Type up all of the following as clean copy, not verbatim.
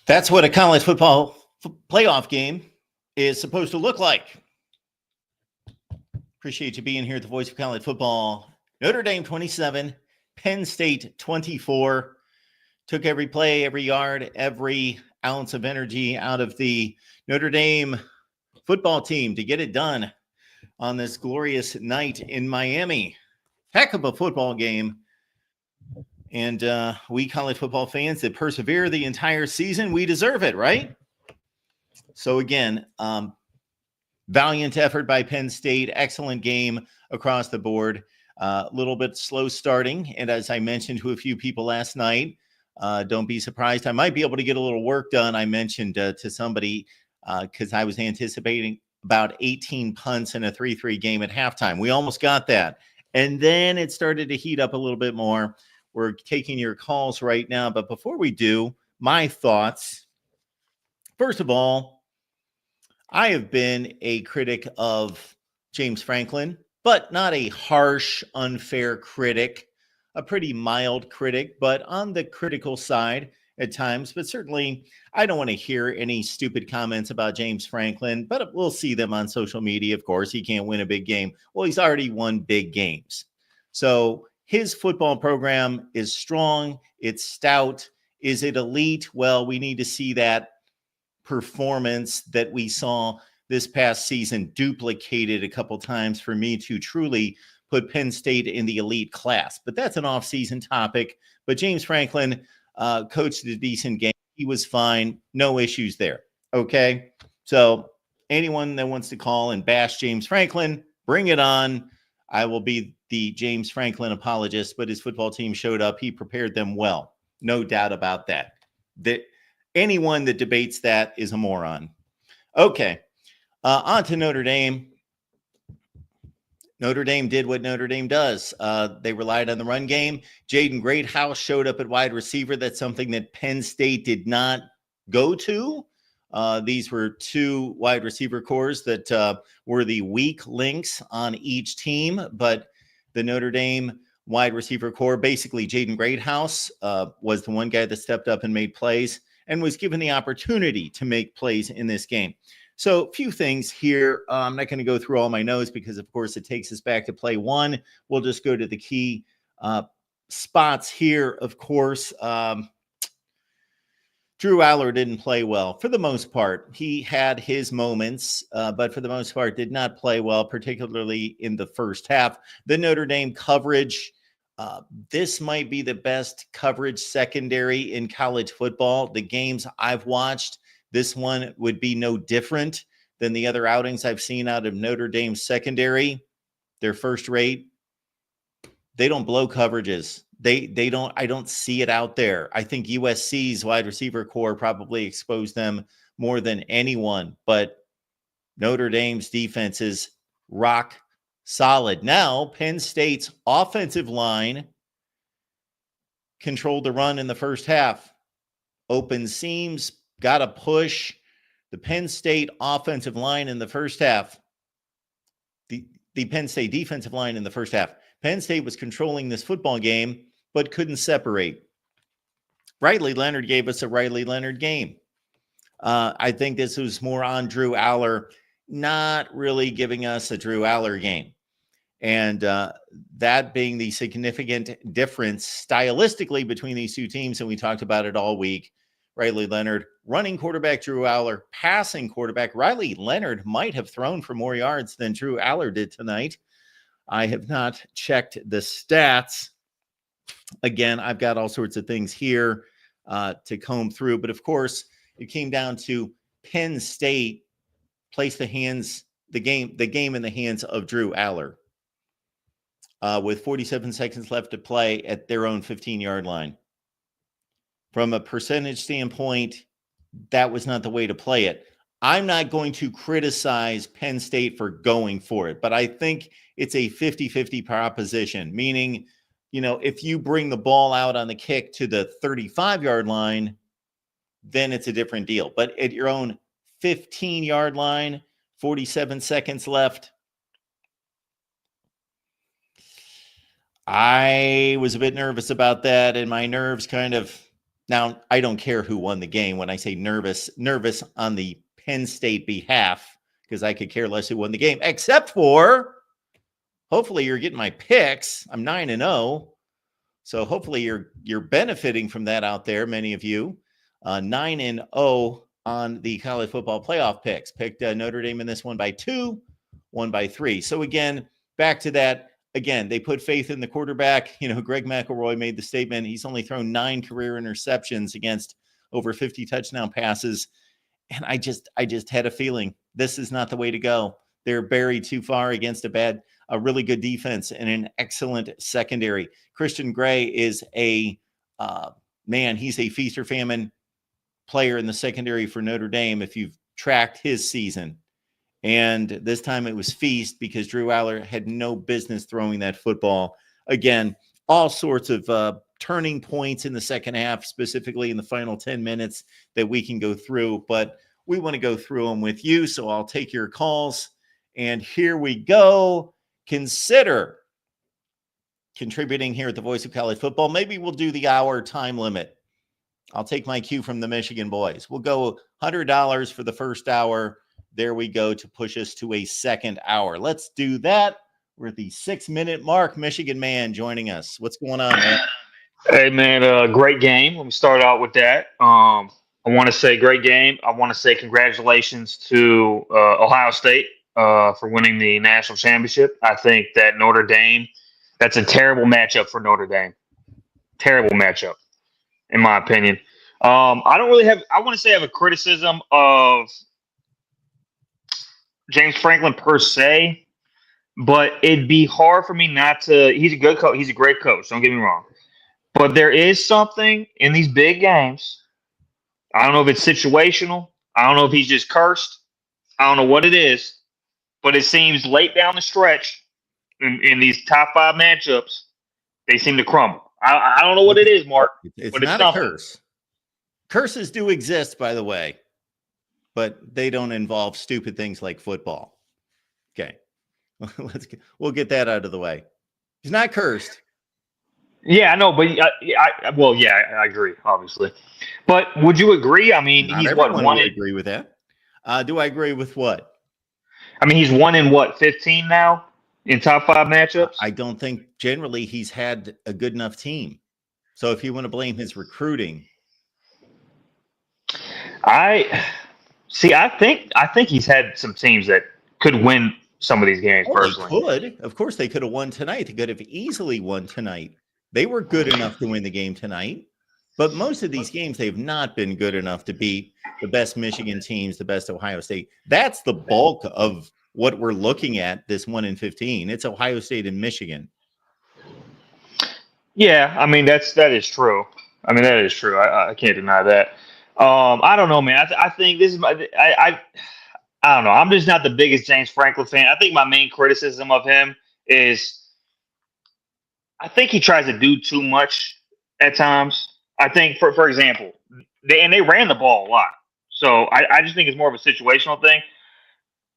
That's what a college football playoff game is supposed to look like. Appreciate you being here at the Voice of College Football. Notre Dame 27, Penn State 24. Took every play, every yard, every ounce of energy out of the Notre Dame football team to get it done on this glorious night in Miami. Heck of a football game. And we college football fans that persevere the entire season, we deserve it, right? So again, valiant effort by Penn State. Excellent game across the board. A little bit slow starting. And as I mentioned to a few people last night, don't be surprised. I might be able to get a little work done. I mentioned to somebody because I was anticipating about 18 punts in a 3-3 game at halftime. We almost got that. And then it started to heat up a little bit more. We're taking your calls right now. But before we do, my thoughts. First of all, I have been a critic of James Franklin, but not a harsh, unfair critic, a pretty mild critic, but on the critical side at times. But certainly, I don't want to hear any stupid comments about James Franklin, but we'll see them on social media. Of course, he can't win a big game. Well, he's already won big games. So his football program is strong. It's stout. Is it elite? Well, we need to see that performance that we saw this past season duplicated a couple times for me to truly put Penn State in the elite class. But that's an off-season topic. But James Franklin coached a decent game. He was fine. No issues there. Okay? So anyone that wants to call and bash James Franklin, bring it on. I will be the James Franklin apologist, but his football team showed up. He prepared them well. No doubt about that. Anyone that debates that is a moron. Okay, on to Notre Dame. Notre Dame did what Notre Dame does. They relied on the run game. Jaden Greathouse showed up at wide receiver. That's something that Penn State did not go to. These were two wide receiver cores that were the weak links on each team, but the Notre Dame wide receiver core, basically Jaden Greathouse was the one guy that stepped up and made plays and was given the opportunity to make plays in this game. So a few things here. I'm not going to go through all my notes because, of course, it takes us back to play one. We'll just go to the key spots here. Of course, Drew Aller didn't play well for the most part. He had his moments, but for the most part did not play well, particularly in the first half. The Notre Dame coverage, this might be the best coverage secondary in college football. The games I've watched, this one would be no different than the other outings I've seen out of Notre Dame secondary. They're first rate. They don't blow coverages. They don't, I don't see it out there. I think USC's wide receiver core probably exposed them more than anyone, but Notre Dame's defense is rock solid. Now, Penn State's offensive line controlled the run in the first half. Open seams, got a push. The Penn State offensive line in the first half, the Penn State defensive line in the first half. Penn State was controlling this football game, but couldn't separate. Riley Leonard gave us a Riley Leonard game. I think this was more on Drew Aller, not really giving us a Drew Aller game. And that being the significant difference stylistically between these two teams, and we talked about it all week. Riley Leonard, running quarterback, Drew Aller, passing quarterback. Riley Leonard might have thrown for more yards than Drew Aller did tonight. I have not checked the stats. Again, I've got all sorts of things here to comb through. But of course, it came down to Penn State placed the game in the hands of Drew Aller with 47 seconds left to play at their own 15-yard line. From a percentage standpoint, that was not the way to play it. I'm not going to criticize Penn State for going for it, but I think it's a 50-50 proposition, meaning, if you bring the ball out on the kick to the 35-yard line, then it's a different deal. But at your own 15-yard line, 47 seconds left, I was a bit nervous about that, and my nerves kind of Now, I don't care who won the game when I say nervous on the Penn State behalf, because I could care less who won the game, except for hopefully you're getting my picks. I'm 9-0. So hopefully you're benefiting from that out there, many of you. 9-0 on the college football playoff picks. Picked Notre Dame in this one by 2, one by 3. So again, back to that. Again, they put faith in the quarterback. Greg McElroy made the statement. He's only thrown 9 career interceptions against over 50 touchdown passes. And I just had a feeling this is not the way to go. They're buried too far against a really good defense and an excellent secondary. Christian Gray is he's a feast or famine player in the secondary for Notre Dame if you've tracked his season. And this time it was feast because Drew Aller had no business throwing that football. Again, all sorts of turning points in the second half, specifically in the final 10 minutes that we can go through. But we want to go through them with you, so I'll take your calls. And here we go. Consider contributing here at the Voice of College Football. Maybe we'll do the hour time limit. I'll take my cue from the Michigan boys. We'll go $100 for the first hour. There we go to push us to a second hour. Let's do that. We're at the 6-minute mark. Michigan man joining us. What's going on, man? Hey, man, great game. Let me start out with that. I want to say great game. I want to say congratulations to Ohio State for winning the national championship. I think that Notre Dame, that's a terrible matchup for Notre Dame. Terrible matchup, in my opinion. I want to say I have a criticism of James Franklin per se, but it'd be hard for me not to. He's a good coach. He's a great coach. Don't get me wrong. But there is something in these big games. I don't know if it's situational. I don't know if he's just cursed. I don't know what it is. But it seems late down the stretch in these top 5 matchups, they seem to crumble. I don't know what it is, Mark. It's not a curse. Curses do exist, by the way, but they don't involve stupid things like football. Okay. We'll get that out of the way. He's not cursed. Yeah, I know, but I agree, obviously. But would you agree? I mean, Not he's everyone one. would agree with that. Do I agree with what? I mean, he's 1-15 now in top 5 matchups. I don't think generally he's had a good enough team. So if you want to blame his recruiting, I think he's had some teams that could win some of these games. Personally, they could. Of course, they could have won tonight. They could have easily won tonight. They were good enough to win the game tonight. But most of these games, they've not been good enough to beat the best Michigan teams, the best Ohio State. That's the bulk of what we're looking at this 1-15. It's Ohio State and Michigan. Yeah, I mean that is true. I mean that is true. I can't deny that. I don't know, man. I think this is I don't know. I'm just not the biggest James Franklin fan. I think my main criticism of him is I think he tries to do too much at times. I think, for example, they ran the ball a lot. So I just think it's more of a situational thing.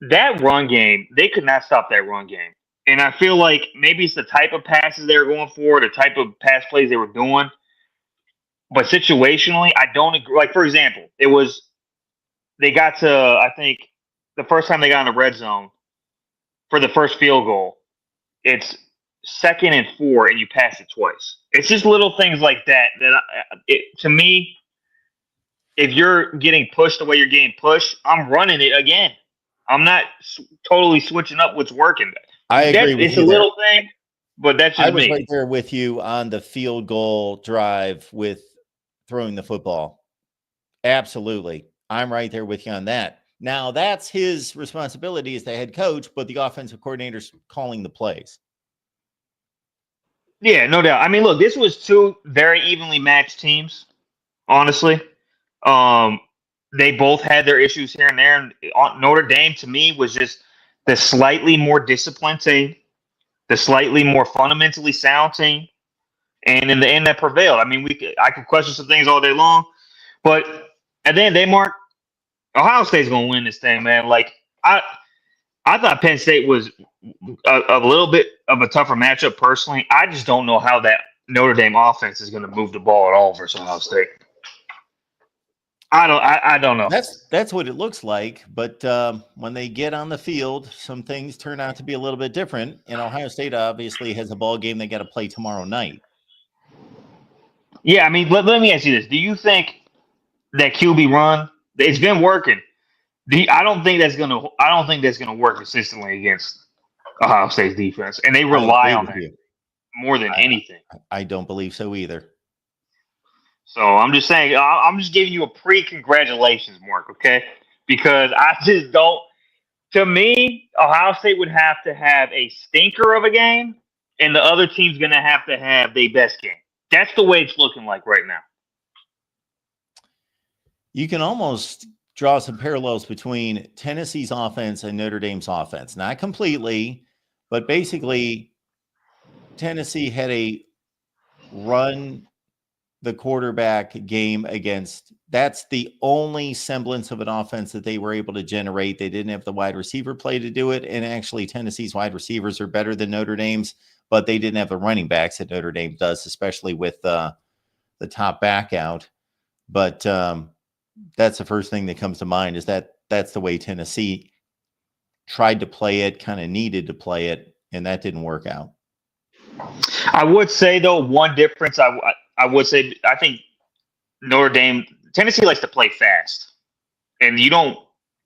That run game, they could not stop that run game. And I feel like maybe it's the type of passes they were going for, the type of pass plays they were doing. But situationally, I don't agree. Like, for example, they got to, I think, the first time they got in the red zone for the first field goal, it's 2nd and 4, and you pass it twice. It's just little things like that to me, if you're getting pushed the way you're getting pushed, I'm running it again. I'm not totally switching up what's working. I agree with you. It's a little thing, but that's just me. I was right there with you on the field goal drive with throwing the football. Absolutely. I'm right there with you on that. Now, that's his responsibility as the head coach, but the offensive coordinator's calling the plays. Yeah, no doubt. I mean, look, this was 2 very evenly matched teams, honestly. They both had their issues here and there. And Notre Dame, to me, was just the slightly more disciplined team, the slightly more fundamentally sound team. And in the end, that prevailed. I mean, I could question some things all day long. But at the end of the day, Mark, Ohio State's going to win this thing, man. Like, I thought Penn State was a little bit of a tougher matchup personally. I just don't know how that Notre Dame offense is going to move the ball at all versus Ohio State. I don't know. That's what it looks like. But when they get on the field, some things turn out to be a little bit different. And Ohio State obviously has a ball game they got to play tomorrow night. Yeah, I mean, let me ask you this: do you think that QB run, it's been working? I don't think that's gonna work consistently against Ohio State's defense, and they I rely agree on with that you. more than anything. I don't believe so either. So I'm just saying, I'm just giving you a pre-congratulations, Mark, okay? Because I just don't. To me, Ohio State would have to have a stinker of a game, and the other team's going to have their best game. That's the way it's looking like right now. You can almost draw some parallels between Tennessee's offense and Notre Dame's offense. Not completely, but basically, Tennessee had a run the quarterback game against. That's the only semblance of an offense that they were able to generate. They didn't have the wide receiver play to do it. And actually, Tennessee's wide receivers are better than Notre Dame's, but they didn't have the running backs that Notre Dame does, especially with the top back out. But that's the first thing that comes to mind, is that's the way Tennessee tried to play it, kind of needed to play it, and that didn't work out. I would say, though, one difference, I would say, I think Tennessee likes to play fast. And you don't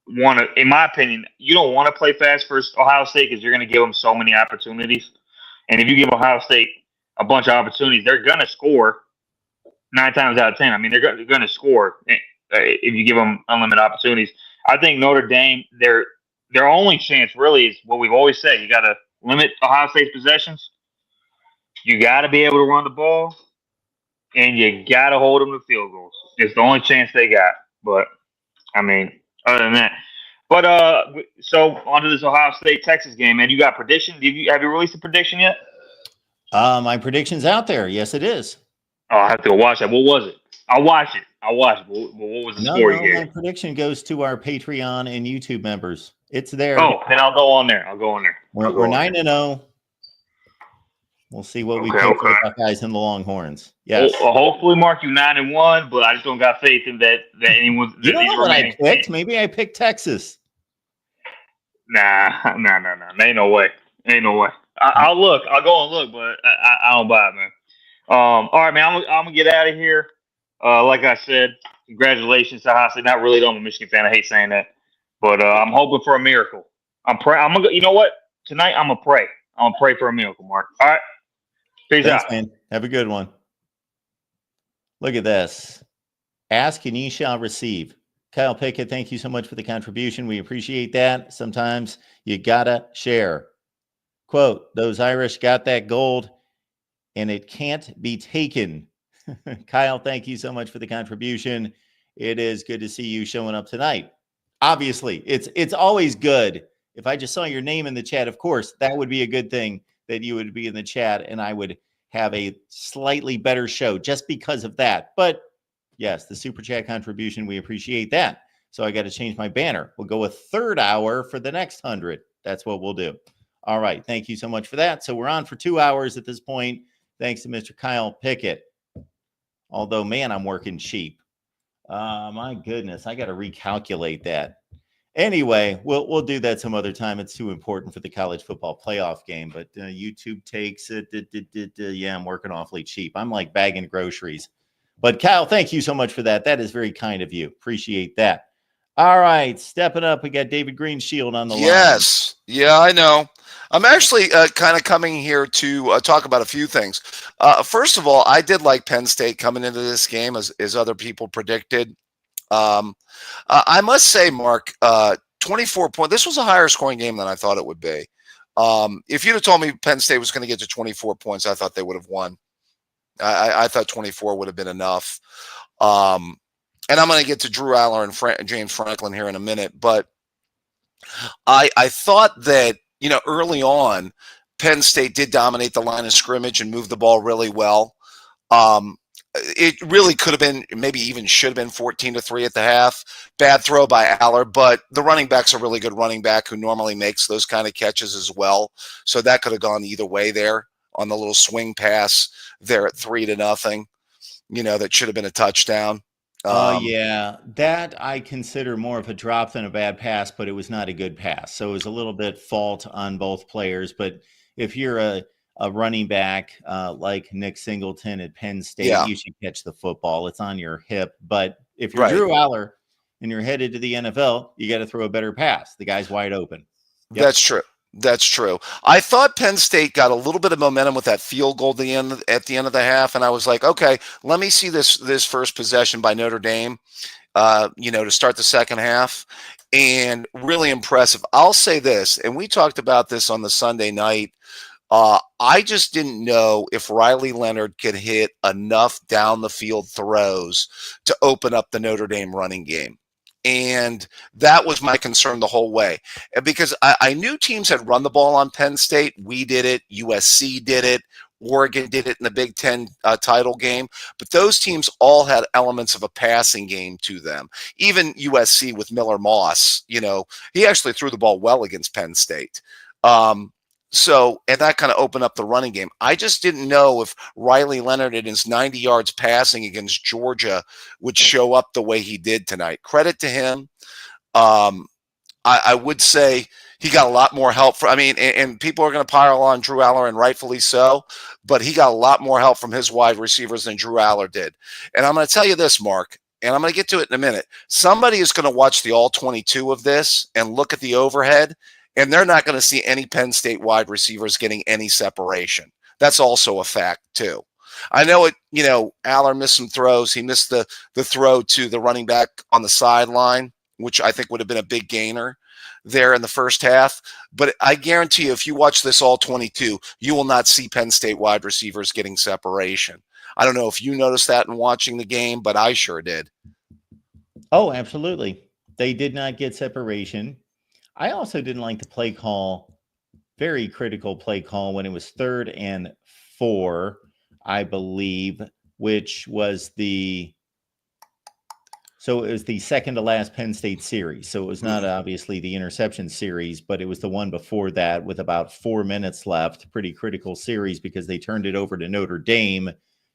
want to, in my opinion, you don't want to play fast for Ohio State because you're going to give them so many opportunities. And if you give Ohio State a bunch of opportunities, they're going to score 9 times out of 10. I mean, they're going to score if you give them unlimited opportunities. I think Notre Dame, their only chance really is what we've always said. You got to limit Ohio State's possessions. You got to be able to run the ball, and you got to hold them to field goals. It's the only chance they got. But, I mean, other than that. But, so on to this Ohio State-Texas game, man. You got prediction? Have you released a prediction yet? My prediction's out there. Yes, it is. Oh, I have to go watch that. What was it? I'll watch it. But what was the score you gave? My prediction goes to our Patreon and YouTube members. It's there. Oh, then I'll go on there. We're 9-0. We'll see what we pick for the Buckeyes and the Longhorns. Yes. Well, hopefully, Mark, you 9-1, but I just don't got faith in that anyone. You don't know what I picked. Maybe I picked Texas. Nah. Ain't no way. I'll look. I'll go and look, but I don't buy it, man. All right, man. I'm gonna get out of here. Like I said, congratulations to Ohio State. Not really, though. I'm a Michigan fan. I hate saying that, but I'm hoping for a miracle. I'm gonna. You know what? Tonight, I'm gonna pray. I'm gonna pray for a miracle, Mark. All right. Peace out, man. Have a good one. Look at this. Ask and ye shall receive. Kyle Pickett, thank you so much for the contribution. We appreciate that. Sometimes you gotta share. Quote, those Irish got that gold and it can't be taken. Kyle, thank you so much for the contribution. It is good to see you showing up tonight. Obviously, it's always good. If I just saw your name in the chat, of course, that would be a good thing, that you would be in the chat and I would have a slightly better show just because of that. But yes, the super chat contribution, we appreciate that. So I got to change my banner. We'll go a third hour for the next 100. That's what we'll do. All right. Thank you so much for that. So we're on for 2 hours at this point. Thanks to Mr. Kyle Pickett. Although, man, I'm working cheap. My goodness, I got to recalculate that. Anyway, we'll do that some other time. It's too important for the college football playoff game, but YouTube takes it. Yeah, I'm working awfully cheap. I'm like bagging groceries. But Kyle, thank you so much for that. That is very kind of you. Appreciate that. All right, stepping up, we got David Greenshield on the line. Yes. Yeah, I know. I'm actually kind of coming here to talk about a few things. First of all, I did like Penn State coming into this game, as other people predicted. I must say, Mark, 24 points. This was a higher scoring game than I thought it would be. If you'd have told me Penn State was going to get to 24 points, I thought they would have won. I thought 24 would have been enough. And I'm going to get to Drew Aller and James Franklin here in a minute. But I thought that, early on, Penn State did dominate the line of scrimmage and move the ball really well. It really could have been, maybe even should have been 14-3 at the half. Bad throw by Aller, but the running back's a really good running back who normally makes those kind of catches as well. So that could have gone either way there on the little swing pass there at 3-0. That should have been a touchdown. Oh, yeah. That I consider more of a drop than a bad pass, but it was not a good pass. So it was a little bit fault on both players. But if you're a running back like Nick Singleton at Penn State, Yeah, you should catch the football. It's on your hip. But if you're right. Drew Aller and you're headed to the NFL, you got to throw a better pass. The guy's wide open. Yep. That's true. That's true. I thought Penn State got a little bit of momentum with that field goal at the end of the half, and I was like, okay, let me see this first possession by Notre Dame. To start the second half, and really impressive. I'll say this, and we talked about this on the Sunday night. I just didn't know if Riley Leonard could hit enough down the field throws to open up the Notre Dame running game. And that was my concern the whole way, because I knew teams had run the ball on Penn State. We did it. USC did it. Oregon did it in the Big Ten title game. But those teams all had elements of a passing game to them. Even USC with Miller Moss, he actually threw the ball well against Penn State. And that kind of opened up the running game. I just didn't know if Riley Leonard in his 90 yards passing against Georgia would show up the way he did tonight. Credit to him. I would say he got a lot more help and people are going to pile on Drew Aller, and rightfully so, but he got a lot more help from his wide receivers than Drew Aller did. And I'm going to tell you this, Mark, and I'm going to get to it in a minute. Somebody is going to watch the all 22 of this and look at the overhead, and they're not going to see any Penn State wide receivers getting any separation. That's also a fact, too. I know it, Aller missed some throws. He missed the throw to the running back on the sideline, which I think would have been a big gainer there in the first half. But I guarantee you, if you watch this all 22, you will not see Penn State wide receivers getting separation. I don't know if you noticed that in watching the game, but I sure did. Oh, absolutely. They did not get separation. I also didn't like the play call, very critical play call when it was 3rd and 4, I believe, which was it was the second to last Penn State series. So it was not obviously the interception series, but it was the one before that with about 4 minutes left. Pretty critical series because they turned it over to Notre Dame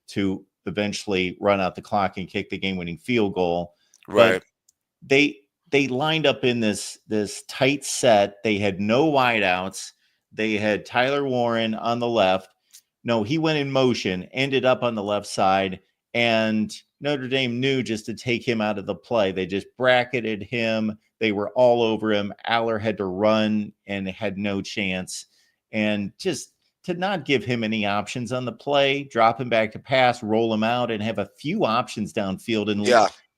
to eventually run out the clock and kick the game-winning field goal. Right. But they lined up in this tight set. They had no wideouts. They had Tyler Warren on the left. No, he went in motion, ended up on the left side, and Notre Dame knew just to take him out of the play. They just bracketed him. They were all over him. Aller had to run and had no chance. And just to not give him any options on the play, drop him back to pass, roll him out, and have a few options downfield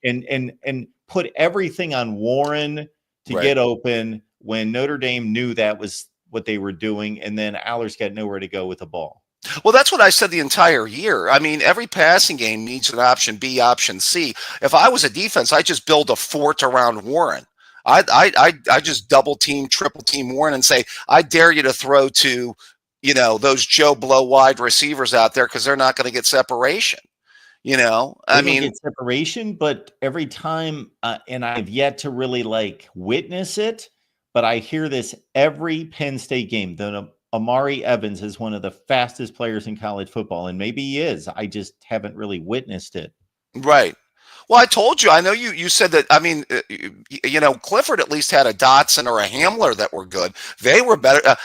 and put everything on Warren to get open when Notre Dame knew that was what they were doing. And then Aller's got nowhere to go with the ball. Well, that's what I said the entire year. I mean, every passing game needs an option B, option C. If I was a defense, I just build a fort around Warren. I just double team, triple team Warren and say, I dare you to throw to, those Joe Blow wide receivers out there because they're not going to get separation. I mean, get separation, but every time, and I've yet to really witness it, but I hear this every Penn State game. Amari Evans is one of the fastest players in college football, and maybe he is. I just haven't really witnessed it. Right. Well, I told you. I know you said that. I mean, Clifford at least had a Dotson or a Hamler that were good. They were better.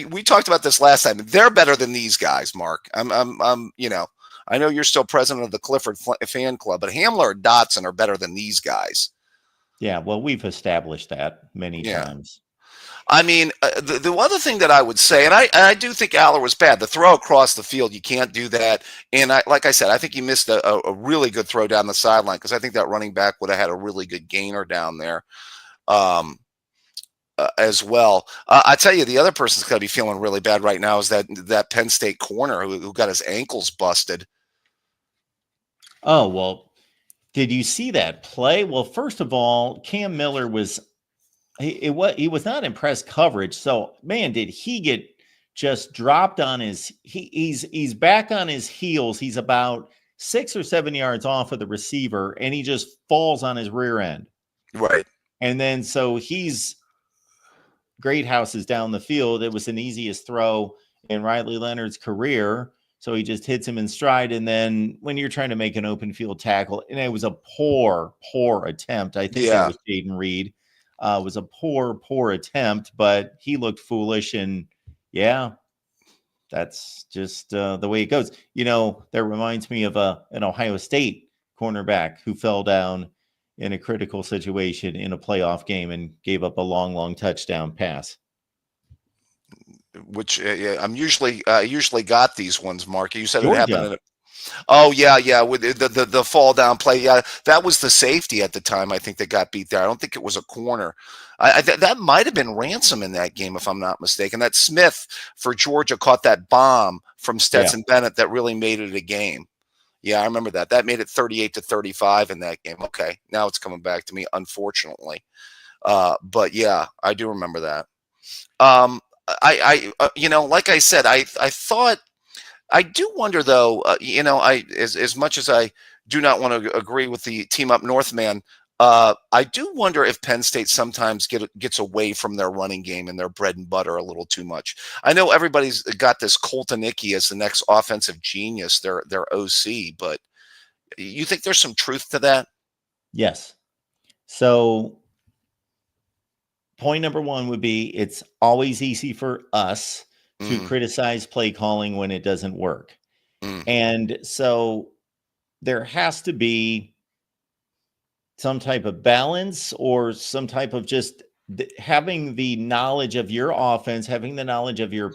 We talked about this last time. They're better than these guys, Mark. I know you're still president of the Clifford fan club, but Hamler and Dotson are better than these guys. Yeah, well, we've established that many times. I mean, the other thing that I would say, and I do think Aller was bad. The throw across the field, you can't do that. And like I said, I think he missed a really good throw down the sideline because I think that running back would have had a really good gainer down there as well. I tell you, the other person's got to be feeling really bad right now is that Penn State corner who got his ankles busted. Oh, well, did you see that play? Well, first of all, Cam Miller he was not in press coverage. So, man, did he get just dropped on he's back on his heels. He's about 6 or 7 yards off of the receiver, and he just falls on his rear end. Right. And then so Great House is down the field. It was an easiest throw in Riley Leonard's career. So he just hits him in stride. And then when you're trying to make an open field tackle, and it was a poor attempt. I think that Yeah. was Jaden Reed. It was a poor attempt, but he looked foolish. And yeah, that's just the way it goes. That reminds me of an Ohio State cornerback who fell down in a critical situation in a playoff game and gave up a long touchdown pass. Which I'm usually got these ones, Mark. You said it happened Georgia. in Oh yeah, with the fall down play. Yeah, that was the safety at the time. I think that got beat there. I don't think it was a corner. That might have been Ransom in that game, if I'm not mistaken. That Smith for Georgia caught that bomb from Stetson Bennett that really made it a game. Yeah, I remember that. That made it 38-35 in that game. Okay, now it's coming back to me, unfortunately. But yeah, I do remember that. Like I said, I thought. I do wonder, though, as much as I do not want to agree with the team up north man, I do wonder if Penn State sometimes gets away from their running game and their bread and butter a little too much. I know everybody's got this Colton Ickey as the next offensive genius, their OC, but you think there's some truth to that? Yes. So point number one would be it's always easy for us to criticize play calling when it doesn't work. And so there has to be some type of balance or some type of just having the knowledge of your offense, having the knowledge of your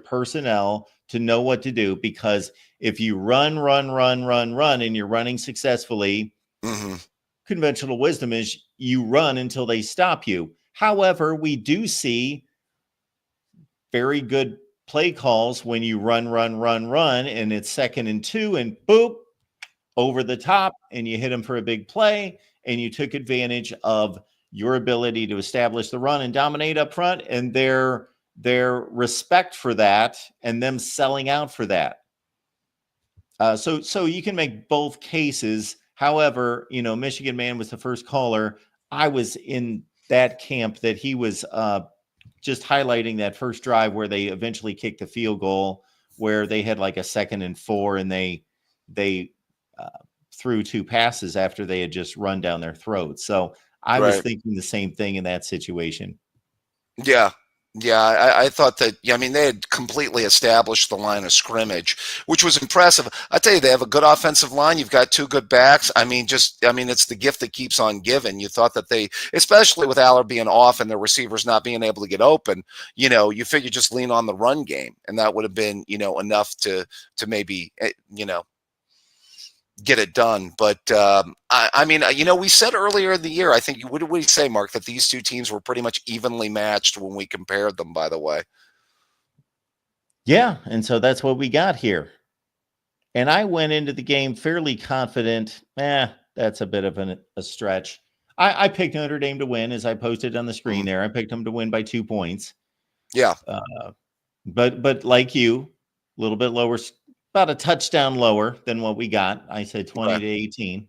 personnel to know what to do. Because if you run, and you're running successfully, conventional wisdom is you run until they stop you. However, we do see very good play calls when you run, and it's 2nd and 2, and boop, over the top, and you hit them for a big play, and you took advantage of your ability to establish the run and dominate up front, and their respect for that and them selling out for that. So you can make both cases. However, Michigan Man was the first caller. I was in that camp that he was just highlighting that first drive where they eventually kicked the field goal, where they had like a 2nd and 4, and they threw 2 passes after they had just run down their throats. So I was thinking the same thing in that situation. Yeah. Yeah, I thought that, they had completely established the line of scrimmage, which was impressive. I tell you, they have a good offensive line. You've got 2 good backs. It's the gift that keeps on giving. You thought that they, especially with Aller being off and their receivers not being able to get open, you figure just lean on the run game, and that would have been, enough to maybe, get it done. But we said earlier in the year, I think, what did we say, Mark, that these 2 teams were pretty much evenly matched when we compared them, by the way. Yeah, and so that's what we got here. And I went into the game fairly confident. That's a bit of a stretch. I picked Notre Dame to win, as I posted on the screen there. I picked them to win by 2 points. Yeah. But like you, a little bit lower, about a touchdown lower than what we got. I said 20-18.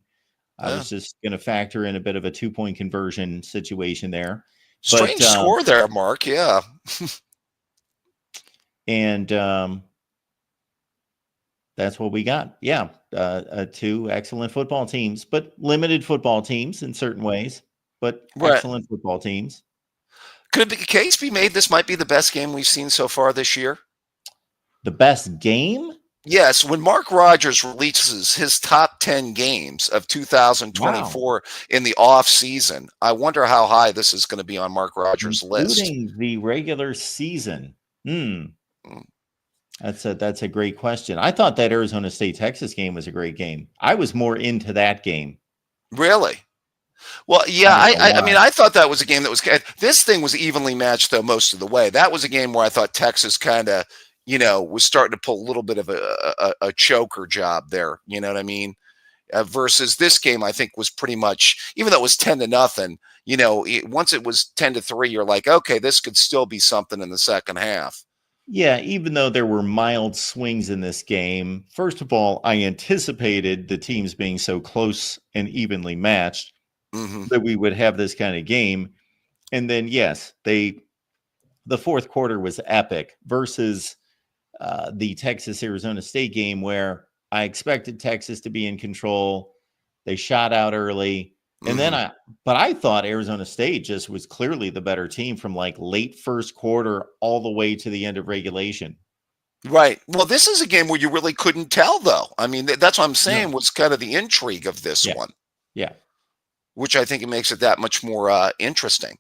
I was just going to factor in a bit of a 2-point conversion situation there. Strange score there, Mark. Yeah. And that's what we got. Yeah. 2 excellent football teams, but limited football teams in certain ways, but excellent football teams. Could the case be made this might be the best game we've seen so far this year? The best game? Yes, when Mark Rogers releases his top 10 games of 2024 in the off season, I wonder how high this is going to be on Mark Rogers' list. Including the regular season. That's a great question. I thought that Arizona State-Texas game was a great game. I was more into that game. Really? Well, yeah, I thought that was a game that was – this thing was evenly matched, though, most of the way. That was a game where I thought Texas kind of – was starting to pull a little bit of a choker job there. You know what I mean? Versus this game, I think was pretty much, even though it was 10-0, once it was 10-3, you're like, okay, this could still be something in the second half. Yeah, even though there were mild swings in this game, first of all, I anticipated the teams being so close and evenly matched that we would have this kind of game. And then, yes, the fourth quarter was epic versus the Texas-Arizona State game where I expected Texas to be in control. They shot out early. And then I thought Arizona State just was clearly the better team from like late first quarter all the way to the end of regulation. Right. Well, this is a game where you really couldn't tell, though. I mean, that's what I'm saying No. was kind of the intrigue of this one, Yeah. which I think it makes it that much more interesting.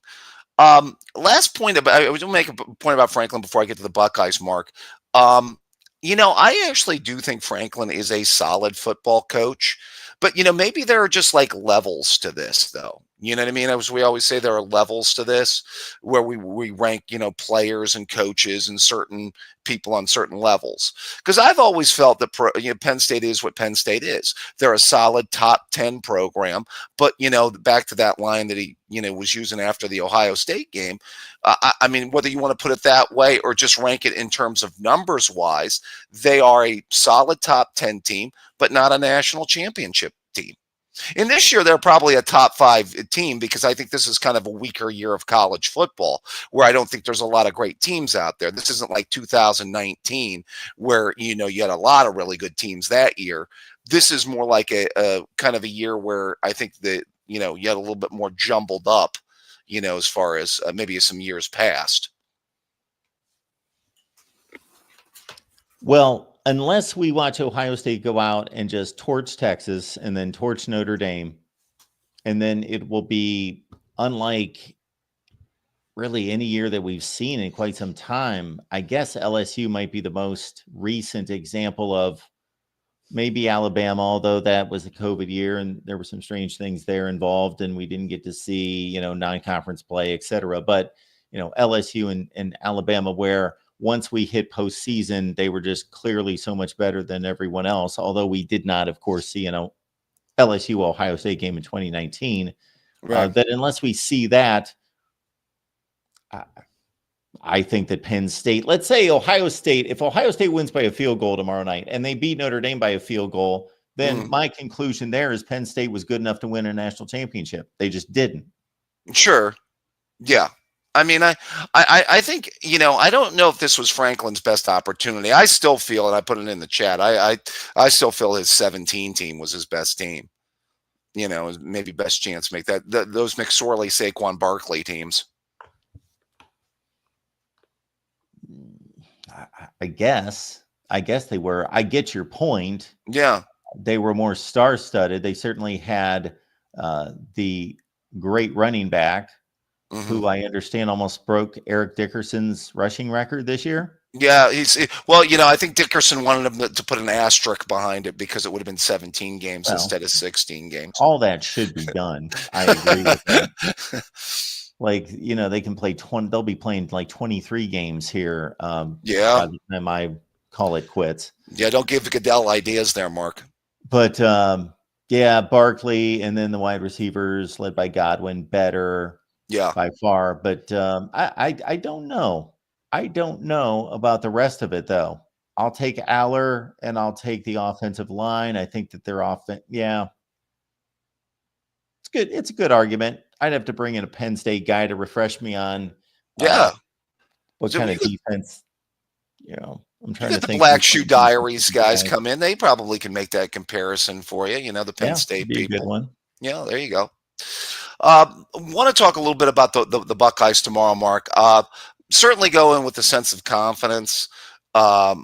Last point about I was going to make a point about Franklin before I get to the Buckeyes, Mark. I actually do think Franklin is a solid football coach, but maybe there are just like levels to this, though. You know what I mean? As we always say, there are levels to this where we rank, players and coaches and certain people on certain levels. Because I've always felt that Penn State is what Penn State is. They're a solid top 10 program, but back to that line that he was using after the Ohio State game. I mean, whether you want to put it that way or just rank it in terms of numbers wise, they are a solid top 10 team, but not a national championship team. And this year, they're probably a top 5 team because I think this is kind of a weaker year of college football where I don't think there's a lot of great teams out there. This isn't like 2019 where, you had a lot of really good teams that year. This is more like a kind of a year where I think that, you had a little bit more jumbled up, as far as maybe some years past. Well, unless we watch Ohio State go out and just torch Texas and then torch Notre Dame, and then it will be unlike really any year that we've seen in quite some time. I guess LSU might be the most recent example of maybe Alabama, although that was the COVID year and there were some strange things there involved and we didn't get to see, non-conference play, et cetera. But, LSU and Alabama, where once we hit postseason, they were just clearly so much better than everyone else. Although we did not, of course, see LSU Ohio State game in 2019. Right. That unless we see that, I think that Penn State, let's say Ohio State, if Ohio State wins by a field goal tomorrow night and they beat Notre Dame by a field goal, then my conclusion there is Penn State was good enough to win a national championship. They just didn't. Sure. Yeah. I mean, I think, I don't know if this was Franklin's best opportunity. I still feel, and I put it in the chat, I still feel his 17 team was his best team. Maybe best chance to make that. Those McSorley, Saquon Barkley teams. I guess they were. I get your point. Yeah. They were more star-studded. They certainly had the great running back, who I understand almost broke Eric Dickerson's rushing record this year. Yeah, I think Dickerson wanted him to put an asterisk behind it because it would have been 17 games instead of 16 games. All that should be done. I agree with that. Like, they can play 20, they'll be playing like 23 games here. By the time I call it quits. Yeah, don't give Goodell ideas there, Mark. But Barkley and then the wide receivers led by Godwin better. Yeah, by far. But I don't know. I don't know about the rest of it, though. I'll take Aller and I'll take the offensive line. I think that their offense, it's good. It's a good argument. I'd have to bring in a Penn State guy to refresh me on what kind of defense. I'm trying to think. The Black Shoe Diaries guys come in. They probably can make that comparison for you. The Penn State people. A good one. Yeah, there you go. Want to talk a little bit about the Buckeyes tomorrow, Mark. Certainly go in with a sense of confidence. I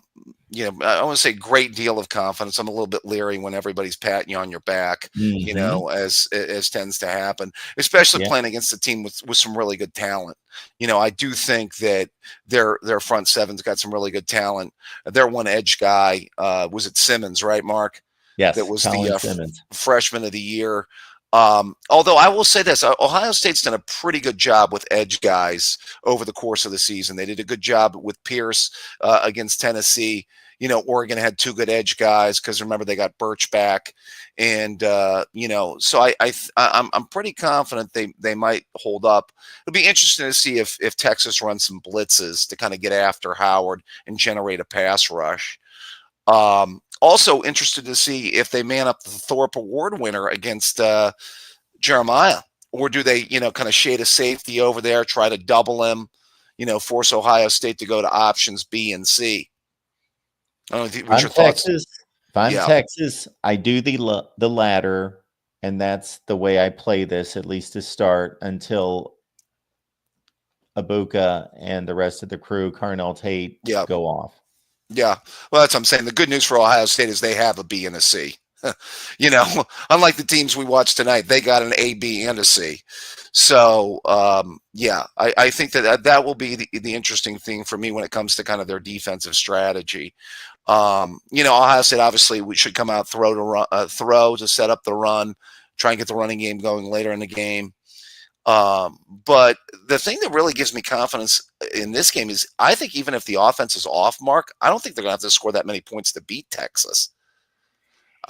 want to say great deal of confidence. I'm a little bit leery when everybody's patting you on your back, as tends to happen, especially playing against a team with some really good talent. I do think that their front seven's got some really good talent. Their one edge guy, was it Simmons, right, Mark? Yes. That was the freshman of the year. Although I will say this, Ohio State's done a pretty good job with edge guys over the course of the season. They did a good job with Pierce against Tennessee. Oregon had 2 good edge guys because remember they got Birch back, and so I'm pretty confident they might hold up. It'll be interesting to see if Texas runs some blitzes to kind of get after Howard and generate a pass rush. Also interested to see if they man up the Thorpe Award winner against Jeremiah, or do they, kind of shade a safety over there, try to double him, force Ohio State to go to options B and C. I don't know. If What's I'm your thoughts? Texas, if I'm Yeah. Texas, I do the latter, and that's the way I play this, at least to start, until Abuka and the rest of the crew, Carnell Tate, Yeah. go off. Yeah. Well, that's what I'm saying. The good news for Ohio State is they have a B and a C. You know, unlike the teams we watched tonight, they got an A, B, and a C. So, yeah, I think that will be the interesting thing for me when it comes to kind of their defensive strategy. Ohio State obviously we should come out throw to set up the run, try and get the running game going later in the game. But the thing that really gives me confidence in this game is I think even if the offense is off, Mark, I don't think they're going to have to score that many points to beat Texas.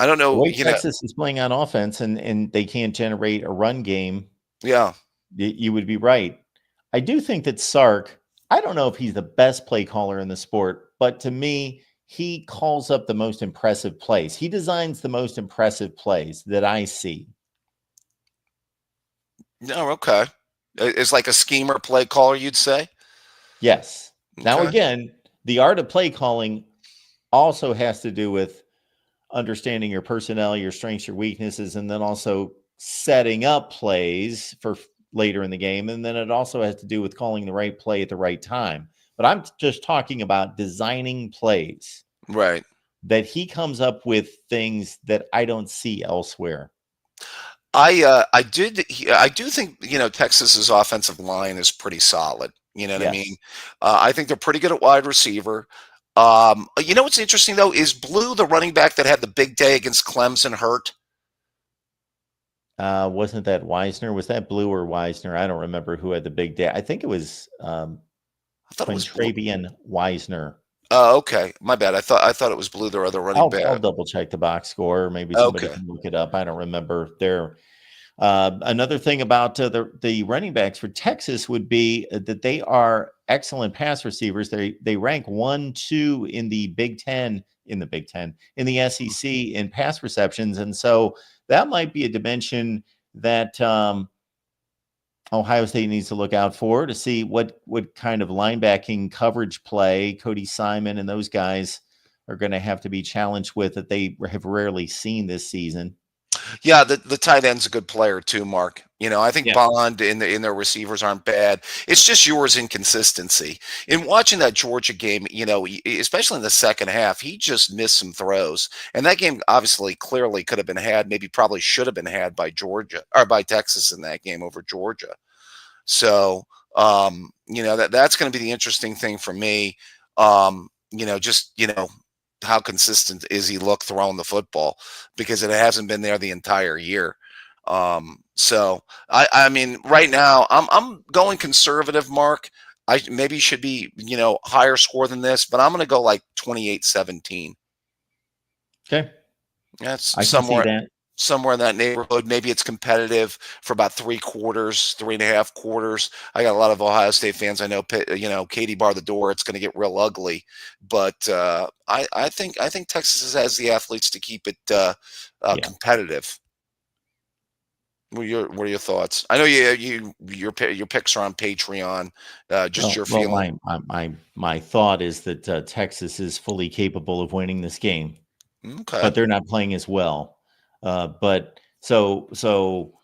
I don't The know, way Texas is playing on offense and they can't generate a run game, yeah. you would be right. I do think that Sark, I don't know if he's the best play caller in the sport, but to me, he calls up the most impressive plays. He designs the most impressive plays that I see. No, okay. It's like a schemer play caller, you'd say? Yes. Now, Okay. again, the art of play calling also has to do with understanding your personnel, your strengths, your weaknesses, and then also setting up plays for later in the game. And then it also has to do with calling the right play at the right time. But I'm just talking about designing plays. Right. That he comes up with things that I don't see elsewhere. I do think Texas's offensive line is pretty solid. You know what I Yes. mean? I think they're pretty good at wide receiver. What's interesting though is Blue, the running back that had the big day against Clemson, hurt. Wasn't that Wisner? Was that Blue or Wisner? I don't remember who had the big day. I think it was I thought it was Blue. Quintravian Wisner. Oh, okay. My bad. I thought it was Blue, their other running back. I'll double check the box score. Maybe somebody Okay. can look it up. I don't remember. Another thing about the running backs for Texas would be that they are excellent pass receivers. They rank 1-2 in the Big Ten, in the SEC in pass receptions, and so that might be a dimension that Ohio State needs to look out for to see what kind of linebacking coverage play Cody Simon and those guys are going to have to be challenged with that they have rarely seen this season. Yeah, the tight end's a good player too, Mark. I think Yeah. Bond in their receivers aren't bad. It's just yours inconsistency. In watching that Georgia game, especially in the second half, he just missed some throws. And that game obviously clearly could have been had, maybe probably should have been had by Georgia or by Texas in that game over Georgia. So that's going to be the interesting thing for me. How consistent is he look throwing the football, because it hasn't been there the entire year. So I mean, right now I'm going conservative, Mark. I maybe should be, higher score than this, but I'm going to go like 28-17. Okay. That's I can see that. somewhere in that neighborhood. Maybe it's competitive for about 3.5 quarters. I got a lot of Ohio State fans. I know, Katie bar the door. It's going to get real ugly, but I think Texas has the athletes to keep it competitive. What are your thoughts? I know your picks are on Patreon. Just your feeling. My thought is that Texas is fully capable of winning this game, Okay, but they're not playing as well. But so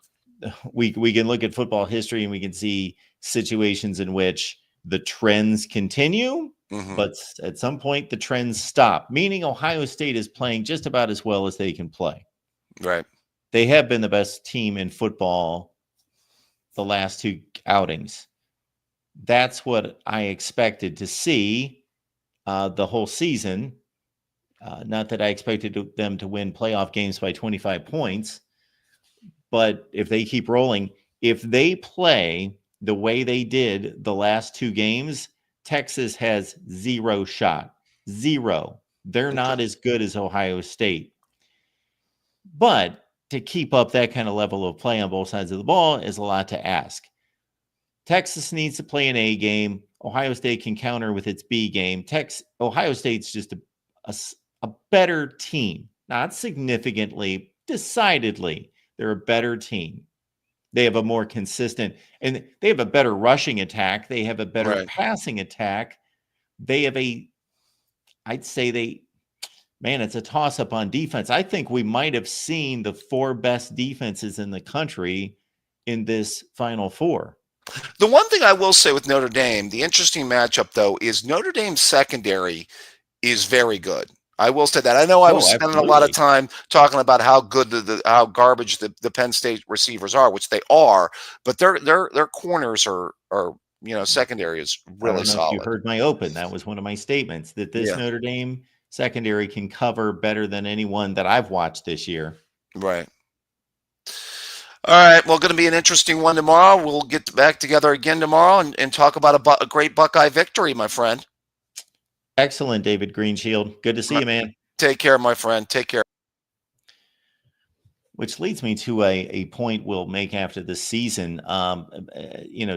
we can look at football history and we can see situations in which the trends continue, but at some point the trends stop. Meaning Ohio State is playing just about as well as they can play. Right. They have been the best team in football the last two outings. That's what I expected to see the whole season. Not that I expected them to win playoff games by 25 points, but if they keep rolling, if they play the way they did the last two games, Texas has zero shot. Zero. They're not as good as Ohio State. But to keep up that kind of level of play on both sides of the ball is a lot to ask. Texas needs to play an A game. Ohio State can counter with its B game. Ohio State's just a better team. Not significantly, decidedly. They're a better team. They have a more consistent, and they have a better rushing attack. They have a better passing attack. They have I'd say man, it's a toss-up on defense. I think we might have seen the 4 best defenses in the country in this Final Four. The one thing I will say with Notre Dame, the interesting matchup, though, is Notre Dame's secondary is very good. I will say that. I know I was spending a lot of time talking about how good how garbage the Penn State receivers are, which they are, but their corners are secondary is really solid. If you heard my open, that was one of my statements, that this Notre Dame secondary can cover better than anyone that I've watched this year. Right. All right. Well, going to be an interesting one tomorrow. We'll get back together again tomorrow and talk about a great Buckeye victory, my friend. Excellent, David Greenshield. Good to see you, man. Take care, my friend. Take care. Which leads me to a point we'll make after the season.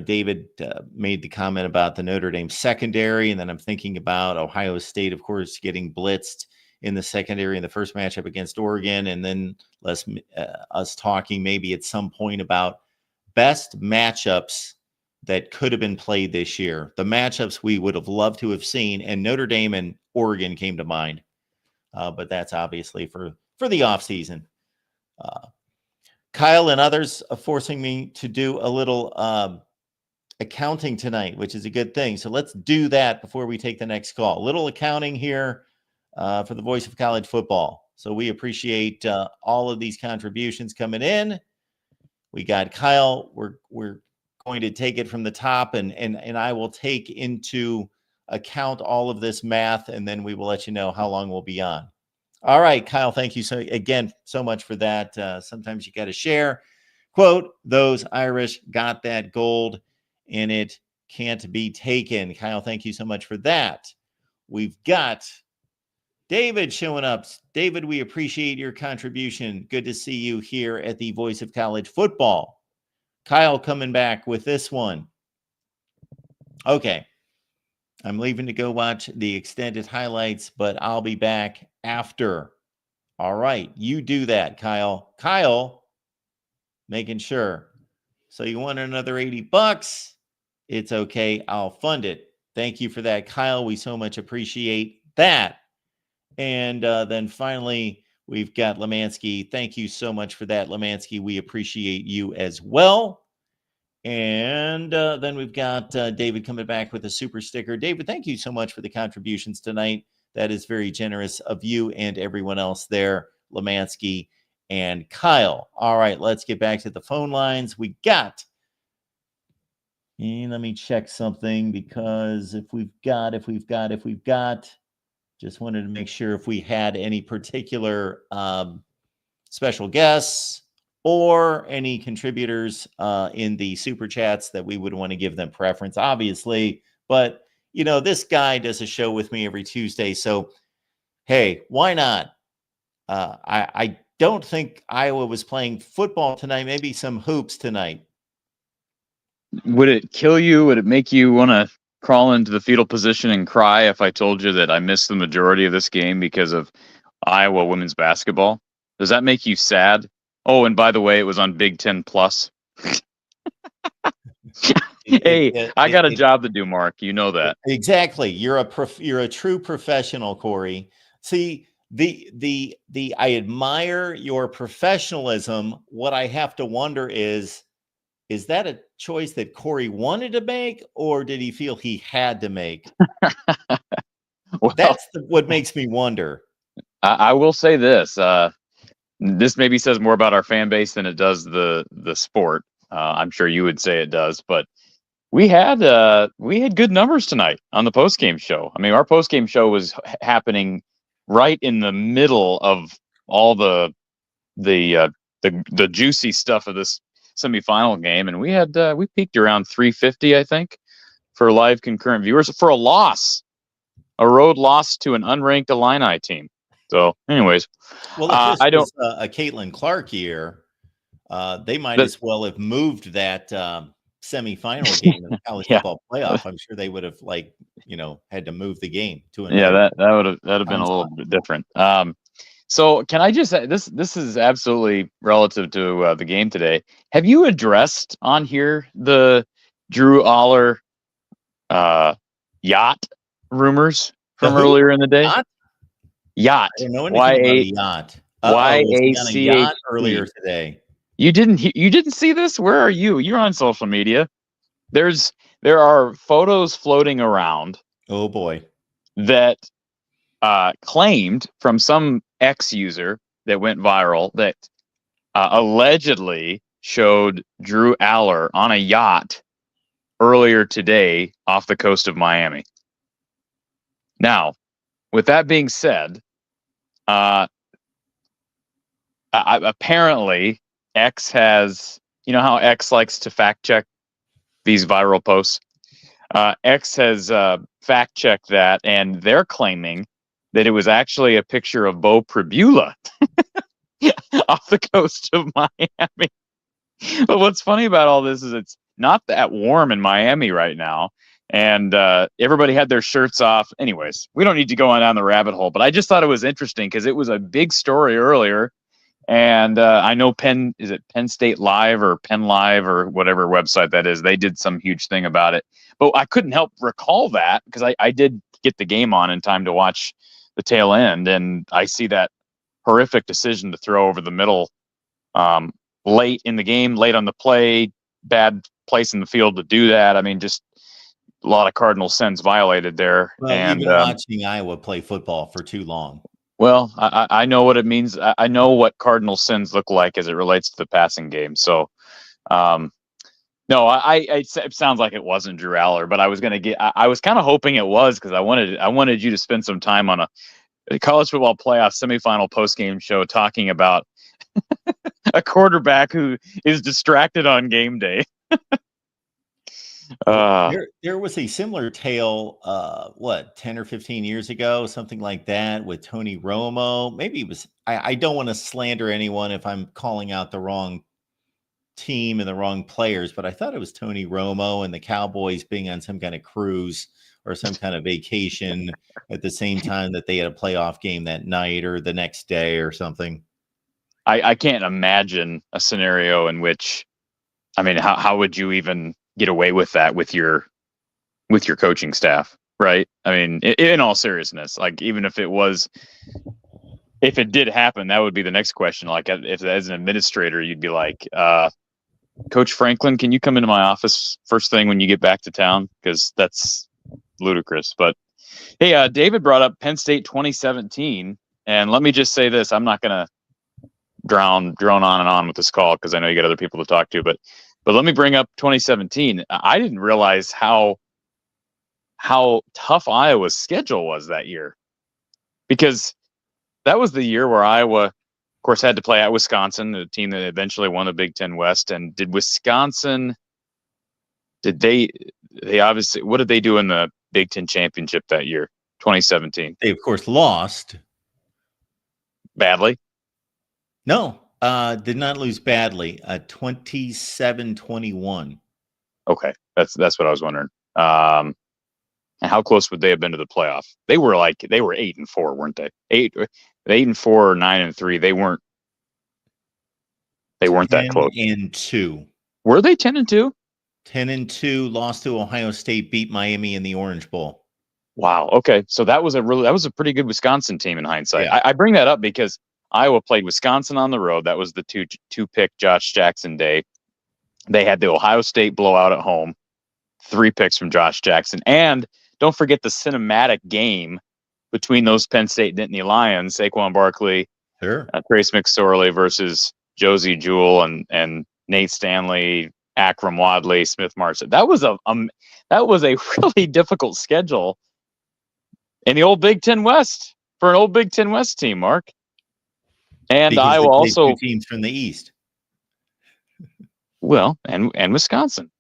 David made the comment about the Notre Dame secondary, and then I'm thinking about Ohio State, of course, getting blitzed in the secondary in the first matchup against Oregon, and then us talking maybe at some point about best matchups that could have been played this year, the matchups we would have loved to have seen, and Notre Dame and Oregon came to mind. But that's obviously for the offseason. Kyle and others are forcing me to do a little accounting tonight, which is a good thing. So let's do that before we take the next call. A little accounting here for the Voice of College Football. So we appreciate all of these contributions coming in. We got Kyle. We're going to take it from the top, and I will take into account all of this math, and then we will let you know how long we'll be on. All right, Kyle, thank you so much for that. Sometimes you got to share. Quote, those Irish got that gold, and it can't be taken. Kyle, thank you so much for that. We've got David showing up. David, we appreciate your contribution. Good to see you here at the Voice of College Football. Kyle coming back with this one. Okay. I'm leaving to go watch the extended highlights, but I'll be back after. All right. You do that, Kyle. Kyle, making sure. So you want another $80? It's okay. I'll fund it. Thank you for that, Kyle. We so much appreciate that. And then finally, we've got Lemansky. Thank you so much for that, Lemansky. We appreciate you as well. And then we've got David coming back with a super sticker. David, thank you so much for the contributions tonight. That is very generous of you and everyone else there, Lemansky and Kyle. All right, let's get back to the phone lines. We got, and let me check something, because if we've got, just wanted to make sure if we had any particular special guests or any contributors in the super chats that we would want to give them preference, obviously. But, this guy does a show with me every Tuesday. So, hey, why not? I don't think Iowa was playing football tonight, maybe some hoops tonight. Would it kill you? Would it make you want to crawl into the fetal position and cry if I told you that I missed the majority of this game because of Iowa women's basketball? Does that make you sad? Oh, and by the way, it was on Big Ten Plus. Hey, I got a job to do, Mark. You know that. Exactly. You're a true professional, Corey. See, I admire your professionalism. What I have to wonder is that a choice that Corey wanted to make, or did he feel he had to make? Well, that's what makes me wonder. I will say this. This maybe says more about our fan base than it does the sport. I'm sure you would say it does, but we had good numbers tonight on the postgame show. I mean, our postgame show was happening right in the middle of all the juicy stuff of this semifinal game, and we peaked around 350, I think, for live concurrent viewers for a road loss to an unranked Illini team. So, anyways, well, if this was a Caitlin Clark year, they might as well have moved that semifinal game in the college football playoff. I'm sure they would have had to move the game to another. Yeah, that would have been a little bit different. So can I just say this is absolutely relative to the game today. Have you addressed on here the Drew Aller yacht rumors from earlier in the day? Yacht. I don't know anything about a yacht. Was he on a yacht Y-A-C-H-T. earlier today? You didn't see this? Where are you? You're on social media. There are photos floating around Oh boy. that claimed from some ex user that went viral that allegedly showed Drew Aller on a yacht earlier today off the coast of Miami. Now, with that being said, apparently X has, you know how X likes to fact check these viral posts? X has fact checked that, and they're claiming that it was actually a picture of Bo Pribula off the coast of Miami. But what's funny about all this is it's not that warm in Miami right now, and everybody had their shirts off. Anyways, we don't need to go on down the rabbit hole, but I just thought it was interesting because it was a big story earlier. And I know Penn State Live or Penn Live or whatever website that is, they did some huge thing about it. But I couldn't help recall that because I did get the game on in time to watch the tail end, and I see that horrific decision to throw over the middle late in the game, late on the play, bad place in the field to do that. I mean, just a lot of cardinal sins violated there. Well, and you've been watching Iowa play football for too long. Well, I know what it means. I know what cardinal sins look like as it relates to the passing game. So, no, it sounds like it wasn't Drew Aller, but I was kind of hoping it was because I wanted you to spend some time on a college football playoff semifinal postgame show talking about a quarterback who is distracted on game day. There was a similar tale, 10 or 15 years ago, something like that, with Tony Romo. Maybe it was, I don't want to slander anyone if I'm calling out the wrong team and the wrong players, but I thought it was Tony Romo and the Cowboys being on some kind of cruise or some kind of vacation at the same time that they had a playoff game that night or the next day or something. I can't imagine a scenario in which, I mean, how would you even get away with that with your coaching staff, right? I mean, in all seriousness, like even if it did happen, that would be the next question. Like if as an administrator, you'd be like, Coach Franklin, can you come into my office first thing when you get back to town? Because that's ludicrous. But hey, David brought up Penn State 2017, and let me just say this: I'm not gonna drone on and on with this call because I know you got other people to talk to, but let me bring up 2017. I didn't realize how tough Iowa's schedule was that year, because that was the year where Iowa, of course, had to play at Wisconsin, the team that eventually won the Big Ten West. And did Wisconsin, they obviously, what did they do in the Big Ten championship that year, 2017? They, of course, lost. Badly? No, did not lose badly. 27-21. Okay. That's what I was wondering. And how close would they have been to the playoff? They were 8-4, weren't they? 8-4 or 9-3. They weren't that close. 10-2. Were they 10-2? 10-2, lost to Ohio State, beat Miami in the Orange Bowl. Wow. Okay. So that was a pretty good Wisconsin team in hindsight. Yeah. I bring that up because Iowa played Wisconsin on the road. That was the two pick Josh Jackson day. They had the Ohio State blowout at home, 3 picks from Josh Jackson. And don't forget the cinematic game between those Penn State Nittany Lions, Saquon Barkley, Sure. Trace McSorley versus Josie Jewell and Nate Stanley, Akram Wadley, Smith Marson. That was a really difficult schedule in the old Big Ten West for an old Big Ten West team, Mark. And Because Iowa also 2 teams from the East. Well, and Wisconsin.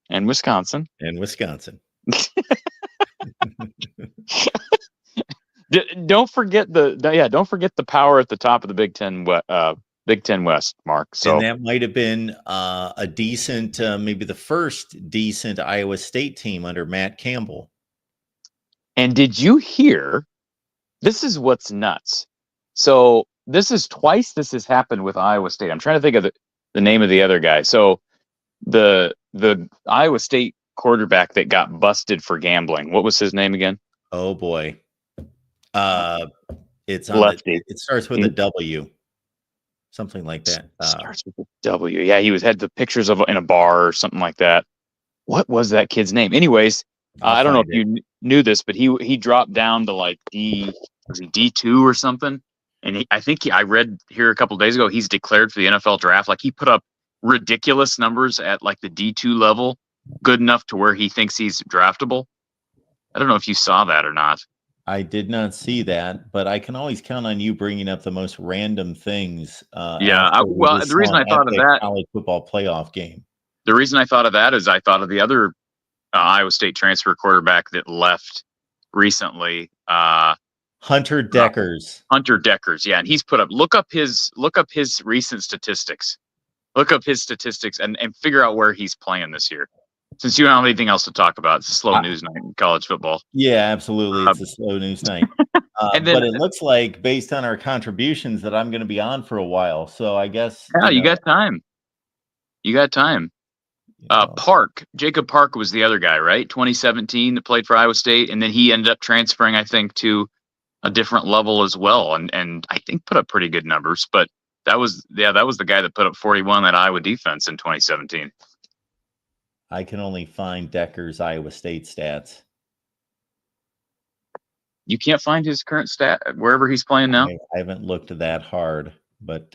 Don't forget the power at the top of the Big Ten West, Mark. So and that might have been a decent, maybe the first decent Iowa State team under Matt Campbell. And did you hear? This is what's nuts. So this is twice this has happened with Iowa State. I'm trying to think of the name of the other guy. So the Iowa State quarterback that got busted for gambling. What was his name again? Oh boy. It's on lefty. it starts with a W, something like that. Starts with a W. Yeah, he had the pictures of in a bar or something like that. What was that kid's name? Anyways, I don't know if you knew this, but he dropped down to like D2 or something. And I read here a couple of days ago, he's declared for the NFL draft. Like he put up ridiculous numbers at like the D2 level, good enough to where he thinks he's draftable. I don't know if you saw that or not. I did not see that, but I can always count on you bringing up the most random things. The reason I thought of that college football playoff game. The reason I thought of that is I thought of the other Iowa State transfer quarterback that left recently. Hunter Deckers. Hunter Deckers, yeah, and he's look up his recent statistics. Look up his statistics and figure out where he's playing this year. Since you don't have anything else to talk about, it's a slow news night in college football. Yeah, absolutely. It's a slow news night. But it looks like, based on our contributions, that I'm going to be on for a while. So I guess. Yeah, you got time. You got time. Jacob Park was the other guy, right? 2017 that played for Iowa State, and then he ended up transferring, I think, to a different level as well, and I think put up pretty good numbers. But that was the guy that put up 41 at Iowa defense in 2017. I can only find Decker's Iowa State stats. You can't find his current stat wherever he's playing now? I haven't looked that hard, but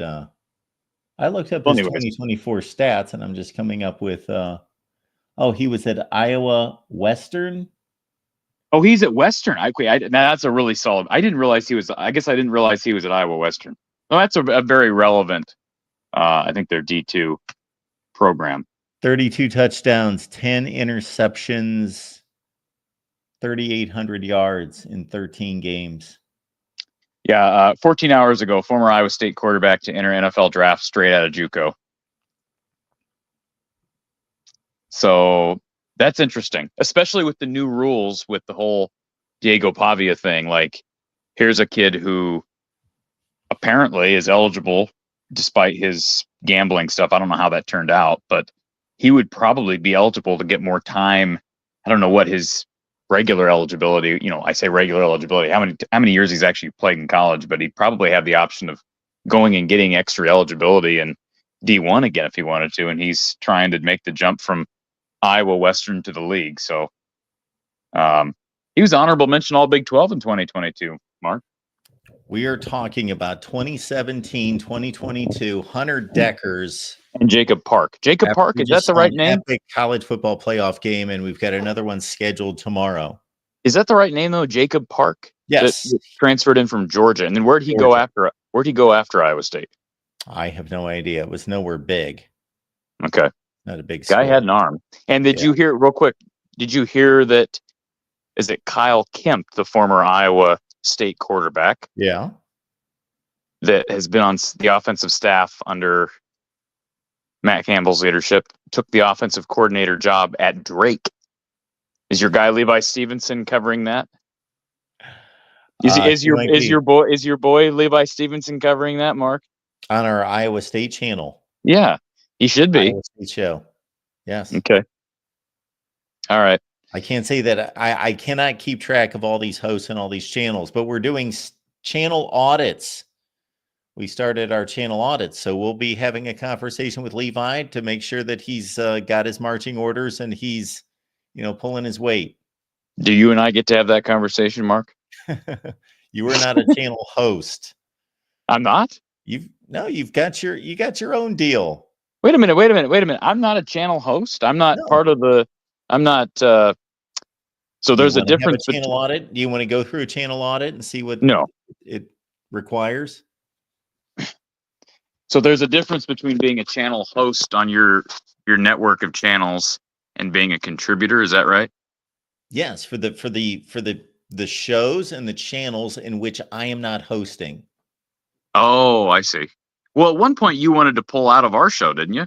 I looked up his 2024 stats, and I'm just coming up with he was at Iowa Western. Oh, he's at Western. That's a really solid. I didn't realize he was at Iowa Western. Well, that's a very relevant, I think their D2 program. 32 touchdowns, 10 interceptions, 3,800 yards in 13 games. Yeah, 14 hours ago, former Iowa State quarterback to enter NFL draft straight out of JUCO. So that's interesting, especially with the new rules with the whole Diego Pavia thing. Like, here's a kid who apparently is eligible despite his gambling stuff. I don't know how that turned out, but he would probably be eligible to get more time. I don't know what his regular eligibility, I say regular eligibility, how many years he's actually played in college, but he'd probably have the option of going and getting extra eligibility in D1 again if he wanted to, and he's trying to make the jump from Iowa Western to the league. So he was honorable mention All Big 12 in 2022, Mark. We are talking about 2017, 2022, Hunter Deckers. And Jacob Park. Jacob Park, is that the right name? Epic college football playoff game, and we've got another one scheduled tomorrow. Is that the right name, though? Jacob Park? Yes. That transferred in from Georgia. And then where'd he go after Iowa State? I have no idea. It was nowhere big. Okay. Not a big guy had an arm. And did you hear, real quick, that, is it Kyle Kemp, the former Iowa State quarterback? Yeah. That has been on the offensive staff under Matt Campbell's leadership, took the offensive coordinator job at Drake. Is your guy Levi Stevenson covering that? Is your boy Levi Stevenson covering that, Mark? On our Iowa State channel. Yeah, he should be. Iowa State show. Yes. Okay. All right. I can't say that I cannot keep track of all these hosts and all these channels, but we're doing channel audits. We started our channel audits, so we'll be having a conversation with Levi to make sure that he's got his marching orders and he's, pulling his weight. Do you and I get to have that conversation, Mark? You are not a channel host. I'm not? You got your own deal. Wait a minute. I'm not a channel host. I'm not part of the. I'm not. So there's a difference. Have a channel audit. Do you want to go through a channel audit and see what it requires? So there's a difference between being a channel host on your network of channels and being a contributor. Is that right? Yes, for the shows and the channels in which I am not hosting. Oh, I see. Well, at one point you wanted to pull out of our show, didn't you?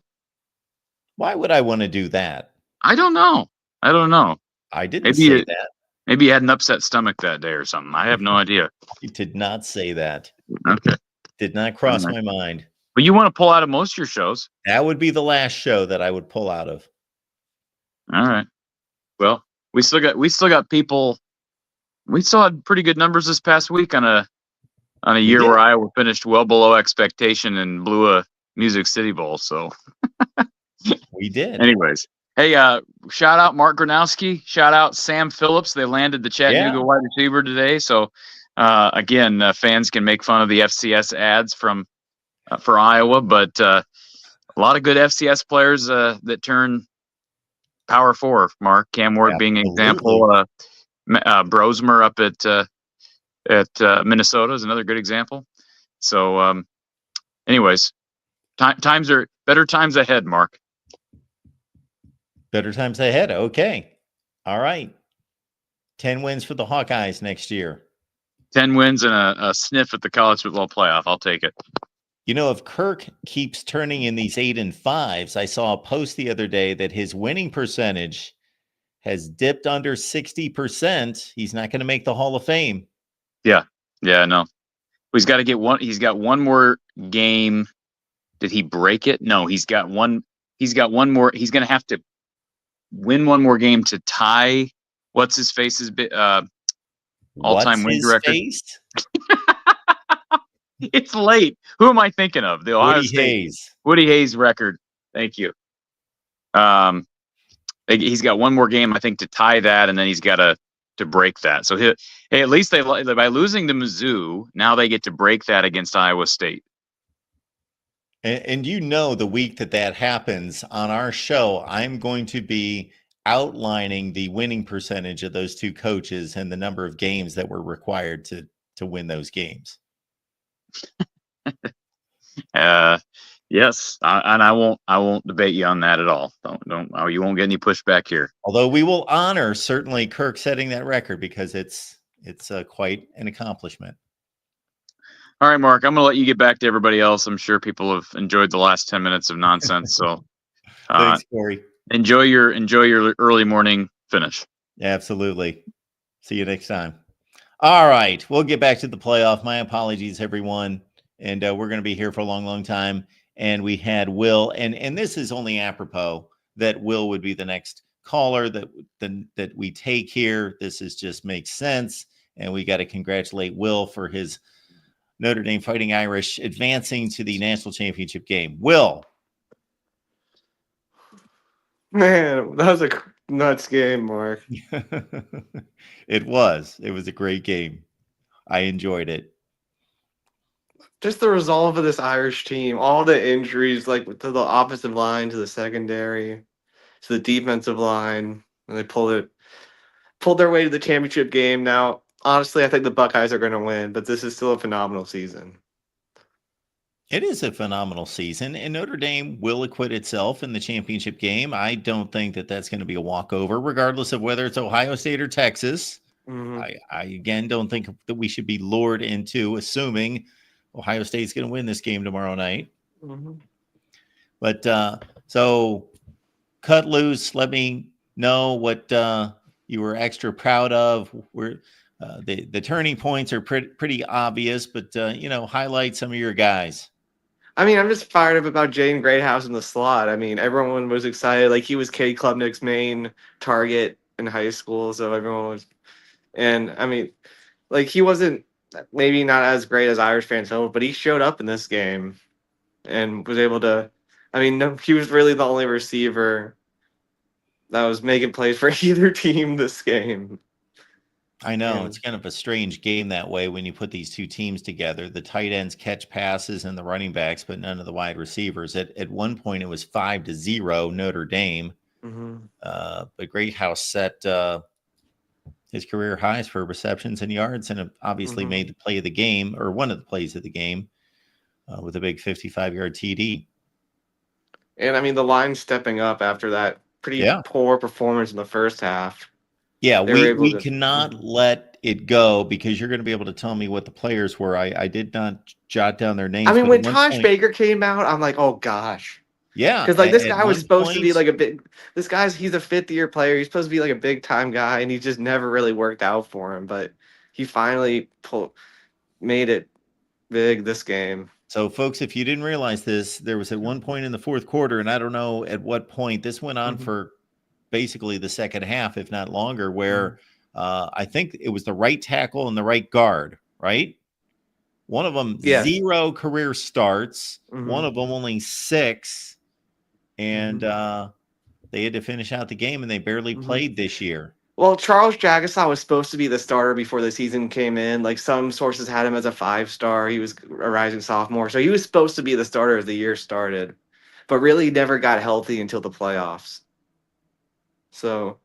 Why would I want to do that? I don't know. I didn't say that. Maybe you had an upset stomach that day or something. I have no idea. You did not say that. Okay. Did not cross my mind. But you want to pull out of most of your shows. That would be the last show that I would pull out of. All right. Well, we still got people. We still had pretty good numbers this past week on a on a We year did. where Iowa finished well below expectation and blew a Music City Bowl. So, We did. anyways, hey, shout out Mark Gronowski. Shout out Sam Phillips. They landed the Chattanooga Yeah. wide receiver today. So, again, fans can make fun of the FCS ads from for Iowa, but a lot of good FCS players that turn Power 4. Mark Cam Ward being an Absolutely. example. Brosmer up at Minnesota is another good example. So, anyways, times are better times ahead, Mark. Better times ahead. Okay. All right. 10 wins for the Hawkeyes next year. 10 wins and a sniff at the college football playoff. I'll take it. You know, if Kirk keeps turning in these 8 and 5s, I saw a post the other day that his winning percentage has dipped under 60%. He's not going to make the Hall of Fame. Yeah, no. He's got to get one. He's got one more game. Did he break it? No, he's got one. He's got one more. He's going to have to win one more game to tie. What's his face's all-time win record? Face? It's late. Who am I thinking of? The Ohio Woody State Hayes. Woody Hayes record. Thank you. He's got one more game, I think, to tie that, and then he's got to break that. So hey, at least by losing to Mizzou, now they get to break that against Iowa State. And you know, the week that happens on our show, I'm going to be outlining the winning percentage of those two coaches and the number of games that were required to win those games. Yes, and I won't debate you on that at all. Don't you won't get any pushback here. Although we will honor certainly Kirk setting that record because it's quite an accomplishment. All right, Mark, I'm going to let you get back to everybody else. I'm sure people have enjoyed the last 10 minutes of nonsense. So Thanks, Corey. Enjoy your early morning finish. Absolutely. See you next time. All right. We'll get back to the playoff. My apologies, everyone. And we're going to be here for a long, long time. And we had Will. And this is only apropos that Will would be the next caller that we take here. This is just makes sense. And we got to congratulate Will for his Notre Dame Fighting Irish advancing to the national championship game. Will. Man, that was a nuts game, Mark. It was a great game. I enjoyed it. Just the resolve of this Irish team, all the injuries, like to the offensive line, to the secondary, to the defensive line, and they pulled their way to the championship game. Now, honestly, I think the Buckeyes are going to win, but this is still a phenomenal season. It is a phenomenal season, and Notre Dame will acquit itself in the championship game. I don't think that that's going to be a walkover, regardless of whether it's Ohio State or Texas. Mm-hmm. I again don't think that we should be lured into assuming Ohio State's going to win this game tomorrow night. Mm-hmm. But so cut loose. Let me know what you were extra proud of. The turning points are pretty obvious, but highlight some of your guys. I mean, I'm just fired up about Jaden Greathouse in the slot. I mean, everyone was excited. Like, he was Cade Klubnik's main target in high school, so everyone was. And, I mean, like, he wasn't maybe not as great as Irish fans hoped, but he showed up in this game and was able to. I mean, no, he was really the only receiver that was making plays for either team this game. I know it's kind of a strange game that way when you put these two teams together. The tight ends catch passes and the running backs, but none of the wide receivers. At one point, it was 5-0 Notre Dame. Mm-hmm. But Greathouse set his career highs for receptions and yards, and obviously made the play of the game, or one of the plays of the game, with a big 55-yard TD. And I mean, the line stepping up after that pretty poor performance in the first half. Yeah, we cannot let it go because you're going to be able to tell me what the players were. I did not jot down their names. I mean, when Tosh Baker came out, I'm like, oh gosh. Yeah. Because like this guy was supposed to be like he's a fifth-year player. He's supposed to be like a big-time guy, and he just never really worked out for him. But he finally made it big this game. So, folks, if you didn't realize this, there was at one point in the fourth quarter, and I don't know at what point, this went on for basically the second half, if not longer, where I think it was the right tackle and the right guard, right? One of them, Yes. 0 career starts. Mhm. One of them only 6. And they had to finish out the game, and they barely played this year. Well, Charles Jagasaw was supposed to be the starter before the season came in. Like some sources had him as a 5-star. He was a rising sophomore, so he was supposed to be the starter as the year started, but really never got healthy until the playoffs. So,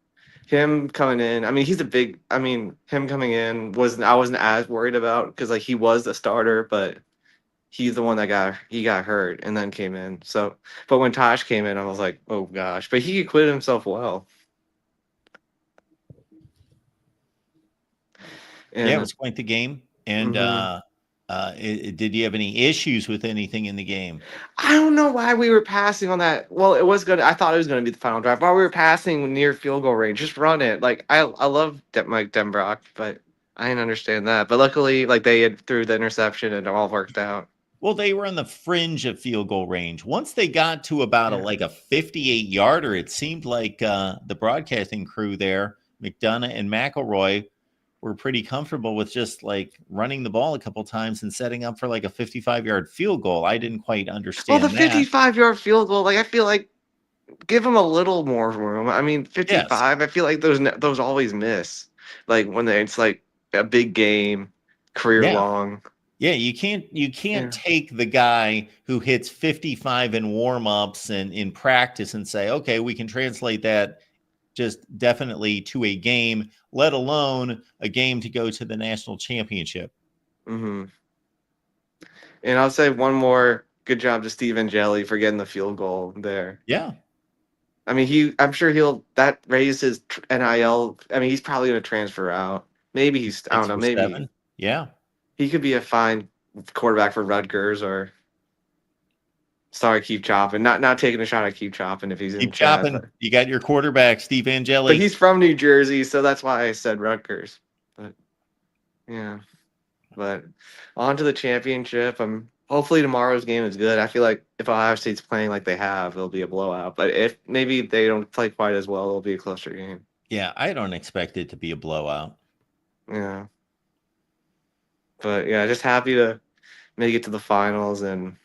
him coming in, I mean, he's a big. I mean, him coming in I wasn't as worried about because like he was the starter, but he's the one that got hurt and then came in. So, but when Tosh came in, I was like, oh gosh, but he acquitted himself well. Yeah, it And was quite the game. And mhm. did you have any issues with anything in the game? I don't know why we were passing on that. Well, it was good. I thought it was going to be the final drive. While we were passing near field goal range, just run it. Like I love Mike Denbrock, but I didn't understand that. But luckily, like they had threw the interception and it all worked out. Well, they were on the fringe of field goal range. Once they got to about a 58-yarder, it seemed like the broadcasting crew there, McDonough and McElroy, were pretty comfortable with just like running the ball a couple times and setting up for like a 55-yard field goal. I didn't quite Well, understand the that. 55-yard field goal, like I feel like give them a little more room. I mean, Yes. 55. I feel like those always miss. Like when it's like a big game, career Yeah. long. Yeah, you can't Yeah. take the guy who hits 55 in warm-ups and in practice and say, okay, we can translate that just definitely to a game, let alone a game to go to the national championship. Mm-hmm. And I'll say one more good job to Steve Angeli for getting the field goal there. Yeah. I mean, I'm sure that raised his NIL. I mean, he's probably going to transfer out. Maybe I don't 6 know, or maybe 7. Yeah. he could be a fine quarterback for Rutgers or sorry, keep chopping. Not taking a shot at keep chopping if he's in Keep chat, chopping. You got your quarterback, Steve but Angeli. he's from New Jersey, so that's why I said Rutgers. But yeah, but on to the championship. Hopefully tomorrow's game is good. I feel like if Ohio State's playing like they have, it'll be a blowout. But if maybe they don't play quite as well, it'll be a closer game. Yeah, I don't expect it to be a blowout. Yeah. But yeah, just happy to make it to the finals, and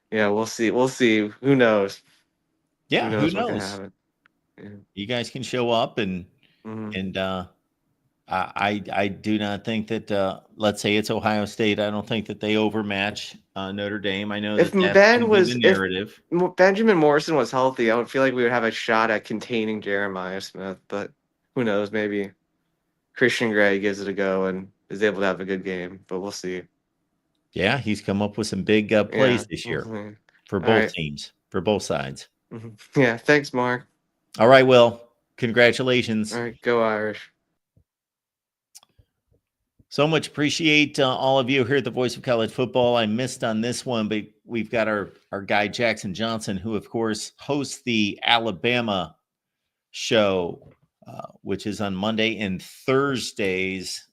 yeah, we'll see. We'll see. Who knows? Yeah, Who who knows what can knows? happen? Yeah. You guys can show up and Mhm. I do not think that let's say it's Ohio State. I don't think that they overmatch Notre Dame. I know If that that's going to be the If narrative. Benjamin Morrison was healthy, I would feel like we would have a shot at containing Jeremiah Smith. But who knows? Maybe Christian Gray gives it a go and is able to have a good game. But we'll see. Yeah, he's come up with some big Yeah. plays this year Mhm. for All both right. teams, for both sides. Yeah. Thanks, Mark. All right, Will. Congratulations. All right. Go Irish. So much appreciate all of you here at the Voice of College Football. I missed on this one, but we've got our guy Jackson Johnson, who of course hosts the Alabama show, which is on Monday and Thursdays.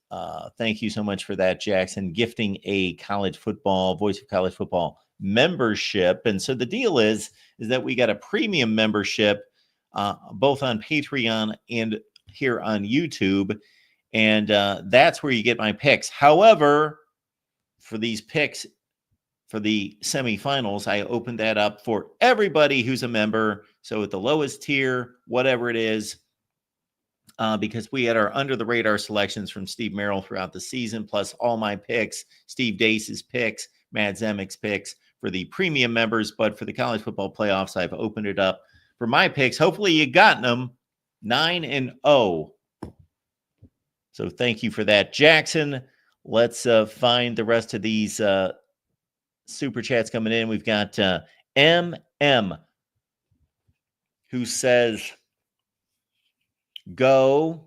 Thank you so much for that, Jackson, gifting a college football, Voice of College Football membership. And so the deal is that we got a premium membership, both on Patreon and here on YouTube. And that's where you get my picks. However, for these picks for the semifinals, I opened that up for everybody who's a member. So at the lowest tier, whatever it is, because we had our under the radar selections from Steve Merrill throughout the season, plus all my picks, Steve Dace's picks, Matt Zemek's picks for the premium members. But for the college football playoffs, I've opened it up for my picks. Hopefully you got them 9-0. So thank you for that, Jackson. Let's find the rest of these super chats coming in. We've got MM, who says, go.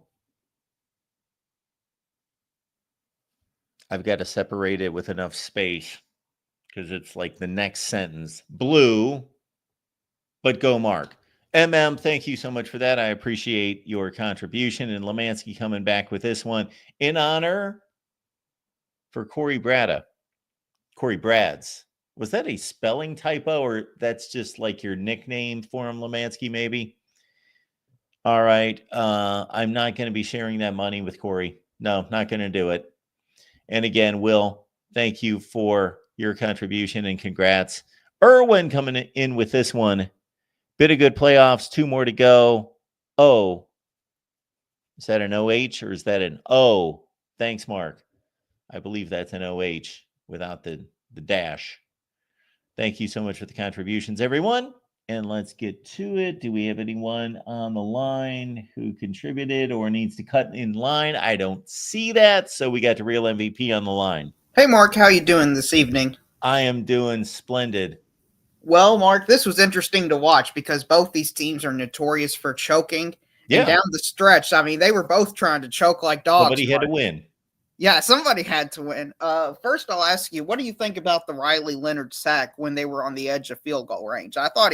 I've got to separate it with enough space because it's like the next sentence. Blue, but go Mark. Thank you so much for that. I appreciate your contribution. And Lemansky coming back with this one in honor for Corey Brads. Was that a spelling typo or that's just like your nickname for him, Lemansky, maybe? All right. I'm not going to be sharing that money with Corey. No, not going to do it. And again, Will, thank you for your contribution and congrats. Erwin coming in with this one. Bit of good playoffs, 2 more to go. Oh, is that an OH or is that an O? Thanks, Mark. I believe that's an OH without the dash. Thank you so much for the contributions, everyone. And let's get to it. Do we have anyone on the line who contributed or needs to cut in line? I don't see that. So we got the real MVP on the line. Hey, Mark, how you doing this evening? I am doing splendid. Well, Mark, this was interesting to watch because both these teams are notorious for choking. Yeah. And down the stretch, I mean, they were both trying to choke like dogs. Somebody had to win. Yeah, somebody had to win. First, I'll ask you, what do you think about the Riley Leonard sack when they were on the edge of field goal range? I thought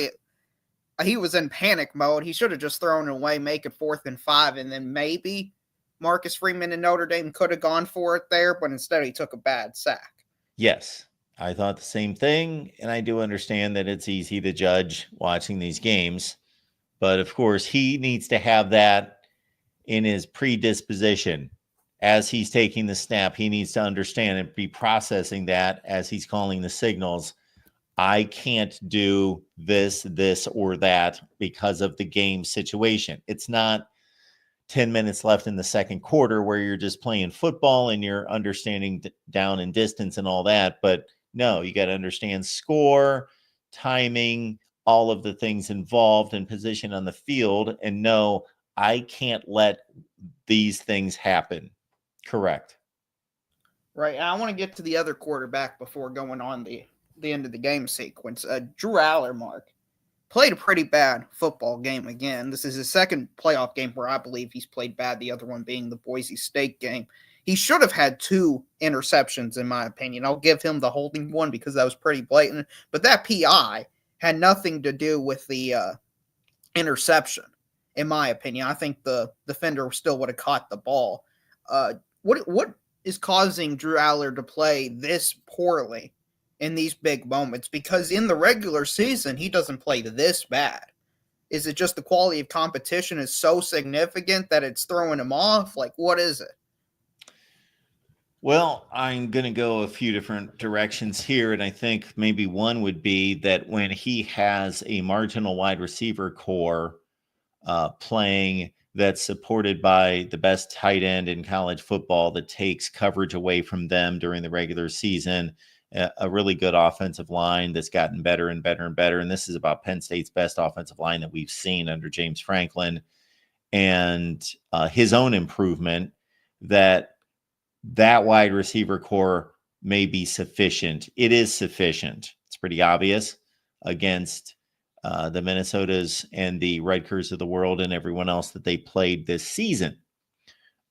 he was in panic mode. He should have just thrown it away, make it 4th and 5, and then maybe Marcus Freeman and Notre Dame could have gone for it there, but instead he took a bad sack. Yes, I thought the same thing, and I do understand that it's easy to judge watching these games, but of course he needs to have that in his predisposition. As he's taking the snap, he needs to understand and be processing that as he's calling the signals. I can't do this, or that because of the game situation. It's not 10 minutes left in the second quarter where you're just playing football and you're understanding down and distance and all that. But no, you got to understand score, timing, all of the things involved in position on the field. And no, I can't let these things happen. Correct. Right. I want to get to the other quarterback before going on the end of the game sequence. Drew Aller, Mark, played a pretty bad football game again. This is his second playoff game where I believe he's played bad, the other one being the Boise State game. He should have had 2 interceptions, in my opinion. I'll give him the holding one because that was pretty blatant. But that PI had nothing to do with the interception, in my opinion. I think the defender still would have caught the ball. What is causing Drew Aller to play this poorly in these big moments? Because in the regular season, he doesn't play this bad. Is it just the quality of competition is so significant that it's throwing him off? Like, what is it? Well, I'm going to go a few different directions here. And I think maybe one would be that when he has a marginal wide receiver core playing that's supported by the best tight end in college football that takes coverage away from them during the regular season, a really good offensive line that's gotten better and better and better. And this is about Penn State's best offensive line that we've seen under James Franklin, and his own improvement, that wide receiver core may be sufficient. It is sufficient. It's pretty obvious against the Minnesotas and the Rutgers of the world and everyone else that they played this season.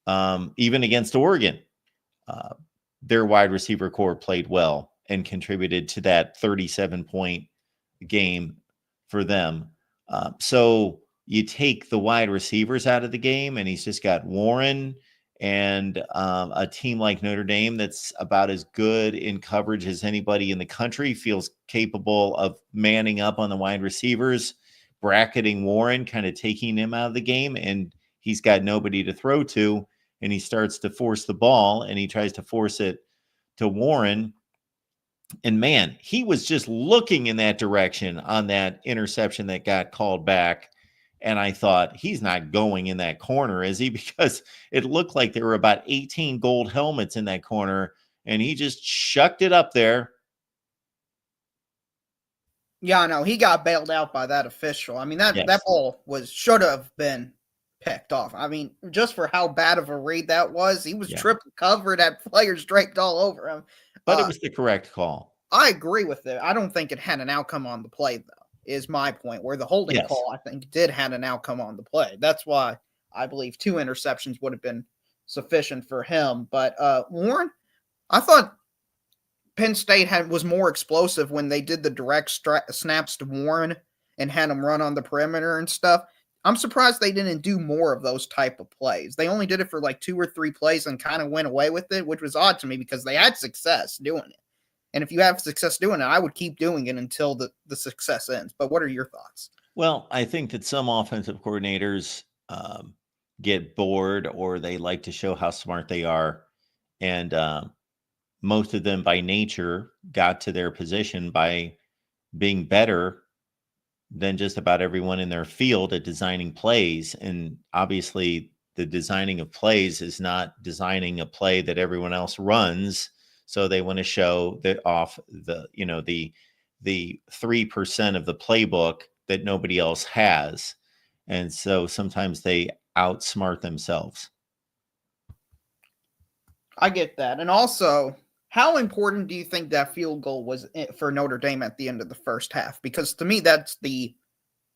Even against Oregon, their wide receiver core played well and contributed to that 37-point game for them. So you take the wide receivers out of the game, and he's just got Warren and a team like Notre Dame that's about as good in coverage as anybody in the country, feels capable of manning up on the wide receivers, bracketing Warren, kind of taking him out of the game, and he's got nobody to throw to, and he starts to force the ball, and he tries to force it to Warren. And man, he was just looking in that direction on that interception that got called back. And I thought, he's not going in that corner, is he? Because it looked like there were about 18 gold helmets in that corner, and he just shucked it up there. Yeah, no, he got bailed out by that official. I mean, that ball should have been picked off. I mean, just for how bad of a read that was, he was triple covered, had players draped all over him. But it was the correct call. I agree with it. I don't think it had an outcome on the play, though, is my point, where the holding call, I think, did have an outcome on the play. That's why I believe 2 interceptions would have been sufficient for him. But Warren, I thought Penn State was more explosive when they did the direct snaps to Warren and had him run on the perimeter and stuff. I'm surprised they didn't do more of those type of plays. They only did it for like 2 or 3 plays and kind of went away with it, which was odd to me because they had success doing it. And if you have success doing it, I would keep doing it until the success ends. But what are your thoughts? Well, I think that some offensive coordinators get bored, or they like to show how smart they are. And most of them by nature got to their position by being better than just about everyone in their field at designing plays. And obviously the designing of plays is not designing a play that everyone else runs. So they want to show that off the, the 3% of the playbook that nobody else has. And so sometimes they outsmart themselves. I get that. And also, how important do you think that field goal was for Notre Dame at the end of the first half? Because to me, that's the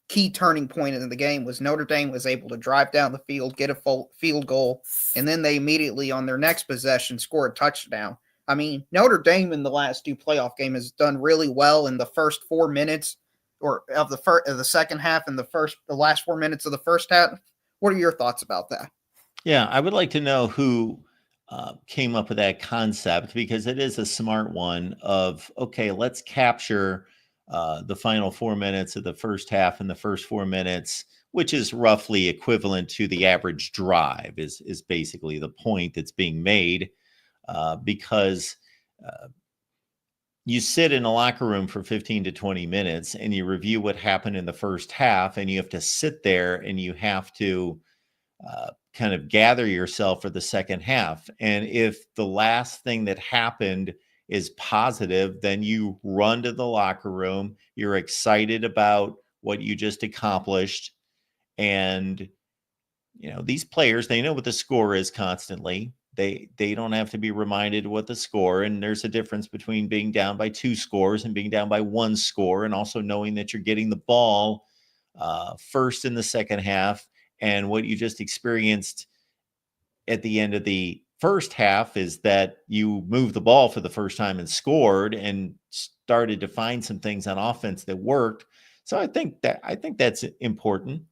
key turning point in the game. Was Notre Dame was able to drive down the field, get a field goal, and then they immediately on their next possession score a touchdown. I mean, Notre Dame in the last two playoff games has done really well in the first 4 minutes or of the second half and the last 4 minutes of the first half. What are your thoughts about that? Yeah, I would like to know who came up with that concept, because it is a smart one of, okay, let's capture the final 4 minutes of the first half and the first 4 minutes, which is roughly equivalent to the average drive is basically the point that's being made, because you sit in a locker room for 15 to 20 minutes and you review what happened in the first half, and you have to sit there and you have to kind of gather yourself for the second half. And if the last thing that happened is positive, then you run to the locker room. You're excited about what you just accomplished. And, these players, they know what the score is constantly. They don't have to be reminded what the score. And there's a difference between being down by 2 scores and being down by 1 score, and also knowing that you're getting the ball first in the second half. And what you just experienced at the end of the first half is that you moved the ball for the first time and scored and started to find some things on offense that worked. So I think that's important.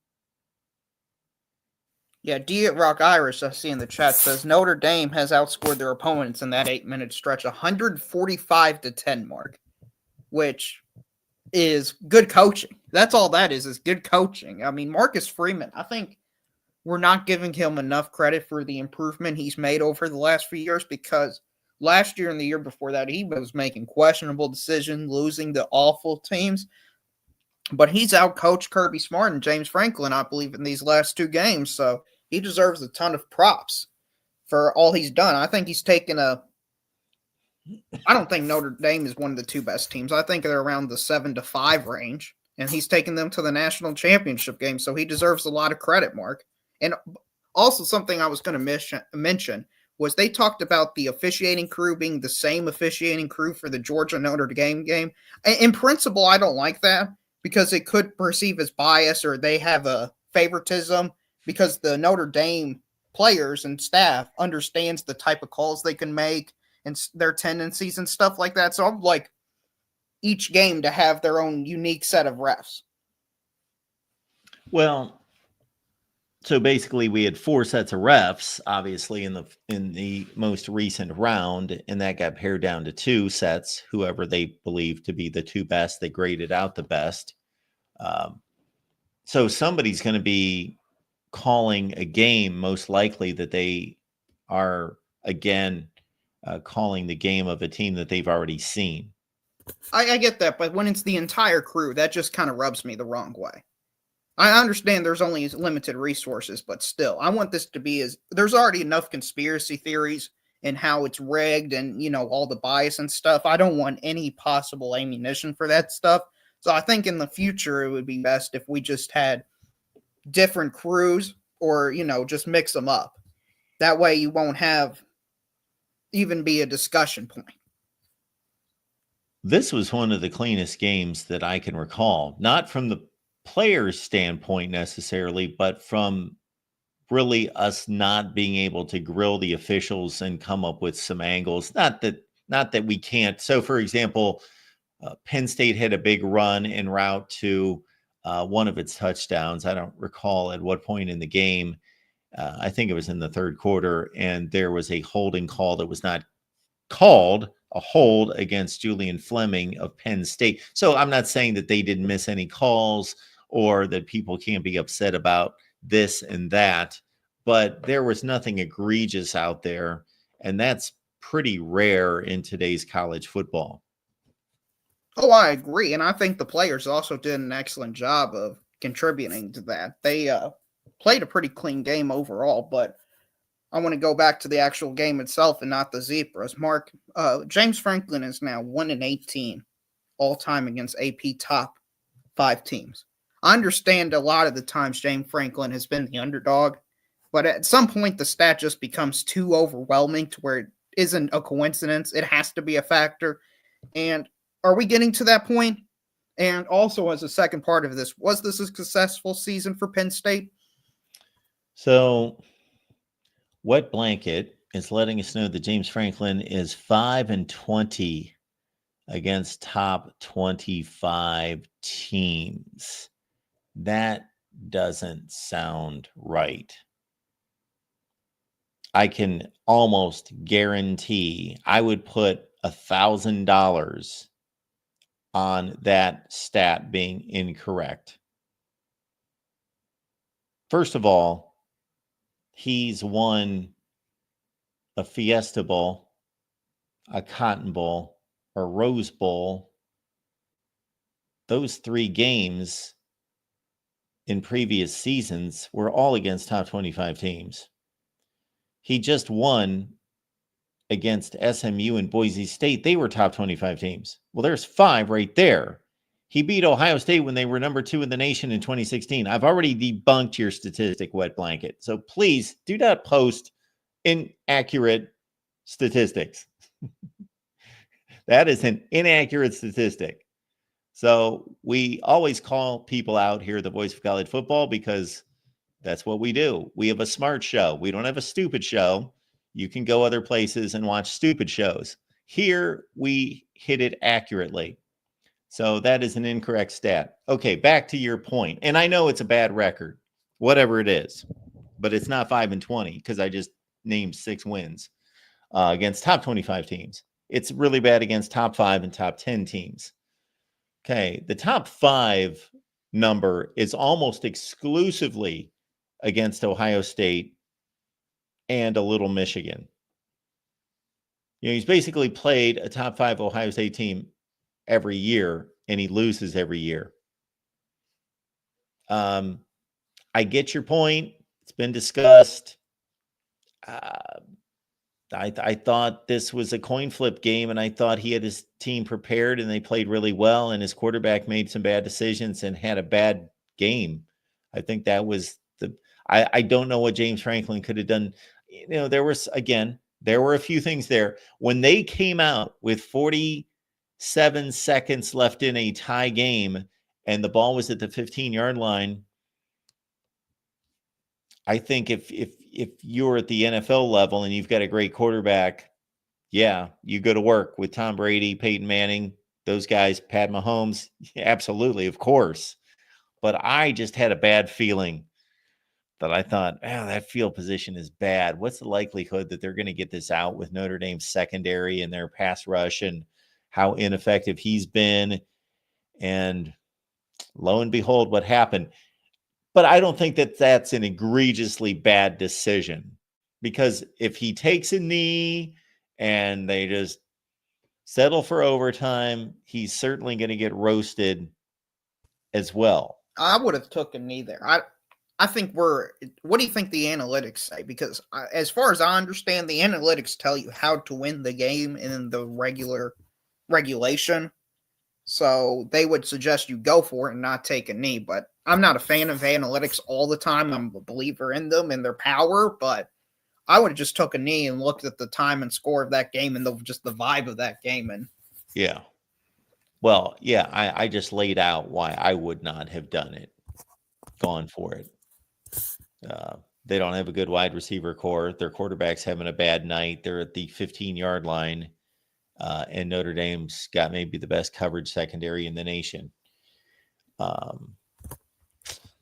Yeah, D at Rock Irish, I see in the chat, says Notre Dame has outscored their opponents in that 8-minute stretch 145-10, Mark, which is good coaching. That's all that is good coaching. I mean, Marcus Freeman, I think we're not giving him enough credit for the improvement he's made over the last few years, because last year and the year before that, he was making questionable decisions, losing to awful teams. But he's outcoached Kirby Smart and James Franklin, I believe, in these last 2 games. So he deserves a ton of props for all he's done. I think he's taken I don't think Notre Dame is one of the 2 best teams. I think they're around the 7-5 range, and he's taken them to the national championship game. So he deserves a lot of credit, Mark. And also something I was going to mention was they talked about the officiating crew being the same officiating crew for the Georgia Notre Dame game. In principle, I don't like that, because it could perceive as bias, or they have a favoritism, because the Notre Dame players and staff understands the type of calls they can make and their tendencies and stuff like that. So I'd like each game to have their own unique set of refs. Well, so basically we had 4 sets of refs, obviously, in the most recent round, and that got pared down to 2 sets, whoever they believe to be the 2 best. They graded out the best. So somebody's going to be calling a game, most likely that they are, again, calling the game of a team that they've already seen. I get that, but when it's the entire crew, that just kind of rubs me the wrong way. I understand there's only limited resources, but still, I want this to be there's already enough conspiracy theories and how it's rigged and, all the bias and stuff. I don't want any possible ammunition for that stuff. So I think in the future, it would be best if we just had different crews, or, just mix them up. That way you won't have even be a discussion point. This was one of the cleanest games that I can recall, not from the players' standpoint necessarily, but from really us not being able to grill the officials and come up with some angles. Not that we can't. So, for example, Penn State had a big run en route to one of its touchdowns. I don't recall at what point in the game. I think it was in the third quarter, and there was a holding call that was not called, a hold against Julian Fleming of Penn State. So I'm not saying that they didn't miss any calls or that people can't be upset about this and that, but there was nothing egregious out there. And that's pretty rare in today's college football. Oh, I agree. And I think the players also did an excellent job of contributing to that. They played a pretty clean game overall, but I want to go back to the actual game itself and not the Zebras. Mark, James Franklin is now 1-18 all time against AP top 5 teams. I understand a lot of the times James Franklin has been the underdog, but at some point the stat just becomes too overwhelming to where it isn't a coincidence. It has to be a factor. And are we getting to that point? And also, as a second part of this, was this a successful season for Penn State? So, Wet Blanket is letting us know that James Franklin is 5-20 against top 25 teams. That doesn't sound right. I can almost guarantee I would put $1,000 on that stat being incorrect. First of all, he's won a Fiesta Bowl, a Cotton Bowl, a Rose Bowl. Those 3 games in previous seasons were all against top 25 teams. He just won against SMU and Boise State. They were top 25 teams. Well, there's 5 right there. He beat Ohio State when they were number 2 in the nation in 2016. I've already debunked your statistic, Wet Blanket. So please do not post inaccurate statistics. That is an inaccurate statistic. So we always call people out here at the Voice of College Football because that's what we do. We have a smart show. We don't have a stupid show. You can go other places and watch stupid shows. Here, we hit it accurately. So that is an incorrect stat. Okay, back to your point. And I know it's a bad record, whatever it is, but it's not 5-20 because I just named 6 wins against top 25 teams. It's really bad against top 5 and top 10 teams. Okay, the top 5 number is almost exclusively against Ohio State and a little Michigan. You know, he's basically played a top 5 Ohio State team every year, and he loses every year. I get your point. It's been discussed. I thought this was a coin flip game, and I thought he had his team prepared, and they played really well, and his quarterback made some bad decisions and had a bad game. I think that was I don't know what James Franklin could have done. You know, there were a few things there. When they came out with 47 seconds left in a tie game and the ball was at the 15-yard line, I think if you're at the NFL level and you've got a great quarterback, yeah, you go to work with Tom Brady, Peyton Manning, those guys, Pat Mahomes, absolutely, of course. But I just had a bad feeling that I thought, that field position is bad. What's the likelihood that they're going to get this out with Notre Dame's secondary and their pass rush and how ineffective he's been? And lo and behold, what happened? But I don't think that that's an egregiously bad decision, because if he takes a knee and they just settle for overtime, he's certainly going to get roasted as well. I would have took a knee there. I think what do you think the analytics say? Because as far as I understand, the analytics tell you how to win the game in the regulation. So they would suggest you go for it and not take a knee. But I'm not a fan of analytics all the time. I'm a believer in them and their power. But I would have just took a knee and looked at the time and score of that game and just the vibe of that game. And yeah. Well, yeah, I just laid out why I would not have done it, gone for it. They don't have a good wide receiver core. Their quarterback's having a bad night. They're at the 15-yard line. And Notre Dame's got maybe the best coverage secondary in the nation.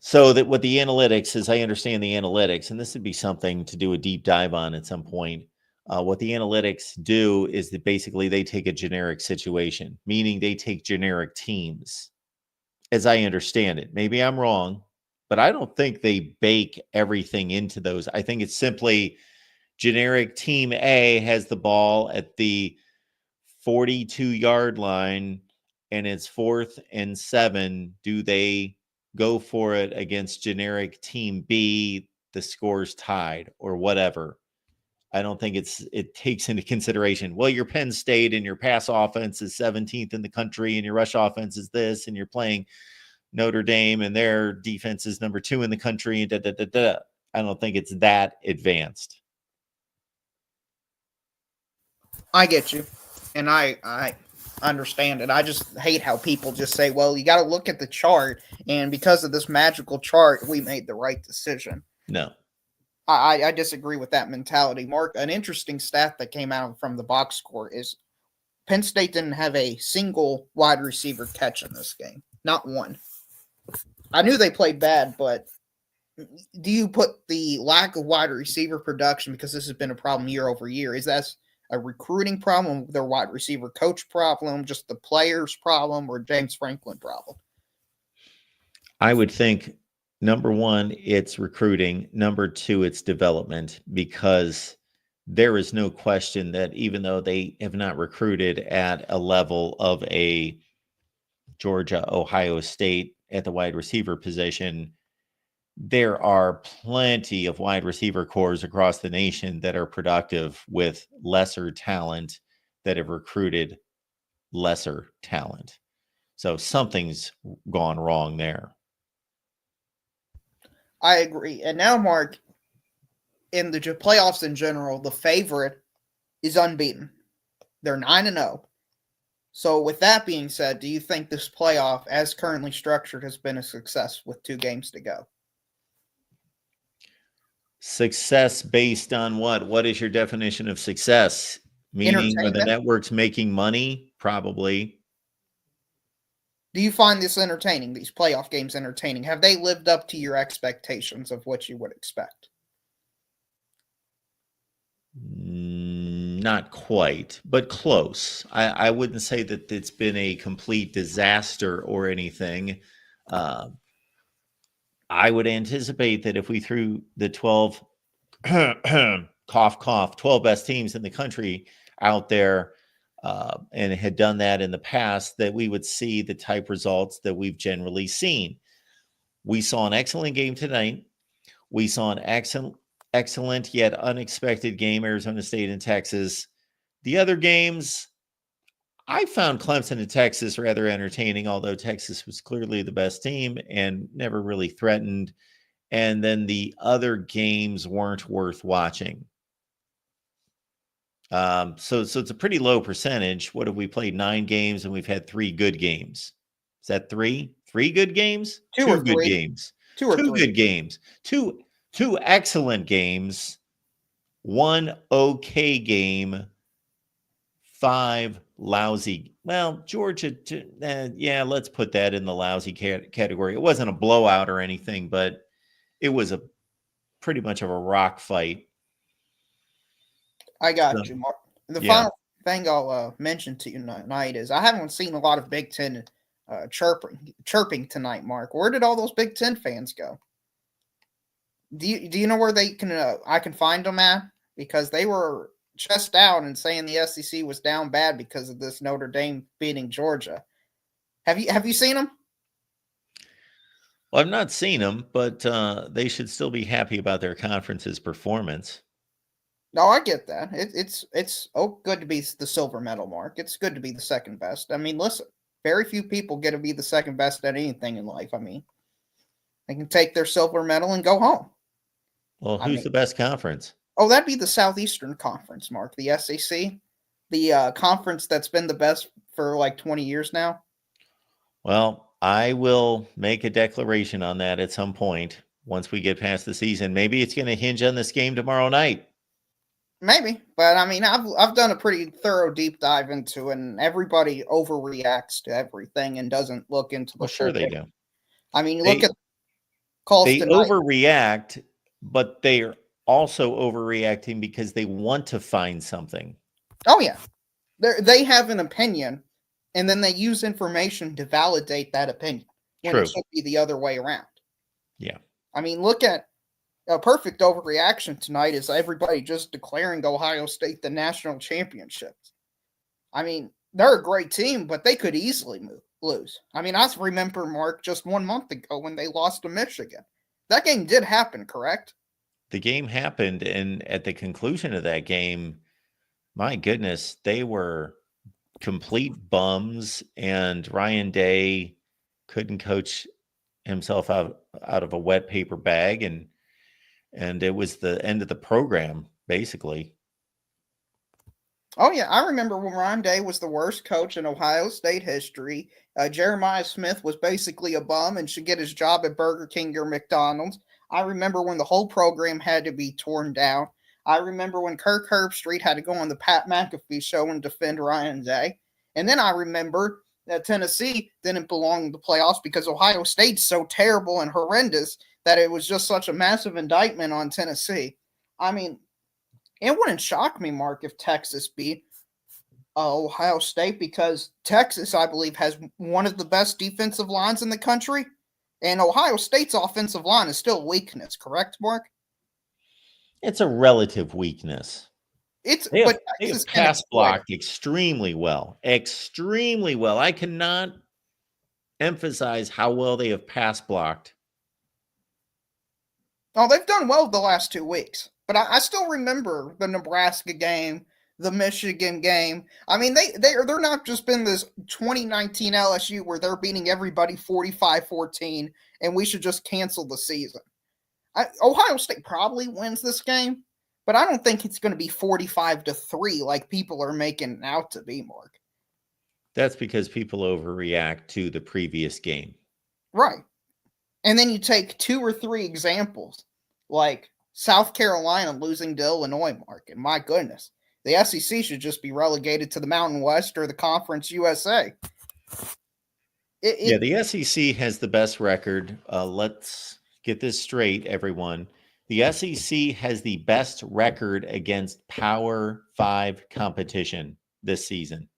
So that what the analytics, as I understand the analytics, and this would be something to do a deep dive on at some point. What the analytics do is that basically they take a generic situation, meaning they take generic teams, as I understand it. Maybe I'm wrong, but I don't think they bake everything into those. I think it's simply generic team A has the ball at the 42-yard line and it's 4th and 7. Do they go for it against generic team B? The score's tied or whatever. I don't think it takes into consideration, well, your Penn State and your pass offense is 17th in the country and your rush offense is this, and you're playing Notre Dame and their defense is number 2 in the country. I don't think it's that advanced. I get you. And I understand it. I just hate how people just say, well, you got to look at the chart. And because of this magical chart, we made the right decision. No. I disagree with that mentality. Mark, an interesting stat that came out from the box score is Penn State didn't have a single wide receiver catch in this game. Not one. I knew they played bad, but do you put the lack of wide receiver production, because this has been a problem year over year, is that a recruiting problem, their wide receiver coach problem, just the players problem, or James Franklin problem? I would think, number one, it's recruiting. Number two, it's development, because there is no question that even though they have not recruited at a level of a Georgia, Ohio State at the wide receiver position, there are plenty of wide receiver cores across the nation that are productive with lesser talent that have recruited lesser talent. So something's gone wrong there. I agree. And now, Mark, in the playoffs in general, the favorite is unbeaten. They're 9-0. So with that being said, do you think this playoff, as currently structured, has been a success with 2 games to go? Success based on what? What is your definition of success? Meaning, are the networks making money? Probably. Do you find this entertaining, these playoff games entertaining? Have they lived up to your expectations of what you would expect? Not quite, but close. I wouldn't say that it's been a complete disaster or anything. I would anticipate that if we threw the 12 cough, cough, 12 best teams in the country out there and had done that in the past, that we would see the type results that we've generally seen. We saw an excellent game tonight. We saw an excellent yet unexpected game, Arizona State and Texas. The other games, I found Clemson and Texas rather entertaining, although Texas was clearly the best team and never really threatened. And then the other games weren't worth watching. So it's a pretty low percentage. What have we played? 9 games and we've had 3 good games. Is that 3? 3 good games? 2 or good 3. Games. 2 or 3 good games. 2 excellent games. 1 okay game. 5 lousy. Well, Georgia, yeah, let's put that in the lousy category. It wasn't a blowout or anything, but it was a pretty much of a rock fight. I got you, Mark. The final thing I'll mention to you tonight is I haven't seen a lot of Big Ten chirping tonight, Mark. Where did all those Big Ten fans go? Do you know where they can I can find them at? Because they were chest out and saying the SEC was down bad because of this Notre Dame beating Georgia. Have you seen them? Well, I've not seen them, but they should still be happy about their conference's performance. No, I get that. It's good to be the silver medal, Mark. It's good to be the second best. I mean, listen, very few people get to be the second best at anything in life. I mean, they can take their silver medal and go home. Well, who's the best conference? Oh, that'd be the Southeastern Conference, Mark, the SEC, the conference that's been the best for like 20 years now. Well, I will make a declaration on that at some point once we get past the season. Maybe it's going to hinge on this game tomorrow night. Maybe, but I mean, I've done a pretty thorough deep dive into it, and everybody overreacts to everything and doesn't look into the. Well, sure they do. I mean, look at calls they tonight. Overreact, but they're also overreacting because they want to find something. Oh yeah, they have an opinion, and then they use information to validate that opinion. When True. It should be the other way around. Yeah. I mean, look at A perfect overreaction tonight is everybody just declaring Ohio State the national championships. I mean, they're a great team, but they could easily lose. I mean, I remember, Mark, just 1 month ago when they lost to Michigan. That game did happen, correct? The game happened, and at the conclusion of that game, my goodness, they were complete bums, and Ryan Day couldn't coach himself out of a wet paper bag, and it was the end of the program, basically. Oh, yeah. I remember when Ryan Day was the worst coach in Ohio State history. Jeremiah Smith was basically a bum and should get his job at Burger King or McDonald's. I remember when the whole program had to be torn down. I remember when Kirk Herbstreit had to go on the Pat McAfee show and defend Ryan Day. And then I remember that Tennessee didn't belong in the playoffs because Ohio State's so terrible and horrendous that it was just such a massive indictment on Tennessee. I mean, it wouldn't shock me, Mark, if Texas beat Ohio State, because Texas, I believe, has one of the best defensive lines in the country, and Ohio State's offensive line is still a weakness, correct, Mark? It's a relative weakness. They have pass blocked extremely well. Extremely well. I cannot emphasize how well they have pass blocked. Oh, they've done well the last 2 weeks. But I still remember the Nebraska game, the Michigan game. I mean, they're not just been this 2019 LSU where they're beating everybody 45-14 and we should just cancel the season. Ohio State probably wins this game, but I don't think it's going to be 45-3 like people are making it out to be, Mark. That's because people overreact to the previous game. Right. And then you take 2 or 3 examples, like South Carolina losing to Illinois, Mark, and my goodness, the SEC should just be relegated to the Mountain West or the Conference USA. The SEC has the best record. Let's get this straight, everyone. The SEC has the best record against Power 5 competition this season.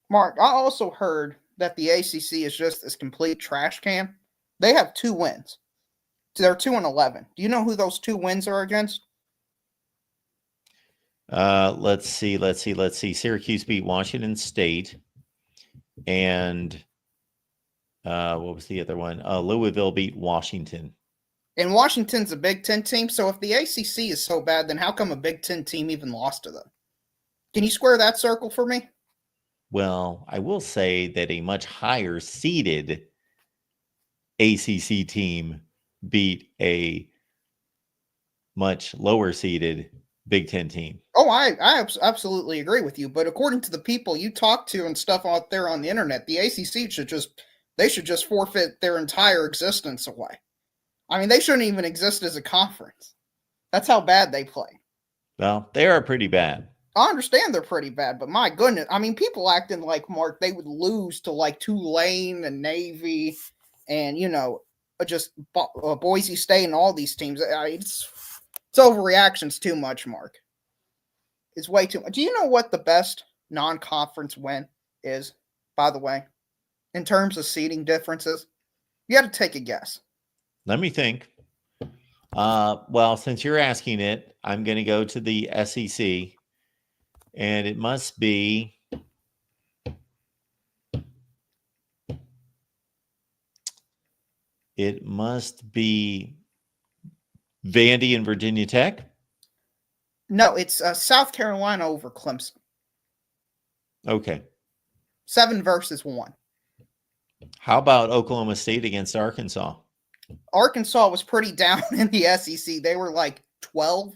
Mark, I also heard that the ACC is just this complete trash can. They have 2 wins. They're 2-11. Do you know who those 2 wins are against? Let's see. Syracuse beat Washington State, and what was the other one? Louisville beat Washington. And Washington's a Big Ten team, so if the ACC is so bad, then how come a Big Ten team even lost to them? Can you square that circle for me? Well, I will say that a much higher seeded ACC team beat a much lower seeded Big Ten team. Oh, I absolutely agree with you. But according to the people you talk to and stuff out there on the internet, the ACC should just forfeit their entire existence away. I mean, they shouldn't even exist as a conference. That's how bad they play. Well, they are pretty bad. I understand they're pretty bad, but my goodness, I mean, people acting like, Mark, they would lose to like Tulane and Navy and, just Boise State and all these teams. It's overreactions too much, Mark. It's way too much. Do you know what the best non-conference win is, by the way, in terms of seeding differences? You got to take a guess. Let me think. Well, since you're asking it, I'm going to go to the SEC, and it must be Vandy and Virginia Tech. No, it's South Carolina over Clemson. Okay. 7-1. How about Oklahoma State against Arkansas? Arkansas was pretty down in the SEC. They were like 12.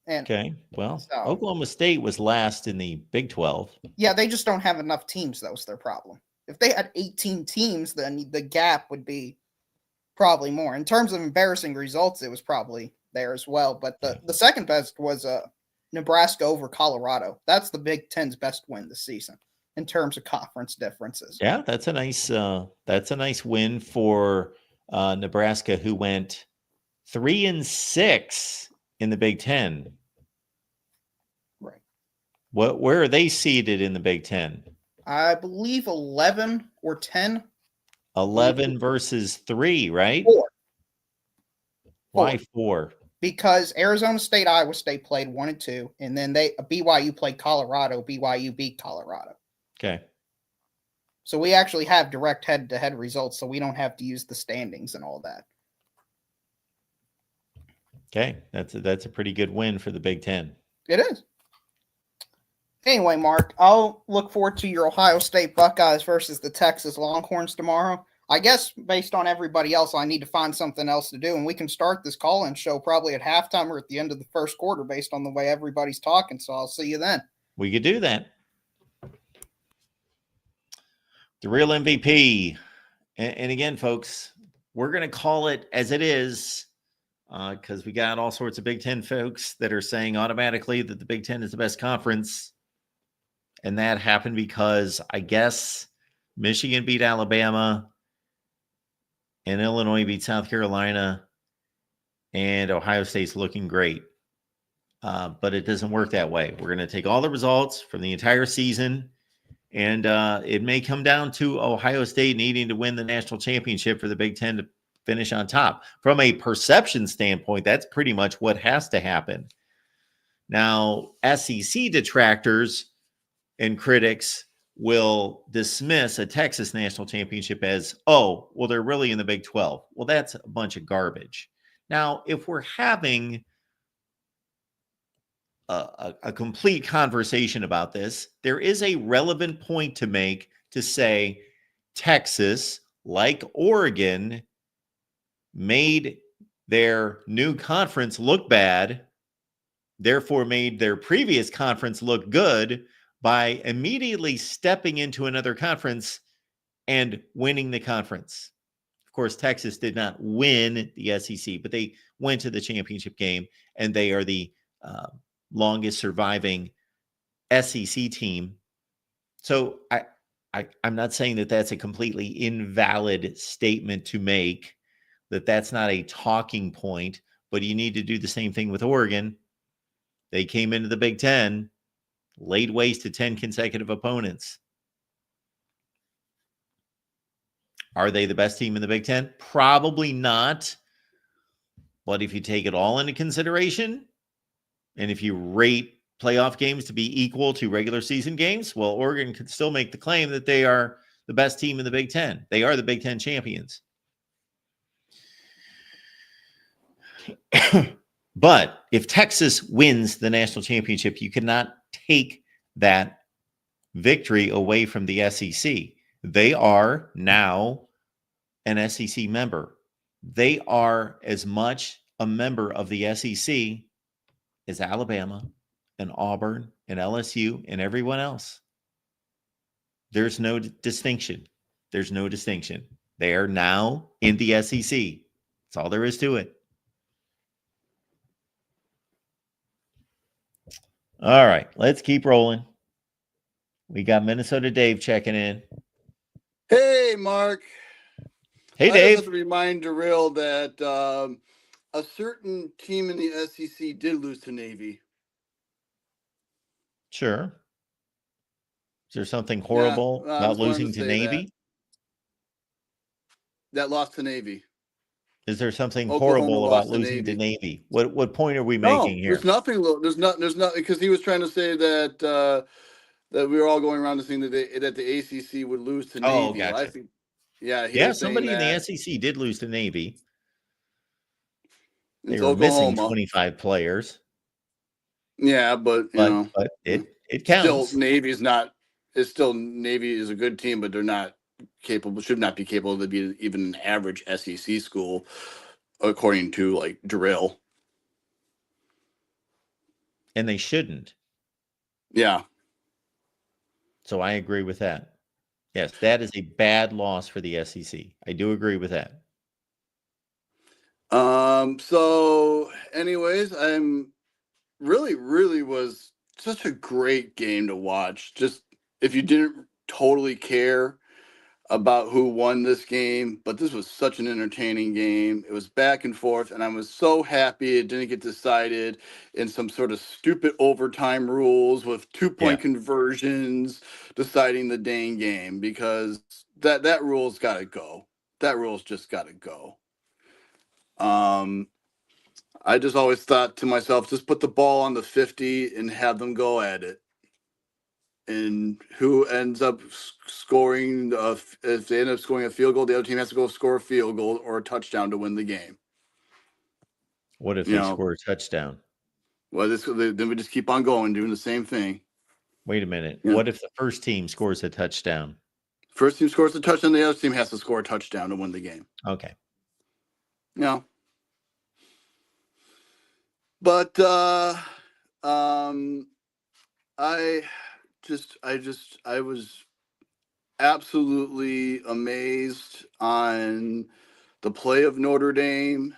Okay. Well, Oklahoma State was last in the Big 12. Yeah, they just don't have enough teams. That was their problem. If they had 18 teams, then the gap would be probably more. In terms of embarrassing results, it was probably there as well. But the second best was Nebraska over Colorado. That's the Big Ten's best win this season in terms of conference differences. Yeah, that's a nice win for Nebraska, who went 3-6 in the Big Ten. Right. Where are they seated in the Big Ten? I believe 11 or 10. 11 versus 3, right? 4. Why 4? Because Arizona State, Iowa State played 1 and 2, and then BYU played Colorado. BYU beat Colorado. Okay. So we actually have direct head-to-head results, so we don't have to use the standings and all that. Okay, that's a pretty good win for the Big Ten. It is. Anyway, Mark, I'll look forward to your Ohio State Buckeyes versus the Texas Longhorns tomorrow. I guess based on everybody else, I need to find something else to do, and we can start this call-in show probably at halftime or at the end of the first quarter based on the way everybody's talking, so I'll see you then. We could do that. The real MVP. And again, folks, we're going to call it as it is because we got all sorts of Big Ten folks that are saying automatically that the Big Ten is the best conference. And that happened because I guess Michigan beat Alabama and Illinois beat South Carolina and Ohio State's looking great. But it doesn't work that way. We're going to take all the results from the entire season, and it may come down to Ohio State needing to win the national championship for the Big Ten to finish on top. From a perception standpoint, that's pretty much what has to happen. Now, SEC detractors and critics will dismiss a Texas national championship as, oh, well, they're really in the Big 12. Well, that's a bunch of garbage. Now, if we're having a complete conversation about this, there is a relevant point to make to say Texas, like Oregon, made their new conference look bad, therefore made their previous conference look good by immediately stepping into another conference and winning the conference. Of course, Texas did not win the SEC, but they went to the championship game, and they are the longest surviving SEC team. So I'm not saying that that's a completely invalid statement to make, that that's not a talking point, but you need to do the same thing with Oregon. They came into the Big Ten, laid waste to 10 consecutive opponents. Are they the best team in the Big Ten? Probably not. But if you take it all into consideration, and if you rate playoff games to be equal to regular season games, well, Oregon could still make the claim that they are the best team in the Big Ten. They are the Big Ten champions. But if Texas wins the national championship, you cannot take that victory away from the SEC. They are now an SEC member. They are as much a member of the SEC as Alabama and Auburn and LSU and everyone else. There's no distinction. There's no distinction. They are now in the SEC. That's all there is to it. All right, let's keep rolling. We got Minnesota Dave checking in. Hey, Mark. Hey, I Dave. just have to remind Darrell that a certain team in the SEC did lose to Navy. Sure. Is there something horrible I about just wanted losing to say Navy? That lost to Navy. Is there something Oklahoma horrible about lost to losing to Navy. Navy? What point are we No, making here? there's nothing. There's not because he was trying to say that that we were all going around to saying that the ACC would lose to Oh, Navy. gotcha. I think, yeah, he Yeah, was saying somebody in the that SEC did lose to Navy. They it's were missing Oklahoma. 25 players, Yeah, but you but know, it counts. still Navy's not. It's still Navy is a good team, but they're not capable. Should not be capable to be even an average SEC school, according to like drill. And they shouldn't. Yeah. So I agree with that. Yes, that is a bad loss for the SEC. I do agree with that. So anyways, I'm really was such a great game to watch. Just if you didn't totally care about who won this game, but this was such an entertaining game. It was back and forth, and I was so happy it didn't get decided in some sort of stupid overtime rules with 2-point conversions deciding the dang game, because that rule's got to go. That rule's just got to go. I just always thought to myself, just put the ball on the 50 and have them go at it. And who ends up scoring, if they end up scoring a field goal, the other team has to go score a field goal or a touchdown to win the game. What if they score a touchdown? Well, then we just keep on going, doing the same thing. Wait a minute. Yeah. What if the first team scores a touchdown? First team scores a touchdown, the other team has to score a touchdown to win the game. Okay. Yeah. But I was absolutely amazed on the play of Notre Dame.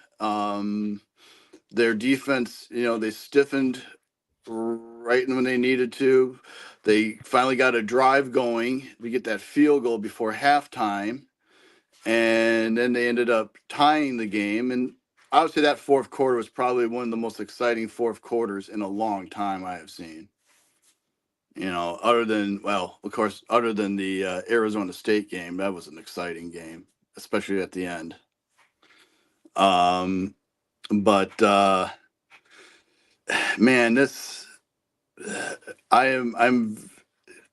Their defense, they stiffened right when they needed to. They finally got a drive going. We get that field goal before halftime, and then they ended up tying the game. And I would say that fourth quarter was probably one of the most exciting fourth quarters in a long time I have seen. Other than the Arizona State game, that was an exciting game, especially at the end. But man,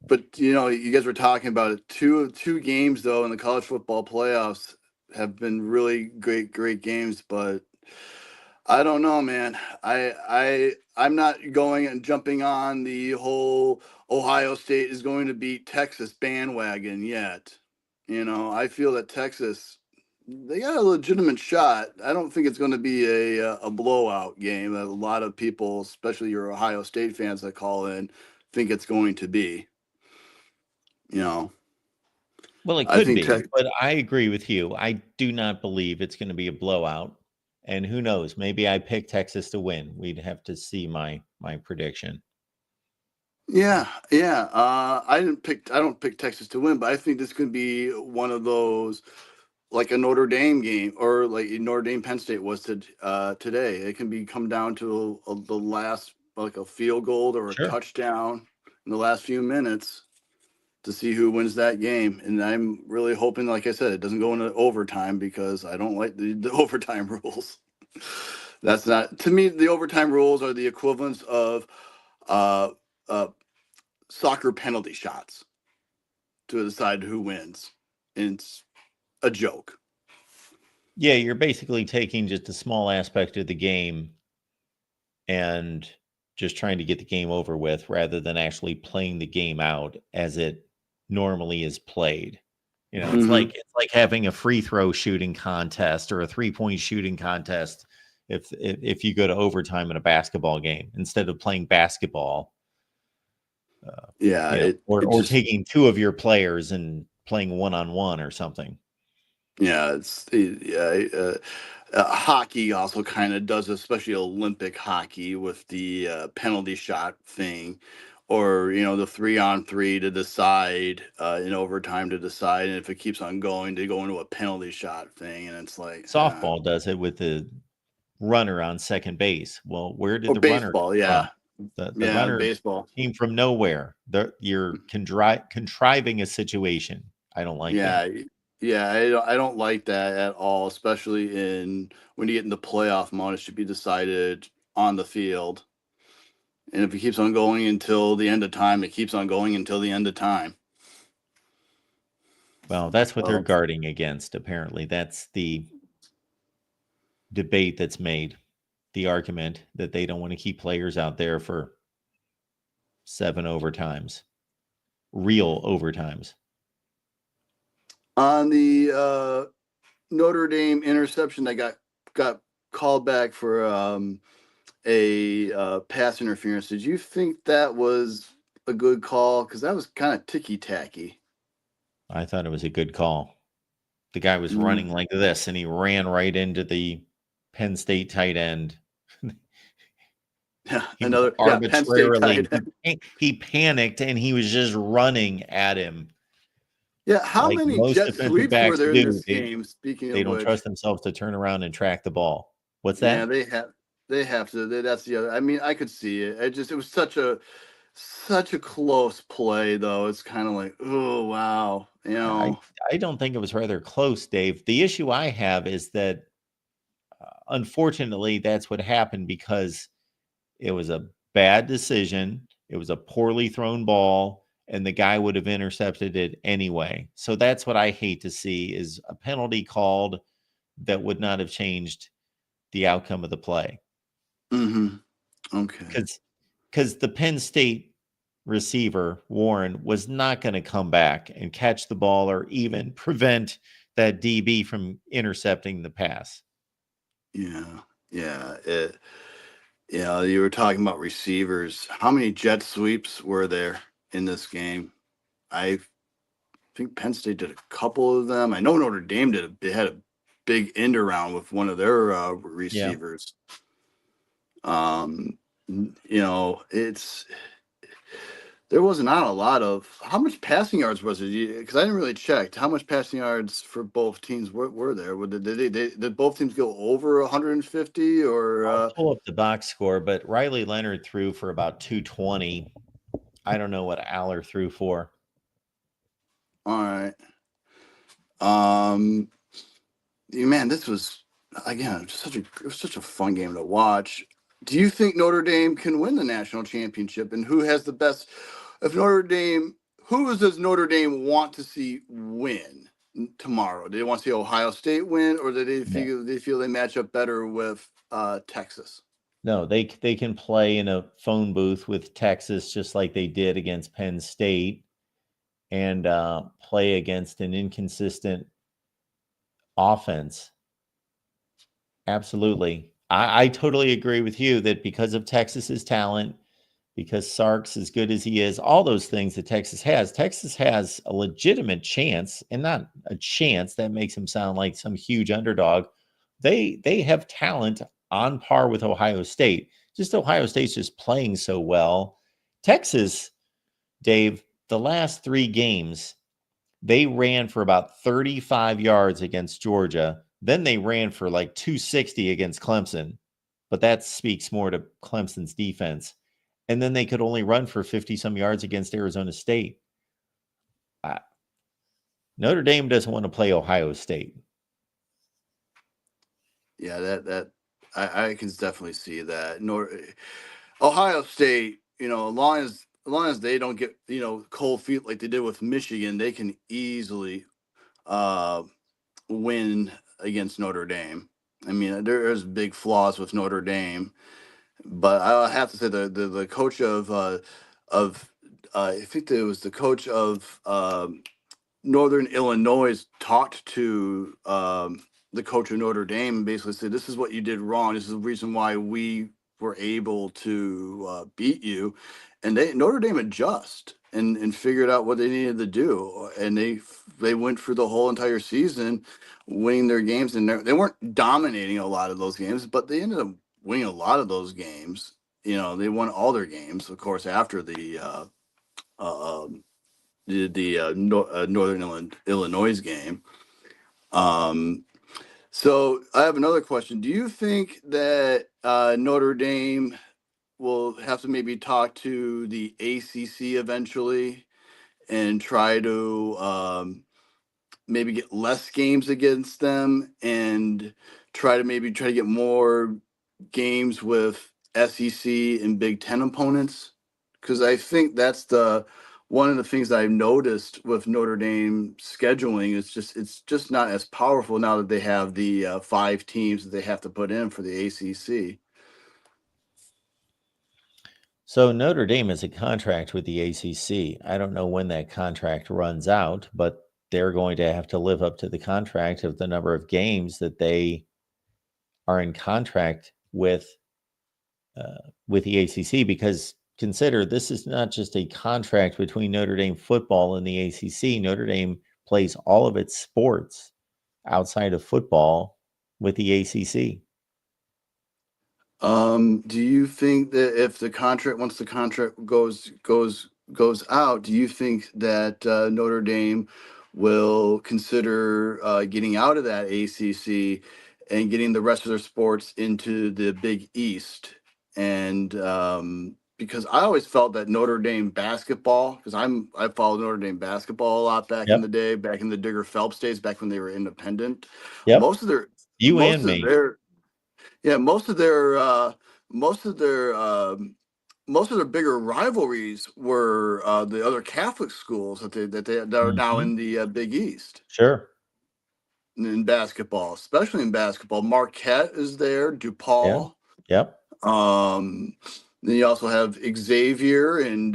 but you guys were talking about it. Two games though in the college football playoffs have been really great games, but I don't know, man. I'm not going and jumping on the whole Ohio State is going to beat Texas bandwagon yet. I feel that Texas, they got a legitimate shot. I don't think it's going to be a blowout game that a lot of people, especially your Ohio State fans that call in, think it's going to be. Well, it could be, but I agree with you. I do not believe it's going to be a blowout. And who knows? Maybe I picked Texas to win. We'd have to see my prediction. Yeah. I don't pick Texas to win, but I think this could be one of those, like a Notre Dame game, or like Notre Dame Penn State was today. It can come down to the last, like a field goal or a touchdown in the last few minutes to see who wins that game. And I'm really hoping, like I said, it doesn't go into overtime, because I don't like the overtime rules. That's not, to me, the overtime rules are the equivalents of soccer penalty shots to decide who wins. And it's a joke. Yeah, you're basically taking just a small aspect of the game and just trying to get the game over with, rather than actually playing the game out as it normally is played. It's like having a free throw shooting contest or a 3-point shooting contest if you go to overtime in a basketball game instead of playing basketball. Or taking two of your players and playing 1-on-1 or something. Yeah, hockey also kind of does, especially Olympic hockey, with the penalty shot thing, or the 3-on-3 to decide in overtime to decide, and if it keeps on going, they go into a penalty shot thing, and it's like softball does it with the runner on second base. Well, where did the baseball, runner? Yeah, the runner baseball came from nowhere. You're contriving a situation. I don't like that. Yeah, I don't like that at all, especially when you get in the playoff mode. It should be decided on the field. And if it keeps on going until the end of time, it keeps on going until the end of time. Well, that's what they're guarding against, apparently. That's the debate that's made, the argument that they don't want to keep players out there for 7 overtimes, real overtimes. On the Notre Dame interception that got called back for a pass interference, did you think that was a good call? Because that was kind of ticky-tacky. I thought it was a good call. The guy was running like this, and he ran right into the Penn State tight end. Arbitrarily. He panicked, and he was just running at him. Yeah, how many jet sweeps were there in this game? Speaking of which, they don't trust themselves to turn around and track the ball. What's that? Yeah, they have to. That's the other. I mean, I could see it. It was such a close play, though. It's kind of like, oh wow, I don't think it was rather close, Dave. The issue I have is that unfortunately, that's what happened because it was a bad decision. It was a poorly thrown ball, and the guy would have intercepted it anyway. So that's what I hate to see is a penalty called that would not have changed the outcome of the play. Mm-hmm. Okay. Because the Penn State receiver, Warren, was not going to come back and catch the ball or even prevent that DB from intercepting the pass. Yeah. You were talking about receivers. How many jet sweeps were there in this game? I think Penn State did a couple of them. I know Notre Dame they had a big end around with one of their receivers. There was not a lot of. How much passing yards was it? Because I didn't really check. How much passing yards for both teams were there? Did both teams go over 150 or? I'll pull up the box score, but Riley Leonard threw for about 220. I don't know what Aller threw for. All right. Man, this was again such a fun game to watch. Do you think Notre Dame can win the national championship? And who has the best? If Notre Dame, does Notre Dame want to see win tomorrow? Do they want to see Ohio State win, or do they feel they match up better with Texas? No, they can play in a phone booth with Texas just like they did against Penn State, and play against an inconsistent offense. Absolutely. I totally agree with you that because of Texas's talent, because Sark's as good as he is, all those things that Texas has a legitimate chance, and not a chance that makes him sound like some huge underdog. They have talent on par with Ohio State. Just Ohio State's just playing so well. Texas, Dave, the last 3 games, they ran for about 35 yards against Georgia. Then they ran for like 260 against Clemson. But that speaks more to Clemson's defense. And then they could only run for 50-some yards against Arizona State. Notre Dame doesn't want to play Ohio State. Yeah, that I can definitely see that. Ohio State, as long as they don't get cold feet like they did with Michigan, they can easily win against Notre Dame. I mean, there's big flaws with Notre Dame, but I have to say the coach of I think it was the coach of Northern Illinois talked to the coach of Notre Dame and basically said, "This is what you did wrong. This is the reason why we were able to beat you." And Notre Dame adjust and figured out what they needed to do, and they went for the whole entire season, winning their games, and they weren't dominating a lot of those games, but they ended up winning a lot of those games. They won all their games, of course, after the Northern Illinois game. So I have another question. Do you think that Notre Dame will have to maybe talk to the ACC eventually and try to maybe get less games against them and try to get more games with SEC and Big Ten opponents? Because I think that's one of the things that I've noticed with Notre Dame scheduling is it's just not as powerful now that they have the 5 teams that they have to put in for the ACC. So Notre Dame has a contract with the ACC. I don't know when that contract runs out, but they're going to have to live up to the contract of the number of games that they are in contract with the ACC, because consider this is not just a contract between Notre Dame football and the ACC. Notre Dame plays all of its sports outside of football with the ACC. Do you think that if once the contract goes out, do you think that Notre Dame will consider getting out of that ACC and getting the rest of their sports into the Big East? And because I always felt that Notre Dame basketball, because I followed Notre Dame basketball a lot back in the day, back in the Digger Phelps days, back when they were independent. Yep. Most of their Yeah, most of their bigger rivalries were the other Catholic schools that are now in the Big East Sure. in basketball, especially in basketball. Marquette is there, DePaul. Yep. Then you also have Xavier, and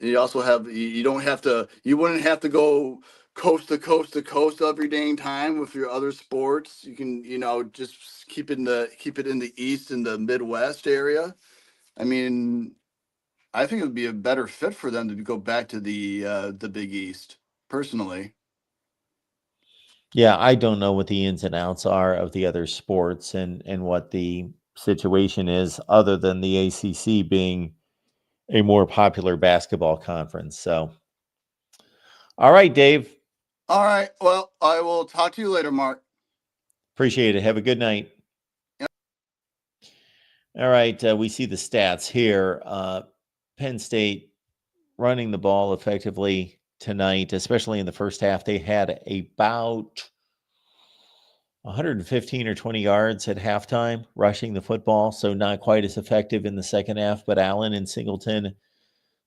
you also have you wouldn't have to go coast to coast to coast every dang time with your other sports. You can just keep it in the East and the Midwest area. I mean, I think it would be a better fit for them to go back to the Big East, personally. Yeah, I don't know what the ins and outs are of the other sports and what the situation is, other than the ACC being a more popular basketball conference. So, all right, Dave. All right. Well, I will talk to you later, Mark. Appreciate it. Have a good night. Yep. All right. We see the stats here. Penn State running the ball effectively tonight, especially in the first half. They had about 115 or 20 yards at halftime rushing the football, so not quite as effective in the second half. But Allen and Singleton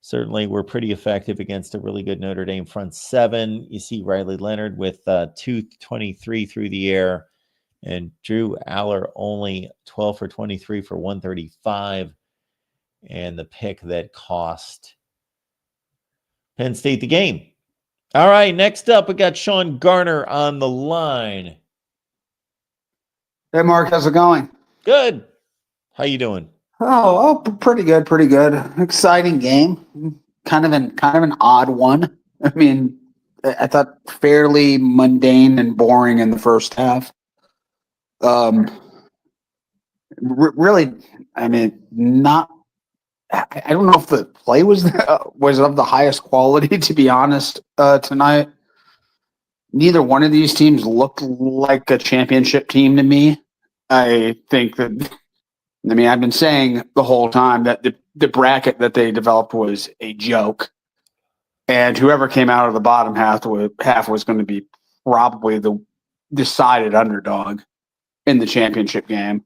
certainly were pretty effective against a really good Notre Dame front seven. You see Riley Leonard with 223 through the air, and Drew Aller only 12 for 23 for 135, and the pick that cost Penn State the game. All right, next up, we got Sean Garner on the line. Hey, Mark, how's it going? Good. How you doing? Pretty good, pretty good. Exciting game. Kind of an odd one. I mean, I thought fairly mundane and boring in the first half. Really, I mean, not. I don't know if the play was of the highest quality, to be honest. Tonight, neither one of these teams looked like a championship team to me. I think that. I mean, I've been saying the whole time that the bracket that they developed was a joke, and whoever came out of the bottom half was going to be probably the decided underdog in the championship game.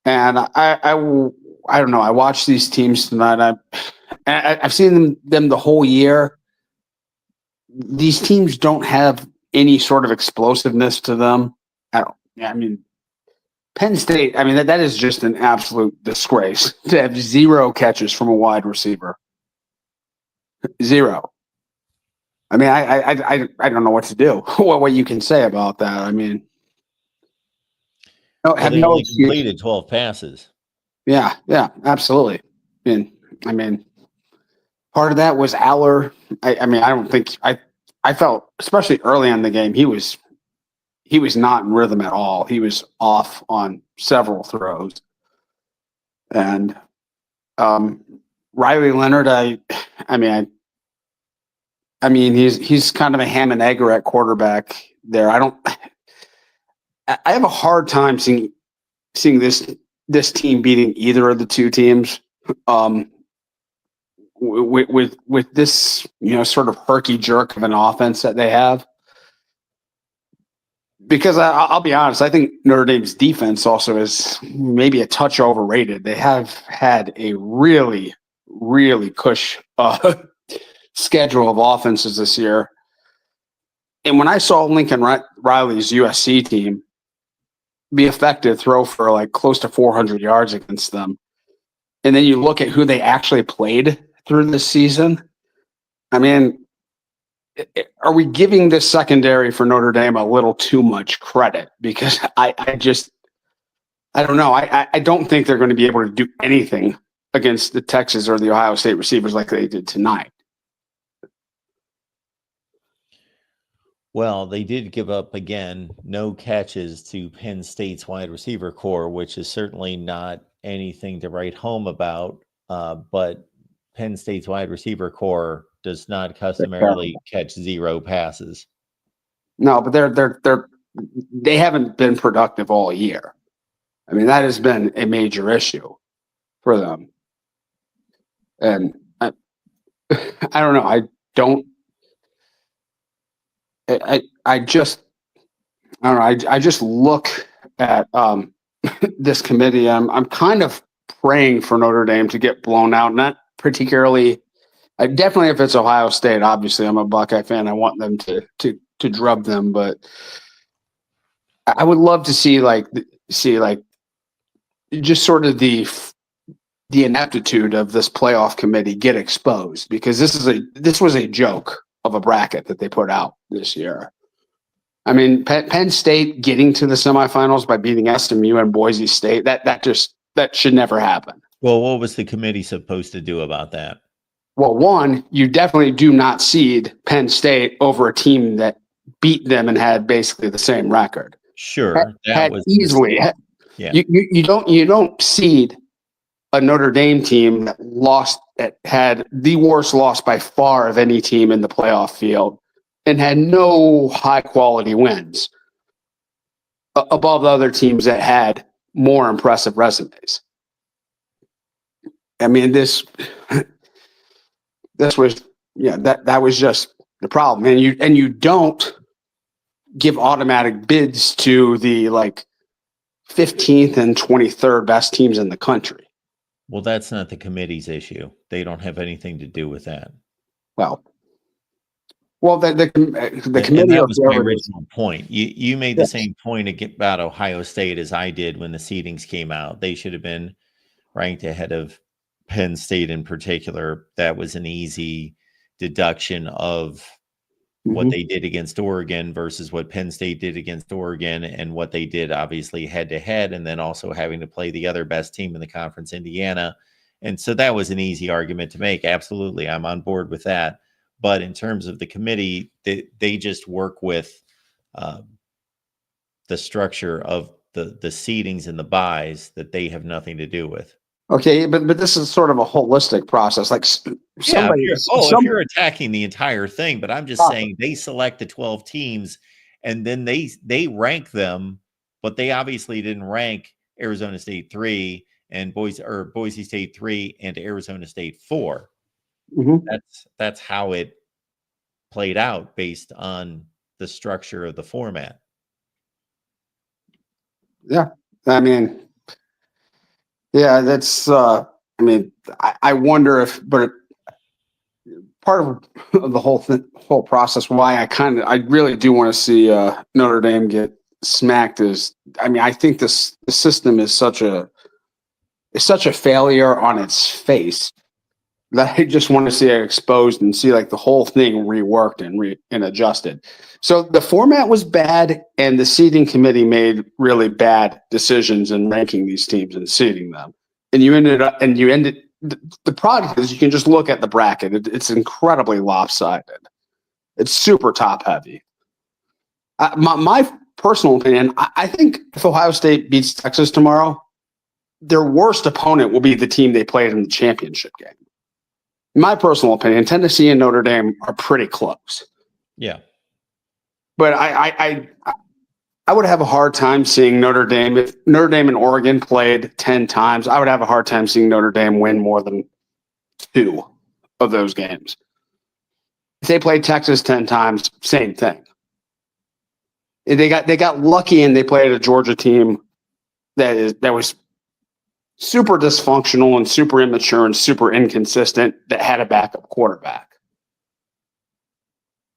And I don't know. I watched these teams tonight. I've seen them the whole year. These teams don't have any sort of explosiveness to them. I mean, Penn State, I mean, that is just an absolute disgrace to have 0 catches from a wide receiver. 0. I mean, I don't know what to do. What you can say about that. I mean, They only completed 12 passes. Yeah, absolutely. I mean, part of that was Aller. I mean, I don't think I felt, especially early in the game, he was not in rhythm at all. He was off on several throws. And Riley Leonard, I mean, he's kind of a ham and egger at quarterback there. I have a hard time seeing this team beating either of the two teams. With this, sort of herky jerk of an offense that they have. Because I'll be honest, I think Notre Dame's defense also is maybe a touch overrated. They have had a really, really cush schedule of offenses this year. And when I saw Lincoln Riley's USC team be effective, throw for like close to 400 yards against them, and then you look at who they actually played through this season, I mean, are we giving this secondary for Notre Dame a little too much credit? Because I don't know. I don't think they're going to be able to do anything against the Texas or the Ohio State receivers like they did tonight. Well, they did give up, again, no catches to Penn State's wide receiver core, which is certainly not anything to write home about. But Penn State's wide receiver core does not customarily catch 0 passes. No, but they haven't been productive all year. I mean, that has been a major issue for them. And I don't know. I just look at this committee. I'm kind of praying for Notre Dame to get blown out. Not particularly. I definitely, if it's Ohio State, obviously I'm a Buckeye fan. I want them to drub them, but I would love to see just sort of the ineptitude of this playoff committee get exposed, because this was a joke of a bracket that they put out this year. I mean, Penn State getting to the semifinals by beating SMU and Boise State, that should never happen. Well, what was the committee supposed to do about that? Well, one, you definitely do not seed Penn State over a team that beat them and had basically the same record. Sure, Had easily. Yeah. You don't seed a Notre Dame team that had the worst loss by far of any team in the playoff field and had no high quality wins above the other teams that had more impressive resumes. I mean, this was, that was just the problem. And you don't give automatic bids to the 15th and 23rd best teams in the country. Well, that's not the committee's issue. They don't have anything to do with that. Well, the committee. And that was my original point. You made the same point about Ohio State as I did when the seedings came out. They should have been ranked ahead of Penn State in particular. That was an easy deduction of what they did against Oregon versus what Penn State did against Oregon, and what they did obviously head to head, and then also having to play the other best team in the conference, Indiana. And so that was an easy argument to make. Absolutely. I'm on board with that. But in terms of the committee, they just work with the structure of the seedings and the buys that they have nothing to do with. Okay, but this is sort of a holistic process. Like if you're attacking the entire thing, but I'm just saying they select the 12 teams and then they rank them, but they obviously didn't rank Arizona State 3 and Boise State 3 and Arizona State 4. That's how it played out based on the structure of the format. Yeah, I mean. Yeah, that's. I wonder if, but part of the whole process, why I really do want to see Notre Dame get smacked is, I think the system is such a failure on its face that I just want to see it exposed and see the whole thing reworked and adjusted. So the format was bad, and the seeding committee made really bad decisions in ranking these teams and seeding them. And the product is, you can just look at the bracket. It's incredibly lopsided. It's super top heavy. My personal opinion, I think if Ohio State beats Texas tomorrow, their worst opponent will be the team they played in the championship game. In my personal opinion, Tennessee and Notre Dame are pretty close. Yeah. But I would have a hard time seeing Notre Dame. If Notre Dame and Oregon played 10 times, I would have a hard time seeing Notre Dame win more than 2 of those games. If they played Texas 10 times, same thing. They got lucky, and they played a Georgia team that was super dysfunctional and super immature and super inconsistent, that had a backup quarterback.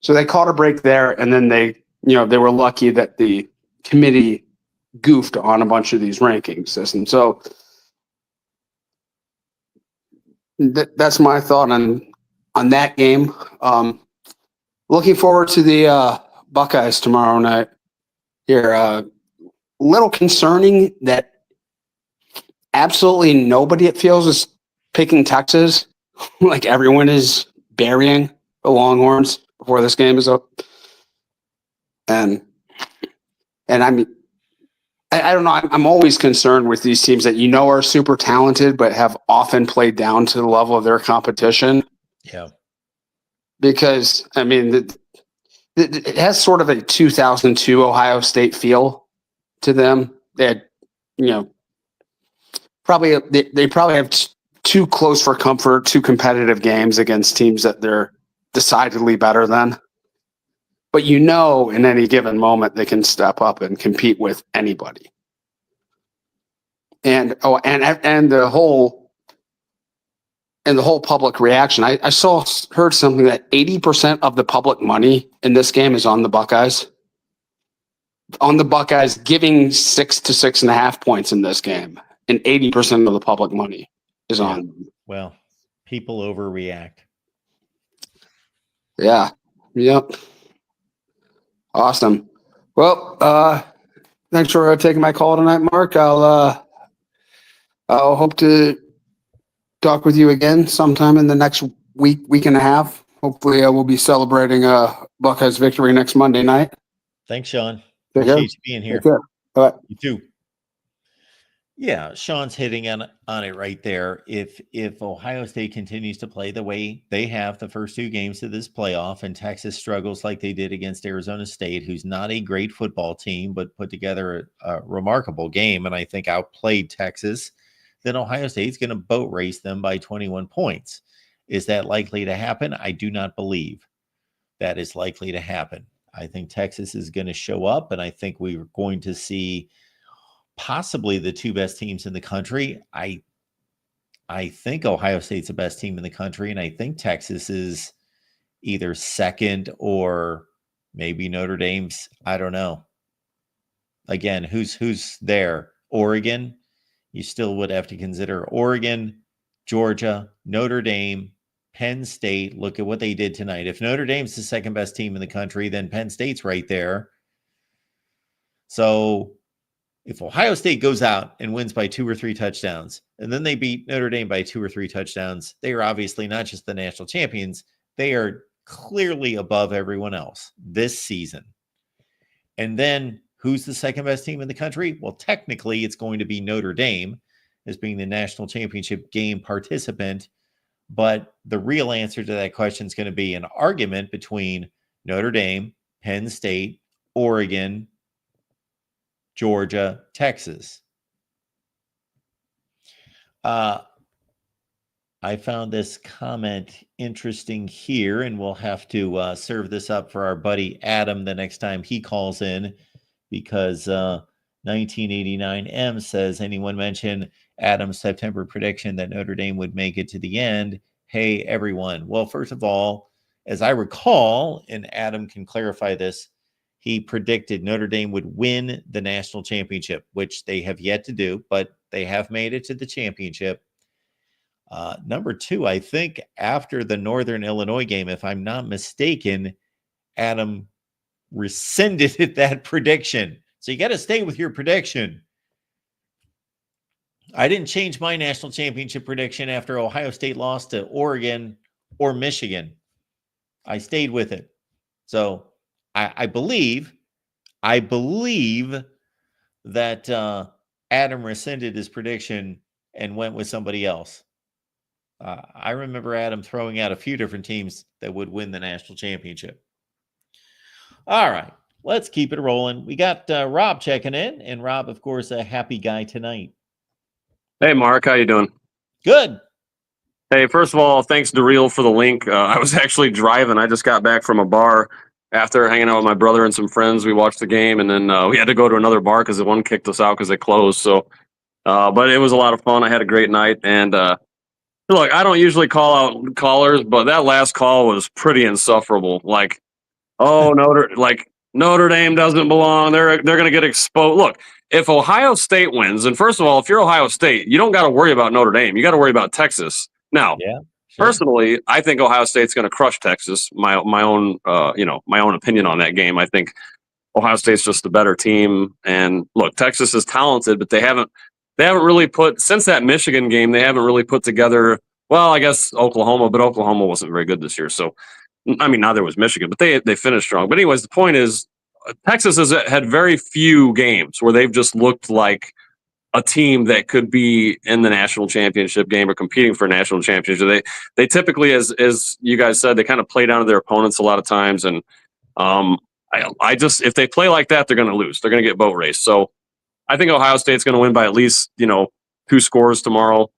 So they caught a break there, and then they were lucky that the committee goofed on a bunch of these ranking systems. So that's my thought on that game. Looking forward to the Buckeyes tomorrow night. Here, little concerning that absolutely nobody, it feels, is picking Texas. Like everyone is burying the Longhorns before this game is up. And I don't know. I'm always concerned with these teams that are super talented, but have often played down to the level of their competition. Yeah. Because, it has sort of a 2002 Ohio State feel to them. They had, they probably have too close for comfort, too competitive games against teams that they're decidedly better than. But in any given moment, they can step up and compete with anybody. and the whole public reaction. I heard something that 80% of the public money in this game is on the Buckeyes. On the Buckeyes giving 6 to 6.5 points in this game, and 80% of the public money is on them. Well, people overreact. Yeah. Yep. Awesome. Well, thanks for taking my call tonight, Mark. I'll hope to talk with you again sometime in the next week and a half. Hopefully, we'll be celebrating Buckeyes victory next Monday night. Thanks, Sean. Take Appreciate care. you being here. Take care. All right. You too. Yeah, Sean's hitting on it right there. If Ohio State continues to play the way they have the first 2 games of this playoff, and Texas struggles like they did against Arizona State, who's not a great football team, but put together a remarkable game, and I think outplayed Texas, then Ohio State's going to boat race them by 21 points. Is that likely to happen? I do not believe that is likely to happen. I think Texas is going to show up, and I think we're going to see possibly the 2 best teams in the country. I think Ohio State's the best team in the country, and I think Texas is either second or maybe Notre Dame's. I don't know. Again, who's there? Oregon. You still would have to consider Oregon, Georgia, Notre Dame, Penn State. Look at what they did tonight. If Notre Dame's the second best team in the country, then Penn State's right there. So if Ohio State goes out and wins by 2 or 3 touchdowns, and then they beat Notre Dame by 2 or 3 touchdowns, they are obviously not just the national champions. They are clearly above everyone else this season. And then who's the second best team in the country? Well, technically, it's going to be Notre Dame as being the national championship game participant. But the real answer to that question is going to be an argument between Notre Dame, Penn State, Oregon, Georgia, Texas. I found this comment interesting here, and we'll have to serve this up for our buddy Adam the next time he calls in, because 1989M says, anyone mention Adam's September prediction that Notre Dame would make it to the end? Hey, everyone. Well, first of all, as I recall, and Adam can clarify this, he predicted Notre Dame would win the national championship, which they have yet to do, but they have made it to the championship. Number 2, I think after the Northern Illinois game, if I'm not mistaken, Adam rescinded that prediction. So you got to stay with your prediction. I didn't change my national championship prediction after Ohio State lost to Oregon or Michigan. I stayed with it. So I believe that Adam rescinded his prediction and went with somebody else. I remember Adam throwing out a few different teams that would win the national championship. All right, let's keep it rolling. We got Rob checking in, and Rob, of course, a happy guy tonight. Hey, Mark, how you doing? Good. Hey, first of all, thanks to Real for the link. I was actually driving. I just got back from a bar after hanging out with my brother and some friends. We watched the game, and then we had to go to another bar because the one kicked us out because they closed. So, but it was a lot of fun. I had a great night, and look, I don't usually call out callers, but that last call was pretty insufferable. Like, oh, Notre Dame doesn't belong. They're going to get exposed. Look, if Ohio State wins, and first of all, if you're Ohio State, you don't got to worry about Notre Dame. You got to worry about Texas. Now, Yeah. Sure. personally, I think Ohio State's going to crush Texas. My own opinion on that game. I think Ohio State's just the better team. And look, Texas is talented, but they haven't really put, since that Michigan game, they haven't really put together. Well, I guess Oklahoma, but Oklahoma wasn't very good this year. So, I mean, neither was Michigan, but they finished strong. But anyways, the point is, Texas has had very few games where they've just looked like a team that could be in the national championship game or competing for a national championship. They typically, as you guys said, they kind of play down to their opponents a lot of times. And I just, if they play like that, they're going to lose. They're going to get boat raced. So I think Ohio State's going to win by at least, 2 scores tomorrow.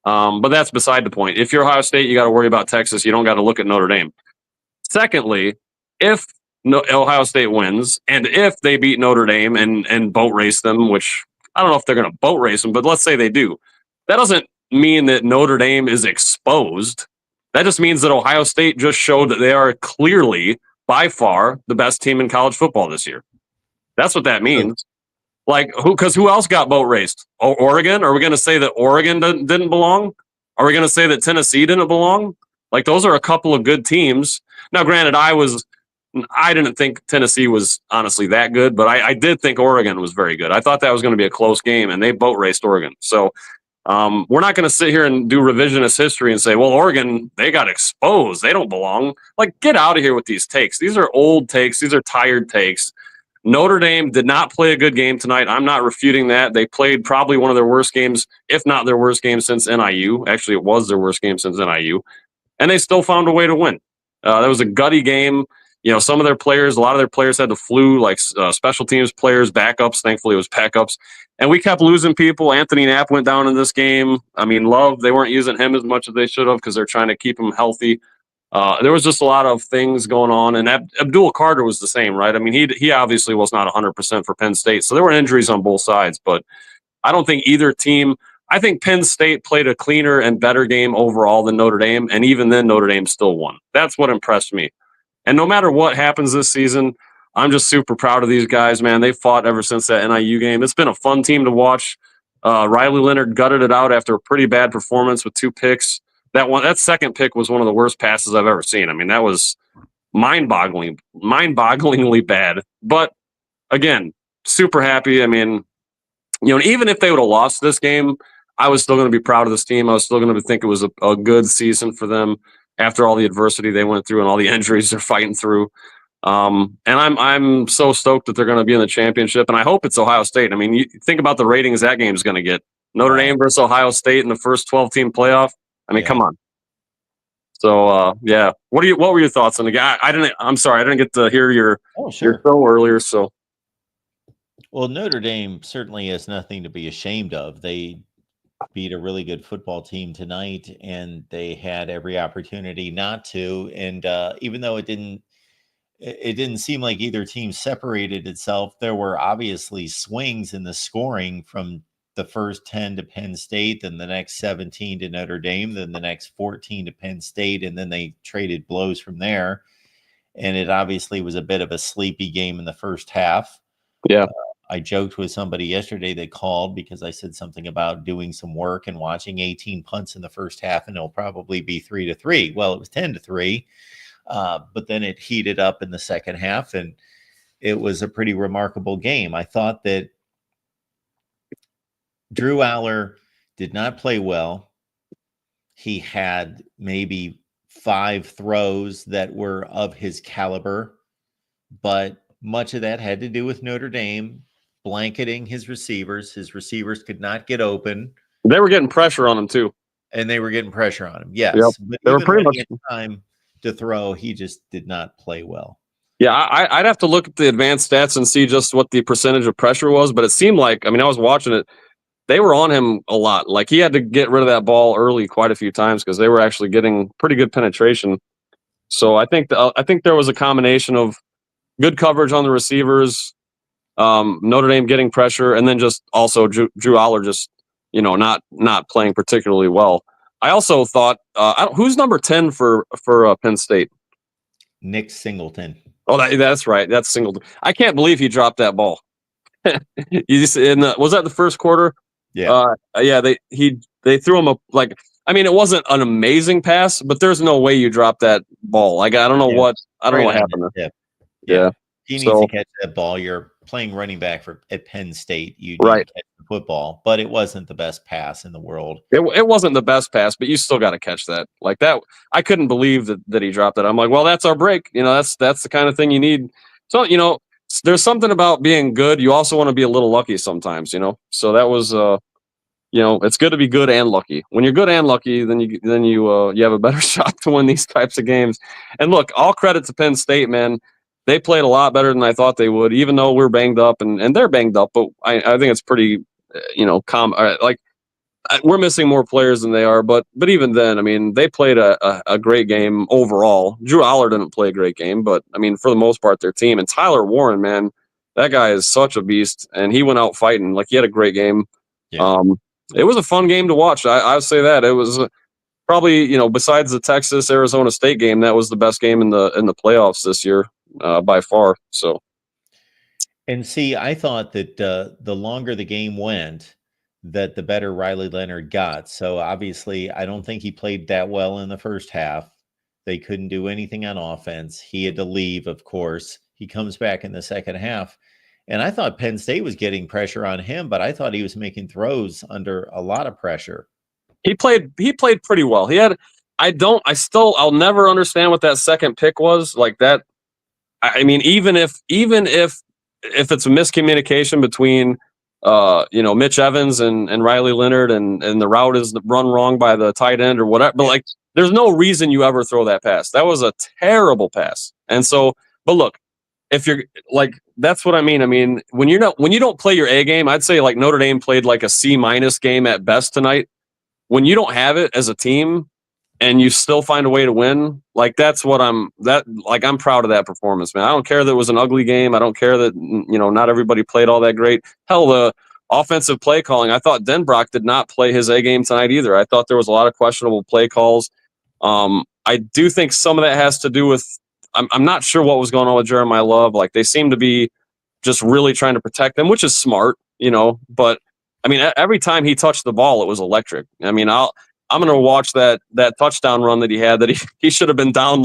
But that's beside the point. If you're Ohio State, you got to worry about Texas. You don't got to look at Notre Dame. Secondly, if Ohio State wins and if they beat Notre Dame and boat race them, which I don't know if they're going to boat race them, but let's say they do. That doesn't mean that Notre Dame is exposed. That just means that Ohio State just showed that they are clearly, by far, the best team in college football this year. That's what that means. Like, because who else got boat raced? Oregon? Are we going to say that Oregon didn't belong? Are we going to say that Tennessee didn't belong? Like, those are a couple of good teams. Now, granted, I didn't think Tennessee was honestly that good, but I did think Oregon was very good. I thought that was going to be a close game, and they boat raced Oregon. So we're not going to sit here and do revisionist history and say, well, Oregon, they got exposed. They don't belong. Like, get out of here with these takes. These are old takes. These are tired takes. Notre Dame did not play a good game tonight. I'm not refuting that. They played probably one of their worst games, if not their worst game since NIU. Actually, it was their worst game since NIU. And they still found a way to win. That was a gutty game. You know, some of their players, a lot of their players had the flu, like special teams players, backups. Thankfully, it was backups. And we kept losing people. Anthony Knapp went down in this game. I mean, Love, they weren't using him as much as they should have because they're trying to keep him healthy. There was just a lot of things going on. And Abdul Carter was the same, right? I mean, he obviously was not 100% for Penn State. So there were injuries on both sides. But I don't think either team – I think Penn State played a cleaner and better game overall than Notre Dame. And even then, Notre Dame still won. That's what impressed me. And no matter what happens this season, I'm just super proud of these guys, man. They fought ever since that NIU game. It's been a fun team to watch. Riley Leonard gutted it out after a pretty bad performance with 2 picks. That second pick was one of the worst passes I've ever seen. I mean, that was mind-bogglingly bad. But again, super happy. I mean, you know, even if they would have lost this game, I was still going to be proud of this team. I was still going to think it was a good season for them after all the adversity they went through and all the injuries they're fighting through. And I'm so stoked that they're going to be in the championship, and I hope it's Ohio State. I mean, you think about the ratings that game is going to get. Notre Dame versus Ohio State in the first 12-team playoff. I mean, come on. So, yeah. What were your thoughts on the guy? I'm sorry, I didn't get to hear your show earlier. So, well, Notre Dame certainly has nothing to be ashamed of. They beat a really good football team tonight, and they had every opportunity not to. And even though it didn't seem like either team separated itself, there were obviously swings in the scoring from the first 10 to Penn State, then the next 17 to Notre Dame, then the next 14 to Penn State, and then they traded blows from there. And it obviously was a bit of a sleepy game in the first half. Yeah. I joked with somebody yesterday that called because I said something about doing some work and watching 18 punts in the first half, and it'll probably be 3-3. Well, it was 10-3, but then it heated up in the second half, and it was a pretty remarkable game. I thought that Drew Aller did not play well. He had maybe 5 throws that were of his caliber, but much of that had to do with Notre Dame blanketing his receivers. His receivers could not get open. They were getting pressure on him too. And they were getting pressure on him. Yes. Yep. But they were even pretty when much he had time to throw, he just did not play well. Yeah, I'd have to look at the advanced stats and see just what the percentage of pressure was, but it seemed like, I mean, I was watching it, they were on him a lot. Like, he had to get rid of that ball early quite a few times because they were actually getting pretty good penetration. So I think there was a combination of good coverage on the receivers, Notre Dame getting pressure, and then just also Drew Aller just, you know, not playing particularly well. I also thought, who's number 10 for Penn State? Nick Singleton. Oh, that's right. That's Singleton. I can't believe he dropped that ball. Was that the first quarter? Yeah. Yeah. They threw him it wasn't an amazing pass, but there's no way you drop that ball. Like, I don't know what happened there. Yeah. He needs to catch that ball. You're playing running back at Penn State. You need to catch the football, but it wasn't the best pass in the world. It wasn't the best pass, but you still got to catch that. Like that, I couldn't believe that he dropped it. I'm like, well, that's our break. You know, that's the kind of thing you need. So, you know, there's something about being good. You also want to be a little lucky sometimes, you know? So that was, you know, it's good to be good and lucky. When you're good and lucky, then you have a better shot to win these types of games. And look, all credit to Penn State, man. They played a lot better than I thought they would, even though we're banged up and they're banged up. But I think it's pretty, you know, we're missing more players than they are. But even then, I mean, they played a great game overall. Drew Aller didn't play a great game, but I mean, for the most part, their team and Tyler Warren, man, that guy is such a beast, and he went out fighting. Like, he had a great game. Yeah. It was a fun game to watch. I would say that it was probably, besides the Texas Arizona State game, that was the best game in the playoffs this year by far. So. And see, I thought that the longer the game went, that the better Riley Leonard got. So obviously, I don't think he played that well in the first half. They couldn't do anything on offense. He had to leave, of course. He comes back in the second half. And I thought Penn State was getting pressure on him, but I thought he was making throws under a lot of pressure. He played pretty well. I'll never understand what that second pick was. Like that. I mean, even if it's a miscommunication between Mitch Evans and Riley Leonard and the route is run wrong by the tight end or whatever, but like there's no reason you ever throw that pass. That was a terrible pass. And so, but look, if you're like, that's what I mean. I mean, when you don't play your A game, I'd say like Notre Dame played like a C- game at best tonight. When you don't have it as a team and you still find a way to win, like I'm proud of that performance, man. I don't care that it was an ugly game. I don't care that, not everybody played all that great. Hell, the offensive play calling, I thought Denbrock did not play his A game tonight either. I thought there was a lot of questionable play calls. I do think some of that has to do with, I'm not sure what was going on with Jeremiah Love. Like, they seem to be just really trying to protect him, which is smart, but I mean, every time he touched the ball, it was electric. I mean, I'm going to watch that touchdown run that he had, that he should have been down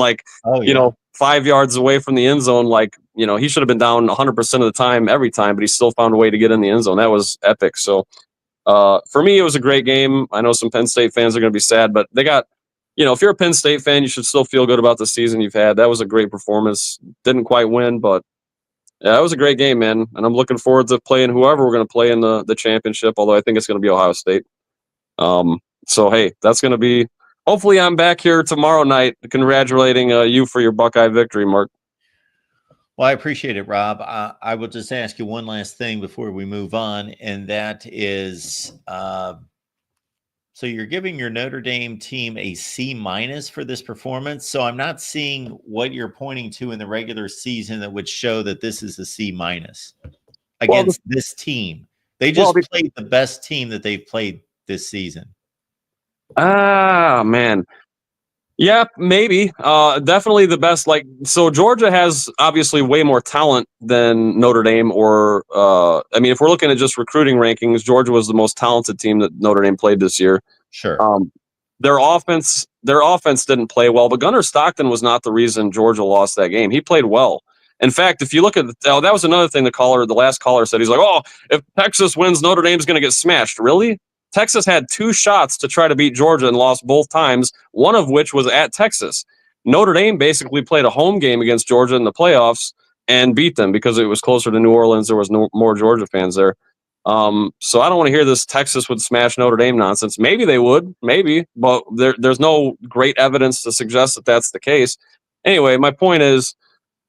5 yards away from the end zone. Like, he should have been down 100% of the time, every time, but he still found a way to get in the end zone. That was epic. So for me, it was a great game. I know some Penn State fans are going to be sad, but they got, if you're a Penn State fan, you should still feel good about the season you've had. That was a great performance. Didn't quite win, but yeah, it was a great game, man. And I'm looking forward to playing whoever we're going to play in the championship, although I think it's going to be Ohio State. So, hey, that's going to be – hopefully I'm back here tomorrow night congratulating you for your Buckeye victory, Mark. Well, I appreciate it, Rob. I will just ask you one last thing before we move on, and that is so you're giving your Notre Dame team a C- for this performance. So I'm not seeing what you're pointing to in the regular season that would show that this is a C- against this team. They just played the best team that they've played this season. Man. Yeah, maybe. Definitely the best. Like, so Georgia has obviously way more talent than Notre Dame, or if we're looking at just recruiting rankings, Georgia was the most talented team that Notre Dame played this year. Sure. Their offense didn't play well, but Gunnar Stockton was not the reason Georgia lost that game. He played well. In fact, if you look at that was another thing the last caller said. He's like, "Oh, if Texas wins, Notre Dame's going to get smashed." Really? Texas had 2 shots to try to beat Georgia and lost both times, one of which was at Texas. Notre Dame basically played a home game against Georgia in the playoffs and beat them because it was closer to New Orleans. There was more Georgia fans there. So I don't want to hear this Texas would smash Notre Dame nonsense. Maybe they would, but there's no great evidence to suggest that that's the case. Anyway, my point is,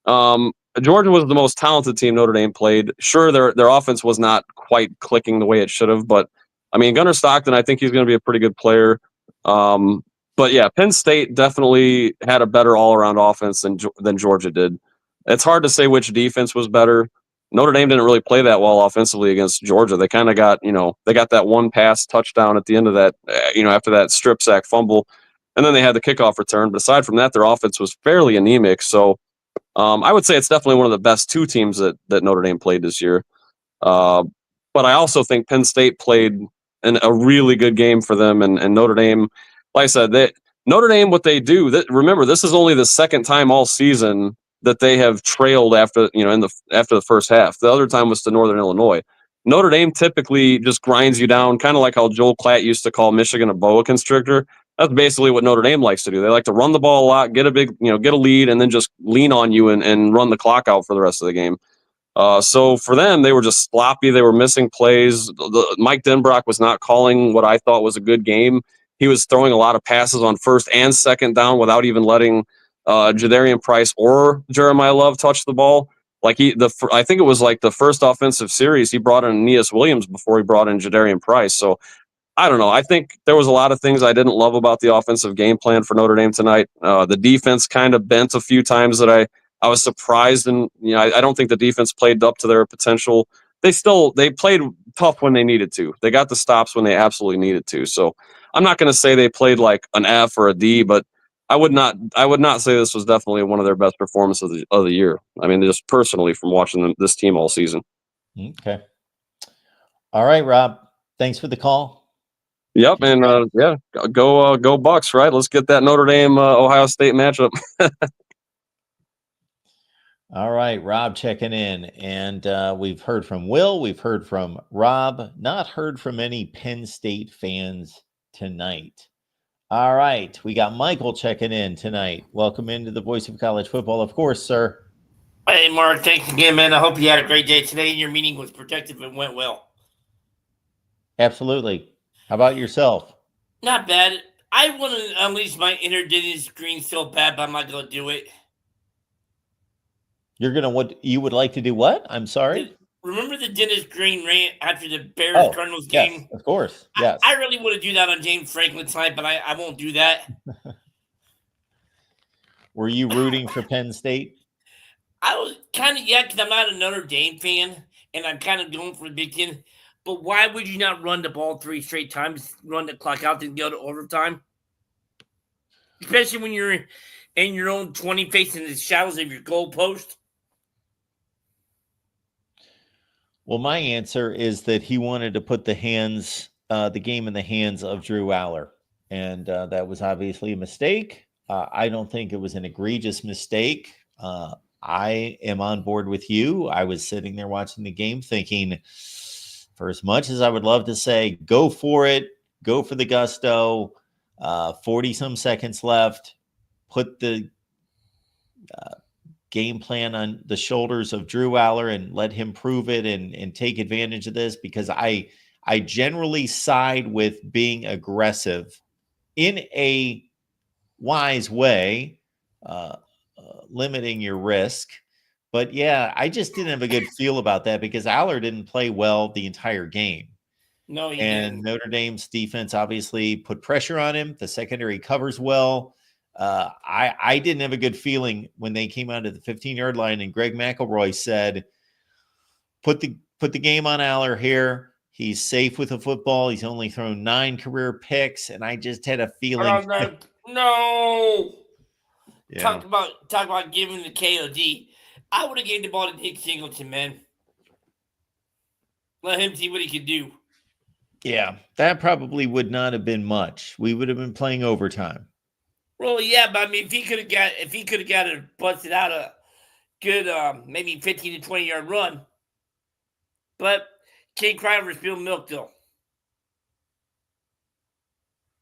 Georgia was the most talented team Notre Dame played. Sure, their offense was not quite clicking the way it should have, but I mean, Gunnar Stockton, I think he's going to be a pretty good player. But yeah, Penn State definitely had a better all-around offense than Georgia did. It's hard to say which defense was better. Notre Dame didn't really play that well offensively against Georgia. They kind of got, they got that one pass touchdown at the end of that, after that strip sack fumble, and then they had the kickoff return. But aside from that, their offense was fairly anemic. So I would say it's definitely one of the best 2 teams that Notre Dame played this year. But I also think Penn State played a really good game for them, and Notre Dame, like I said, Notre Dame, what they do, remember, this is only the second time all season that they have trailed after the first half. The other time was to Northern Illinois. Notre Dame typically just grinds you down, kind of like how Joel Klatt used to call Michigan a boa constrictor. That's basically what Notre Dame likes to do. They like to run the ball a lot, get a lead, and then just lean on you and run the clock out for the rest of the game. So for them, they were just sloppy. They were missing plays. Mike Denbrock was not calling what I thought was a good game. He was throwing a lot of passes on first and second down without even letting Jadarian Price or Jeremiah Love touch the ball. Like I think it was like the first offensive series he brought in Aeneas Williams before he brought in Jadarian Price. So I don't know. I think there was a lot of things I didn't love about the offensive game plan for Notre Dame tonight. The defense kind of bent a few times that I was surprised, and I don't think the defense played up to their potential. They played tough when they needed to. They got the stops when they absolutely needed to. So I'm not going to say they played like an F or a D, but I would not say this was definitely one of their best performances of the year. I mean, just personally from watching this team all season. Okay. All right, Rob. Thanks for the call. Yep, and go Bucks, right? Let's get that Notre Dame Ohio State matchup. All right, Rob checking in. And we've heard from Will. We've heard from Rob. Not heard from any Penn State fans tonight. All right, we got Michael checking in tonight. Welcome into the Voice of College Football, of course, sir. Hey, Mark, thanks again, man. I hope you had a great day today and your meeting was productive and went well. Absolutely. How about yourself? Not bad. I want to unleash my inner Dennis Green so bad, but I'm not going to do it. You're going to what? You would like to do what? I'm sorry? Remember the Dennis Green rant after the Bears-Cardinals game? Yes, of course. Yes. I really want to do that on James Franklin tonight, but I won't do that. Were you rooting for Penn State? I was kind of, because I'm not a Notre Dame fan, and I'm kind of going for the Big Ten. But why would you not run the ball 3 straight times, run the clock out, then go to overtime? Especially when you're in your own 20 facing the shadows of your goalpost. Well, my answer is that he wanted to put the game in the hands of Drew Aller. And that was obviously a mistake. I don't think it was an egregious mistake. I am on board with you. I was sitting there watching the game thinking, for as much as I would love to say, go for it, go for the gusto, 40-some seconds left, put the game plan on the shoulders of Drew Aller and let him prove it and take advantage of this, because I generally side with being aggressive in a wise way, limiting your risk. But yeah, I just didn't have a good feel about that because Aller didn't play well the entire game. No, he And didn't. Notre Dame's defense obviously put pressure on him. The secondary covers well. I didn't have a good feeling when they came out of the 15-yard line and Greg McElroy said, put the game on Aller here. He's safe with the football. He's only thrown 9 career picks. And I just had a feeling. No. Yeah. Talk about giving the KOD. I would have gave the ball to Nick Singleton, man. Let him see what he could do. Yeah, that probably would not have been much. We would have been playing overtime. Well, yeah, but I mean, if he could have got it busted out a good maybe 15 to 20-yard run. But can't cry over spilled milk, though.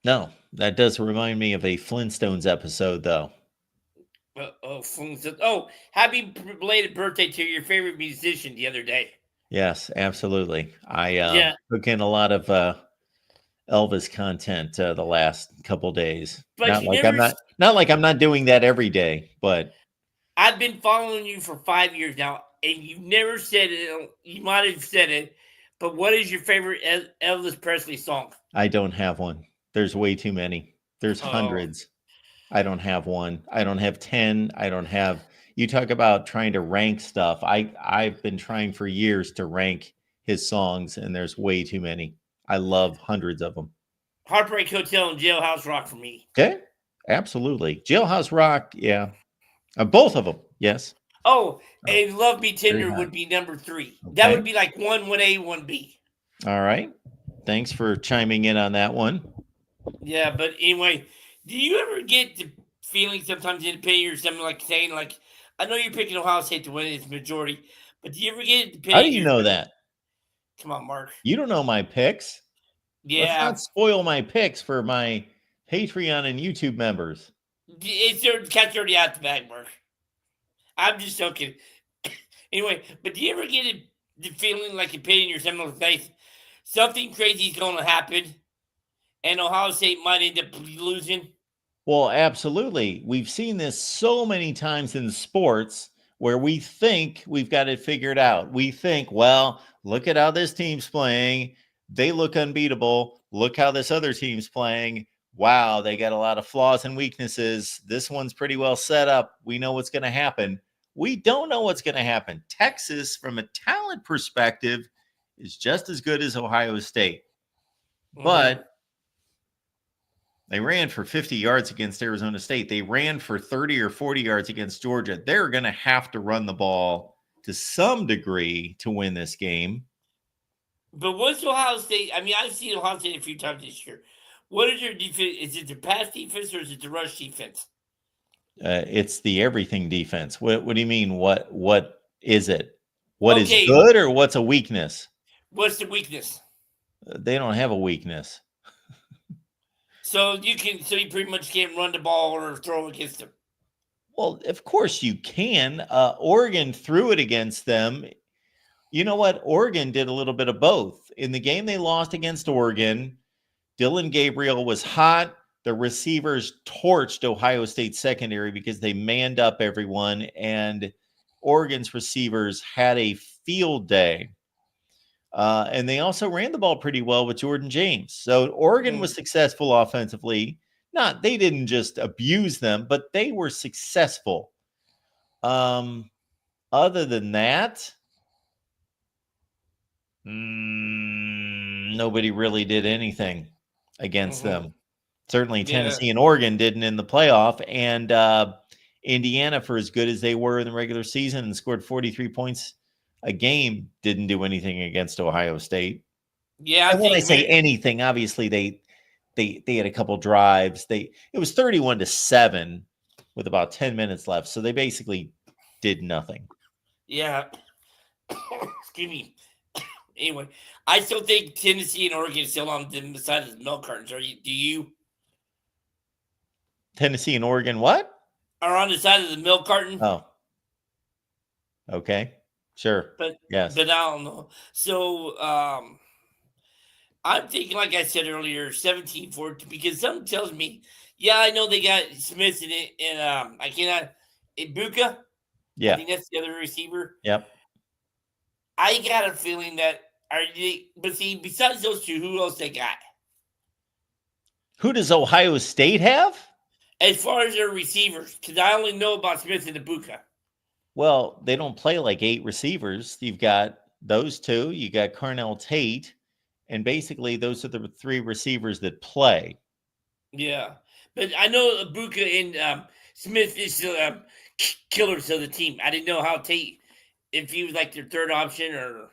No, that does remind me of a Flintstones episode, though. Happy belated birthday to your favorite musician the other day. Yes, absolutely. I took in a lot of Elvis content the last couple days. But not like I'm not doing that every day, but I've been following you for 5 years now, and you've never said it. You might have said it, but what is your favorite Elvis Presley song? I don't have one. There's way too many. There's hundreds. I don't have one. I don't have 10. I don't have. You talk about trying to rank stuff. I've been trying for years to rank his songs, and there's way too many. I love hundreds of them. Heartbreak Hotel and Jailhouse Rock for me. Okay, absolutely. Jailhouse Rock, yeah. Both of them, yes. And Love Me Tender would be number 3. Okay. That would be like 1A, 1B. All right. Thanks for chiming in on that one. Yeah, but anyway, do you ever get the feeling sometimes in the opinion or something like saying, like, I know you're picking Ohio State to win its majority, but do you ever get the opinion? How do you know that? Come on, Mark. You don't know my picks. Yeah. Let's not spoil my picks for my Patreon and YouTube members. The cat's already out the bag, Mark. I'm just joking. Anyway, but do you ever get the feeling like opinion or something like that? Something crazy is going to happen, and Ohio State might end up losing? Well, absolutely. We've seen this so many times in sports where we think we've got it figured out. We think, well, look at how this team's playing. They look unbeatable. Look how this other team's playing. Wow, they got a lot of flaws and weaknesses. This one's pretty well set up. We know what's going to happen. We don't know what's going to happen. Texas, from a talent perspective, is just as good as Ohio State. But they ran for 50 yards against Arizona State. They ran for 30 or 40 yards against Georgia. They're going to have to run the ball to some degree to win this game. But what's Ohio State? I mean, I've seen Ohio State a few times this year. What is your defense? Is it the pass defense or is it the rush defense? It's the everything defense. What do you mean? What is it? What is good or what's a weakness? What's the weakness? They don't have a weakness. So you pretty much can't run the ball or throw against them. Well, of course you can. Oregon threw it against them. You know what? Oregon did a little bit of both. In the game they lost against Oregon, Dylan Gabriel was hot. The receivers torched Ohio State secondary because they manned up everyone, and Oregon's receivers had a field day. And they also ran the ball pretty well with Jordan James. So Oregon was successful offensively. They didn't just abuse them, but they were successful. Other than that, nobody really did anything against them. Certainly Tennessee and Oregon didn't in the playoff. And Indiana, for as good as they were in the regular season and scored 43 points a game, didn't do anything against Ohio State. Yeah, and when I say anything, obviously they had a couple drives. It was 31-7 with about 10 minutes left. So they basically did nothing. Yeah. Excuse me. Anyway, I still think Tennessee and Oregon still on the side of the milk cartons. Do you? Tennessee and Oregon what? Are on the side of the milk carton. Oh. Okay. Sure. But yes. But I don't know. So I'm thinking, like I said earlier, 17-14, because something tells me, I know they got Smith in it, and I cannot Ibuka. Yeah. I think that's the other receiver. Yep. I got a feeling that but see, besides those two, who else they got? Who does Ohio State have? As far as their receivers, because I only know about Smith and Ibuka. Well, they don't play like 8 receivers. You've got those two. You got Carnell Tate, and basically those are the 3 receivers that play. Yeah, but I know Ibuka and Smith is the killers of the team. I didn't know how Tate, if he was like their third option or.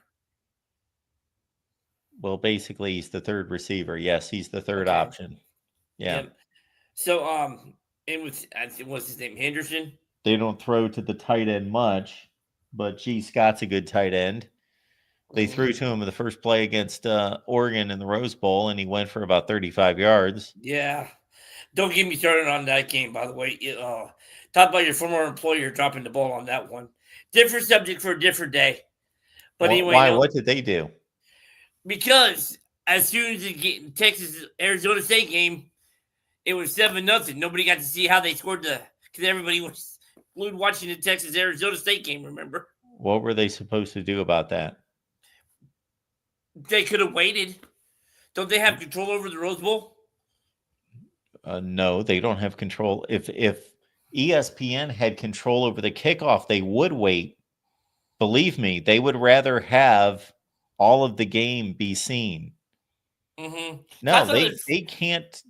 Well, basically he's the 3rd receiver. Yes, he's the 3rd option. Yeah. So what's his name? Henderson? They don't throw to the tight end much, but G. Scott's a good tight end. They threw to him in the first play against Oregon in the Rose Bowl, and he went for about 35 yards. Yeah. Don't get me started on that game, by the way. Talk about your former employer dropping the ball on that one. Different subject for a different day. But anyway. Why? What did they do? Because as soon as the Texas-Arizona State game, it was 7-0. Nobody got to see how they scored because everybody was glued watching the Texas-Arizona State game, remember? What were they supposed to do about that? They could have waited. Don't they have control over the Rose Bowl? No, they don't have control. If ESPN had control over the kickoff, they would wait. Believe me, they would rather have all of the game be seen. No, they can't.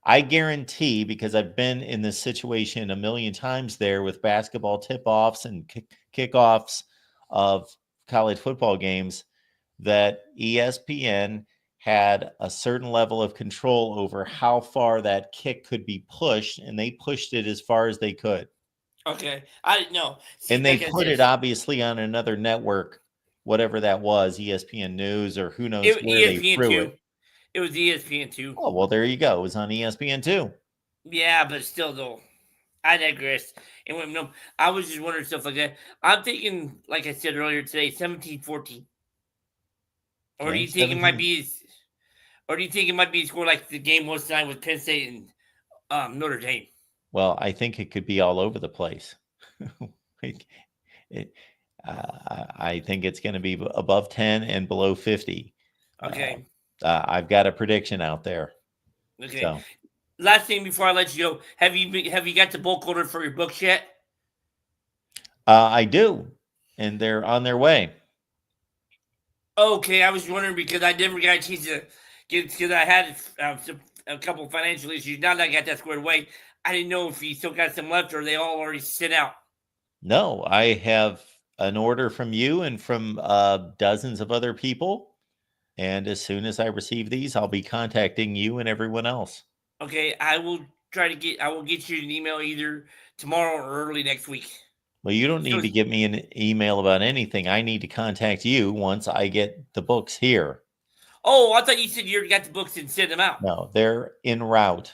I guarantee, because I've been in this situation a million times there with basketball tip-offs and kickoffs of college football games, that ESPN had a certain level of control over how far that kick could be pushed, and they pushed it as far as they could. Okay, I didn't know. And they put it obviously on another network, whatever that was, ESPN News or who knows where they threw it. It was ESPN2. Oh, well, there you go. It was on ESPN2. Yeah, but still, though, I digress. And no, I was just wondering stuff like that. I'm thinking, like I said earlier today, 17-14. Or do you think 17. It might be? Or do you think it might be a score like the game was tonight with Penn State and Notre Dame? Well, I think it could be all over the place. I think it's going to be above 10 and below 50. Okay. I've got a prediction out there. Okay. So. Last thing before I let you go, have you got the bulk order for your books yet? I do, and they're on their way. Okay, I was wondering because I never got a chance to get because I had a couple of financial issues. Now that I got that squared away, I didn't know if you still got some left or are they all already sent out. No, I have an order from you and from dozens of other people. And as soon as I receive these, I'll be contacting you and everyone else. Okay, I will I will get you an email either tomorrow or early next week. Well, you don't need to give me an email about anything. I need to contact you once I get the books here. Oh, I thought you said you already got the books and sent them out. No, they're en route.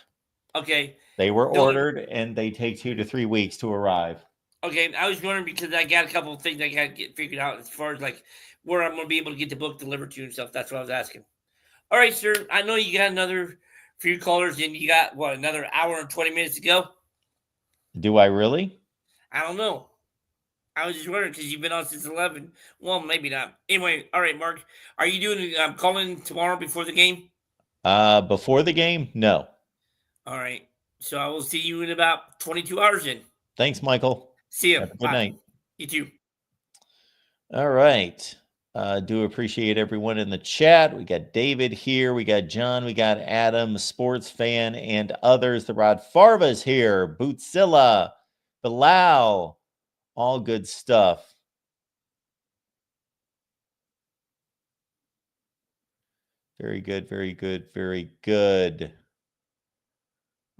Okay. They were ordered and they take 2 to 3 weeks to arrive. Okay, I was wondering because I got a couple of things I got to get figured out as far as like where I'm going to be able to get the book delivered to and stuff. That's what I was asking. All right, sir. I know you got another few callers and you got, another hour and 20 minutes to go? Do I really? I don't know. I was just wondering because you've been on since 11. Well, maybe not. Anyway, all right, Mark. Are you doing calling tomorrow before the game? Before the game? No. All right. So I will see you in about 22 hours then. Thanks, Michael. See you. Good night. You too. All right. Do appreciate everyone in the chat. We got David here. We got John. We got Adam, sports fan, and others. The Rod Farva's here. Bootzilla, Bilal. All good stuff. Very good, very good, very good.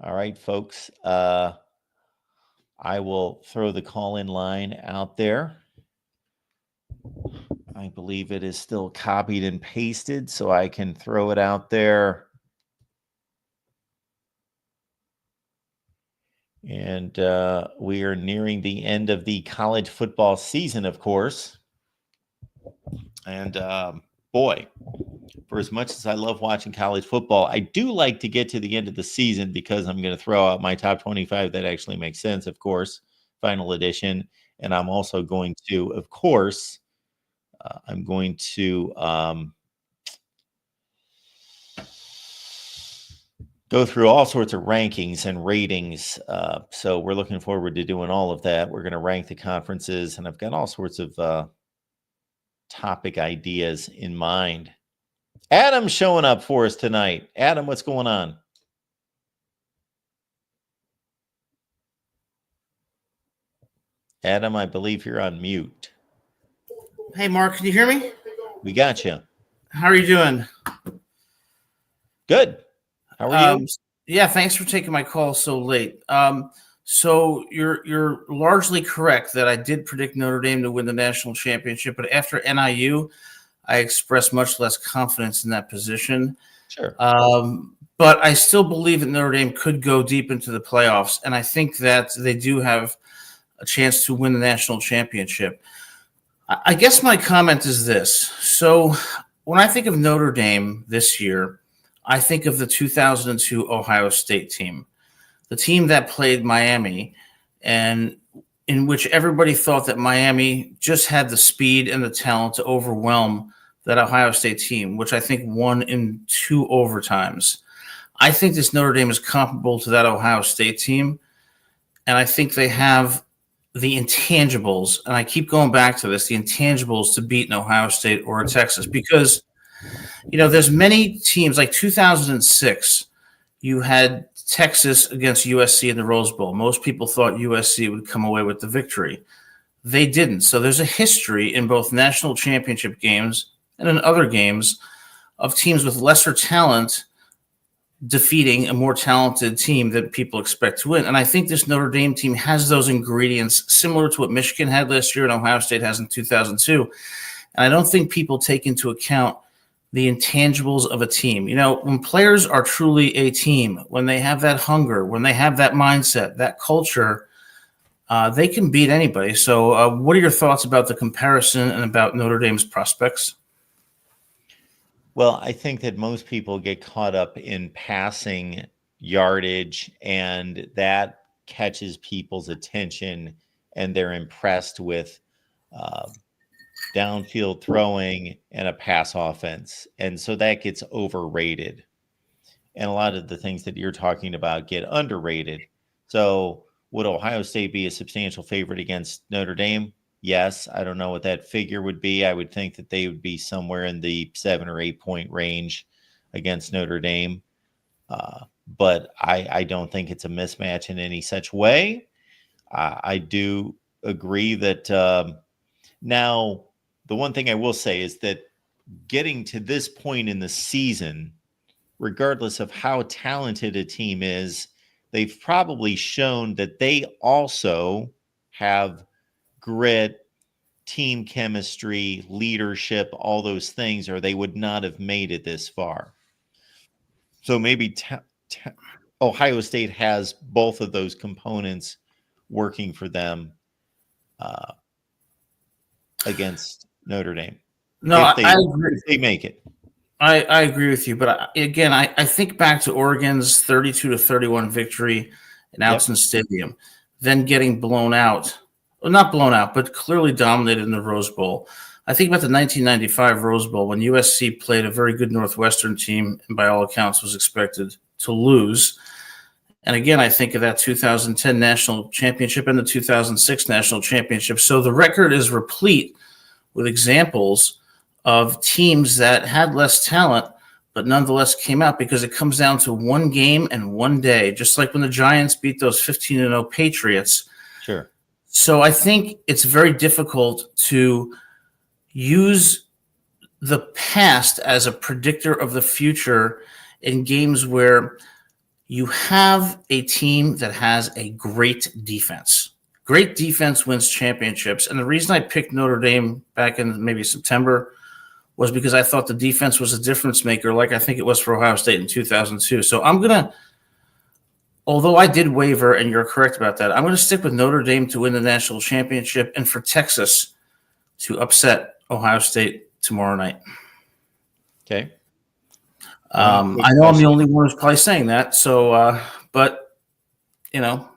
All right, folks. I will throw the call-in line out there. I believe it is still copied and pasted, so I can throw it out there. And we are nearing the end of the college football season, of course. And boy, for as much as I love watching college football, I do like to get to the end of the season because I'm going to throw out my top 25 that actually makes sense, of course, final edition. And I'm also going to, of course, I'm going to go through all sorts of rankings and ratings. So we're looking forward to doing all of that. We're going to rank the conferences, and I've got all sorts of topic ideas in mind. Adam's showing up for us tonight. Adam, what's going on? Adam, I believe you're on mute. Hey, Mark, can you hear me? We got you. How are you doing? Good. How are you? Yeah, thanks for taking my call so late. So you're largely correct that I did predict Notre Dame to win the national championship, but after NIU, I expressed much less confidence in that position. Sure. But I still believe that Notre Dame could go deep into the playoffs, and I think that they do have a chance to win the national championship. I guess my comment is this. So when I think of Notre Dame this year, I think of the 2002 Ohio State team, the team that played Miami, and in which everybody thought that Miami just had the speed and the talent to overwhelm that Ohio State team, which I think won in 2 overtimes. I think this Notre Dame is comparable to that Ohio State team, and I think they have the intangibles, and I keep going back to this, the intangibles to beat an Ohio State or a Texas, because there's many teams like 2006, you had Texas against USC in the Rose Bowl. Most people thought USC would come away with the victory. They didn't. So there's a history in both national championship games and in other games of teams with lesser talent defeating a more talented team that people expect to win. And I think this Notre Dame team has those ingredients similar to what Michigan had last year and Ohio State has in 2002. And I don't think people take into account the intangibles of a team. When players are truly a team, when they have that hunger, when they have that mindset, that culture, they can beat anybody. So what are your thoughts about the comparison and about Notre Dame's prospects? Well, I think that most people get caught up in passing yardage, and that catches people's attention, and they're impressed with downfield throwing and a pass offense. And so that gets overrated. And a lot of the things that you're talking about get underrated. So Would Ohio State be a substantial favorite against Notre Dame? Yes. I don't know what that figure would be. I would think that they would be somewhere in the 7 or 8 point range against Notre Dame. But I don't think it's a mismatch in any such way. I do agree that now the one thing I will say is that getting to this point in the season, regardless of how talented a team is, they've probably shown that they also have grit, team chemistry, leadership, all those things, or they would not have made it this far. So maybe Ohio State has both of those components working for them against Notre Dame. No, I agree. If they make it. I agree with you, but again, I think back to Oregon's 32-31 victory in Outson Stadium, then getting blown out. Well, not blown out, but clearly dominated in the Rose Bowl. I think about the 1995 Rose Bowl when USC played a very good Northwestern team and by all accounts was expected to lose. And again, I think of that 2010 national championship and the 2006 national championship. So the record is replete with examples of teams that had less talent, but nonetheless came out because it comes down to one game and one day, just like when the Giants beat those 15-0 Patriots. Sure. So I think it's very difficult to use the past as a predictor of the future in games where you have a team that has a great defense. Great defense wins championships. And the reason I picked Notre Dame back in maybe September was because I thought the defense was a difference maker, like I think it was for Ohio State in 2002. So I'm going to, although I did waver, and you're correct about that, I'm going to stick with Notre Dame to win the national championship and for Texas to upset Ohio State tomorrow night. Okay. I know I'm the only one who's probably saying that. So, but, you know.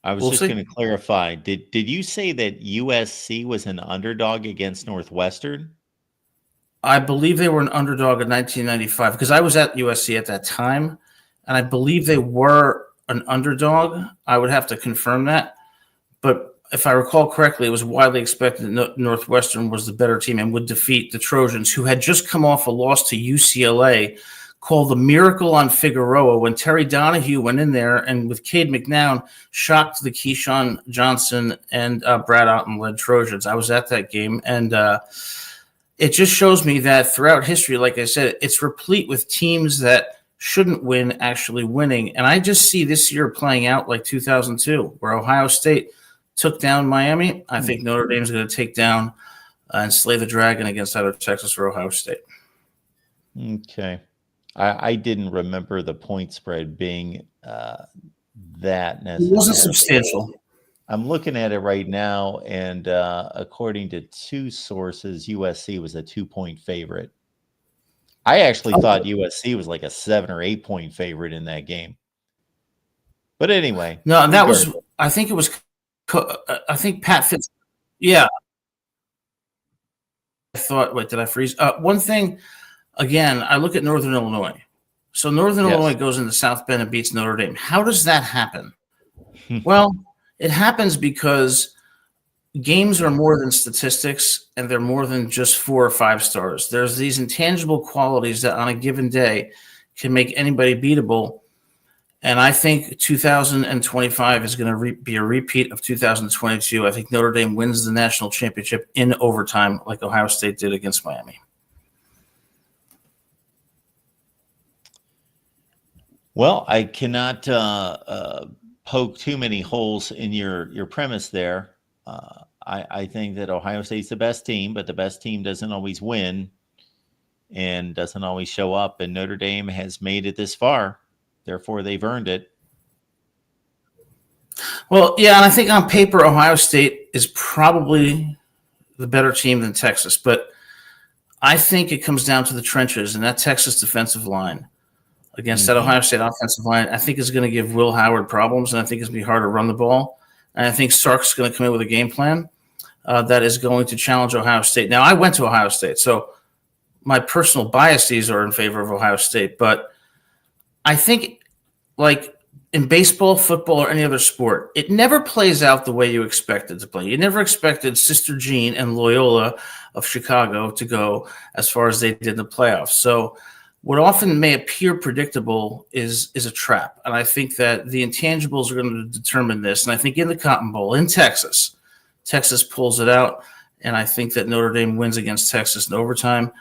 I was just going to clarify. Did you say that USC was an underdog against Northwestern? I believe they were an underdog in 1995 because I was at USC at that time, and I believe they were an underdog. I would have to confirm that. But if I recall correctly, it was widely expected that Northwestern was the better team and would defeat the Trojans, who had just come off a loss to UCLA called the Miracle on Figueroa when Terry Donahue went in there and with Cade McNown shocked the Keyshawn Johnson and Brad Otten-led Trojans. I was at that game, and it just shows me that throughout history, like I said, it's replete with teams that shouldn't win actually winning. And I just see this year playing out like 2002, where Ohio State took down Miami. I think Notre Dame is going to take down and slay the dragon against either Texas or Ohio State. Okay. I didn't remember the point spread being that necessary. It wasn't substantial. I'm looking at it right now, and according to two sources, USC was a 2-point favorite. I actually thought USC was like a 7 or 8 point favorite in that game. But anyway. No, that was, I think it was, I think Pat Fitz. Yeah. I thought, wait, did I freeze? One thing, again, I look at Northern Illinois. So Northern Illinois goes into South Bend and beats Notre Dame. How does that happen? Well, it happens because games are more than statistics, and they're more than just 4 or 5 stars. There's these intangible qualities that on a given day can make anybody beatable. And I think 2025 is going to be a repeat of 2022. I think Notre Dame wins the national championship in overtime like Ohio State did against Miami. Well, I cannot poke too many holes in your premise there. I think that Ohio State's the best team, but the best team doesn't always win and doesn't always show up. And Notre Dame has made it this far. Therefore, they've earned it. Well, yeah, and I think on paper, Ohio State is probably the better team than Texas. But I think it comes down to the trenches, and that Texas defensive line against that Ohio State offensive line, I think is going to give Will Howard problems, and I think it's going to be hard to run the ball. And I think Sark's going to come in with a game plan that is going to challenge Ohio State. Now, I went to Ohio State, so my personal biases are in favor of Ohio State. But I think, like, in baseball, football, or any other sport, it never plays out the way you expect it to play. You never expected Sister Jean and Loyola of Chicago to go as far as they did in the playoffs. So what often may appear predictable is a trap. And I think that the intangibles are going to determine this. And I think in the Cotton Bowl in Texas pulls it out. And I think that Notre Dame wins against Texas in overtime.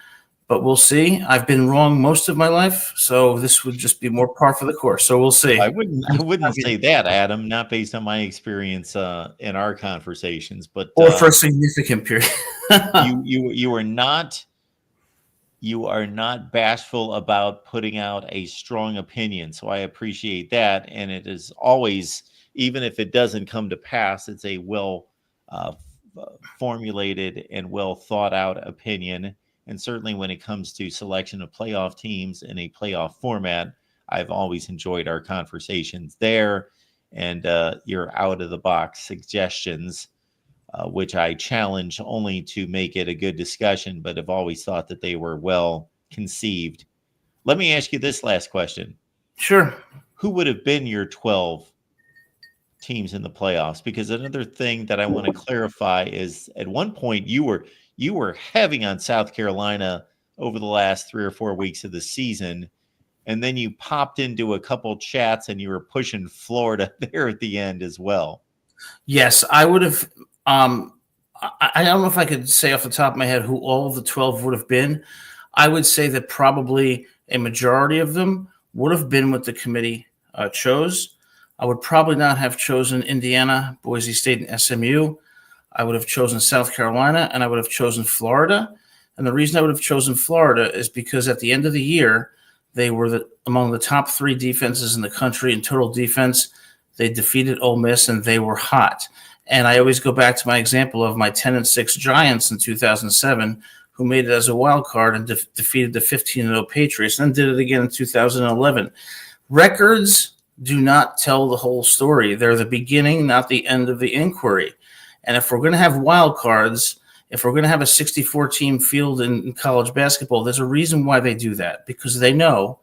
But we'll see. I've been wrong most of my life, so this would just be more par for the course. So we'll see. I wouldn't say that, Adam, not based on my experience in our conversations, but or for a significant period. you are not bashful about putting out a strong opinion. So I appreciate that. And it is always, even if it doesn't come to pass, it's a well formulated and well thought out opinion. And certainly when it comes to selection of playoff teams in a playoff format, I've always enjoyed our conversations there and your out of the box suggestions, which I challenge only to make it a good discussion, but have always thought that they were well conceived. Let me ask you this last question. Sure. Who would have been your 12 teams in the playoffs? Because another thing that I want to clarify is at one point you were heavy on South Carolina over the last 3 or 4 weeks of the season. And then you popped into a couple chats and you were pushing Florida there at the end as well. Yes, I would have. I don't know if I could say off the top of my head who all of the 12 would have been. I would say that probably a majority of them would have been what the committee chose. I would probably not have chosen Indiana, Boise State, and SMU. I would have chosen South Carolina, and I would have chosen Florida. And the reason I would have chosen Florida is because at the end of the year, they were among the top 3 defenses in the country in total defense. They defeated Ole Miss, and they were hot. And I always go back to my example of my 10-6 Giants in 2007, who made it as a wild card and defeated the 15-0 Patriots, and then did it again in 2011. Records do not tell the whole story. They're the beginning, not the end of the inquiry. And if we're going to have wild cards, if we're going to have a 64-team field in college basketball, there's a reason why they do that, because they know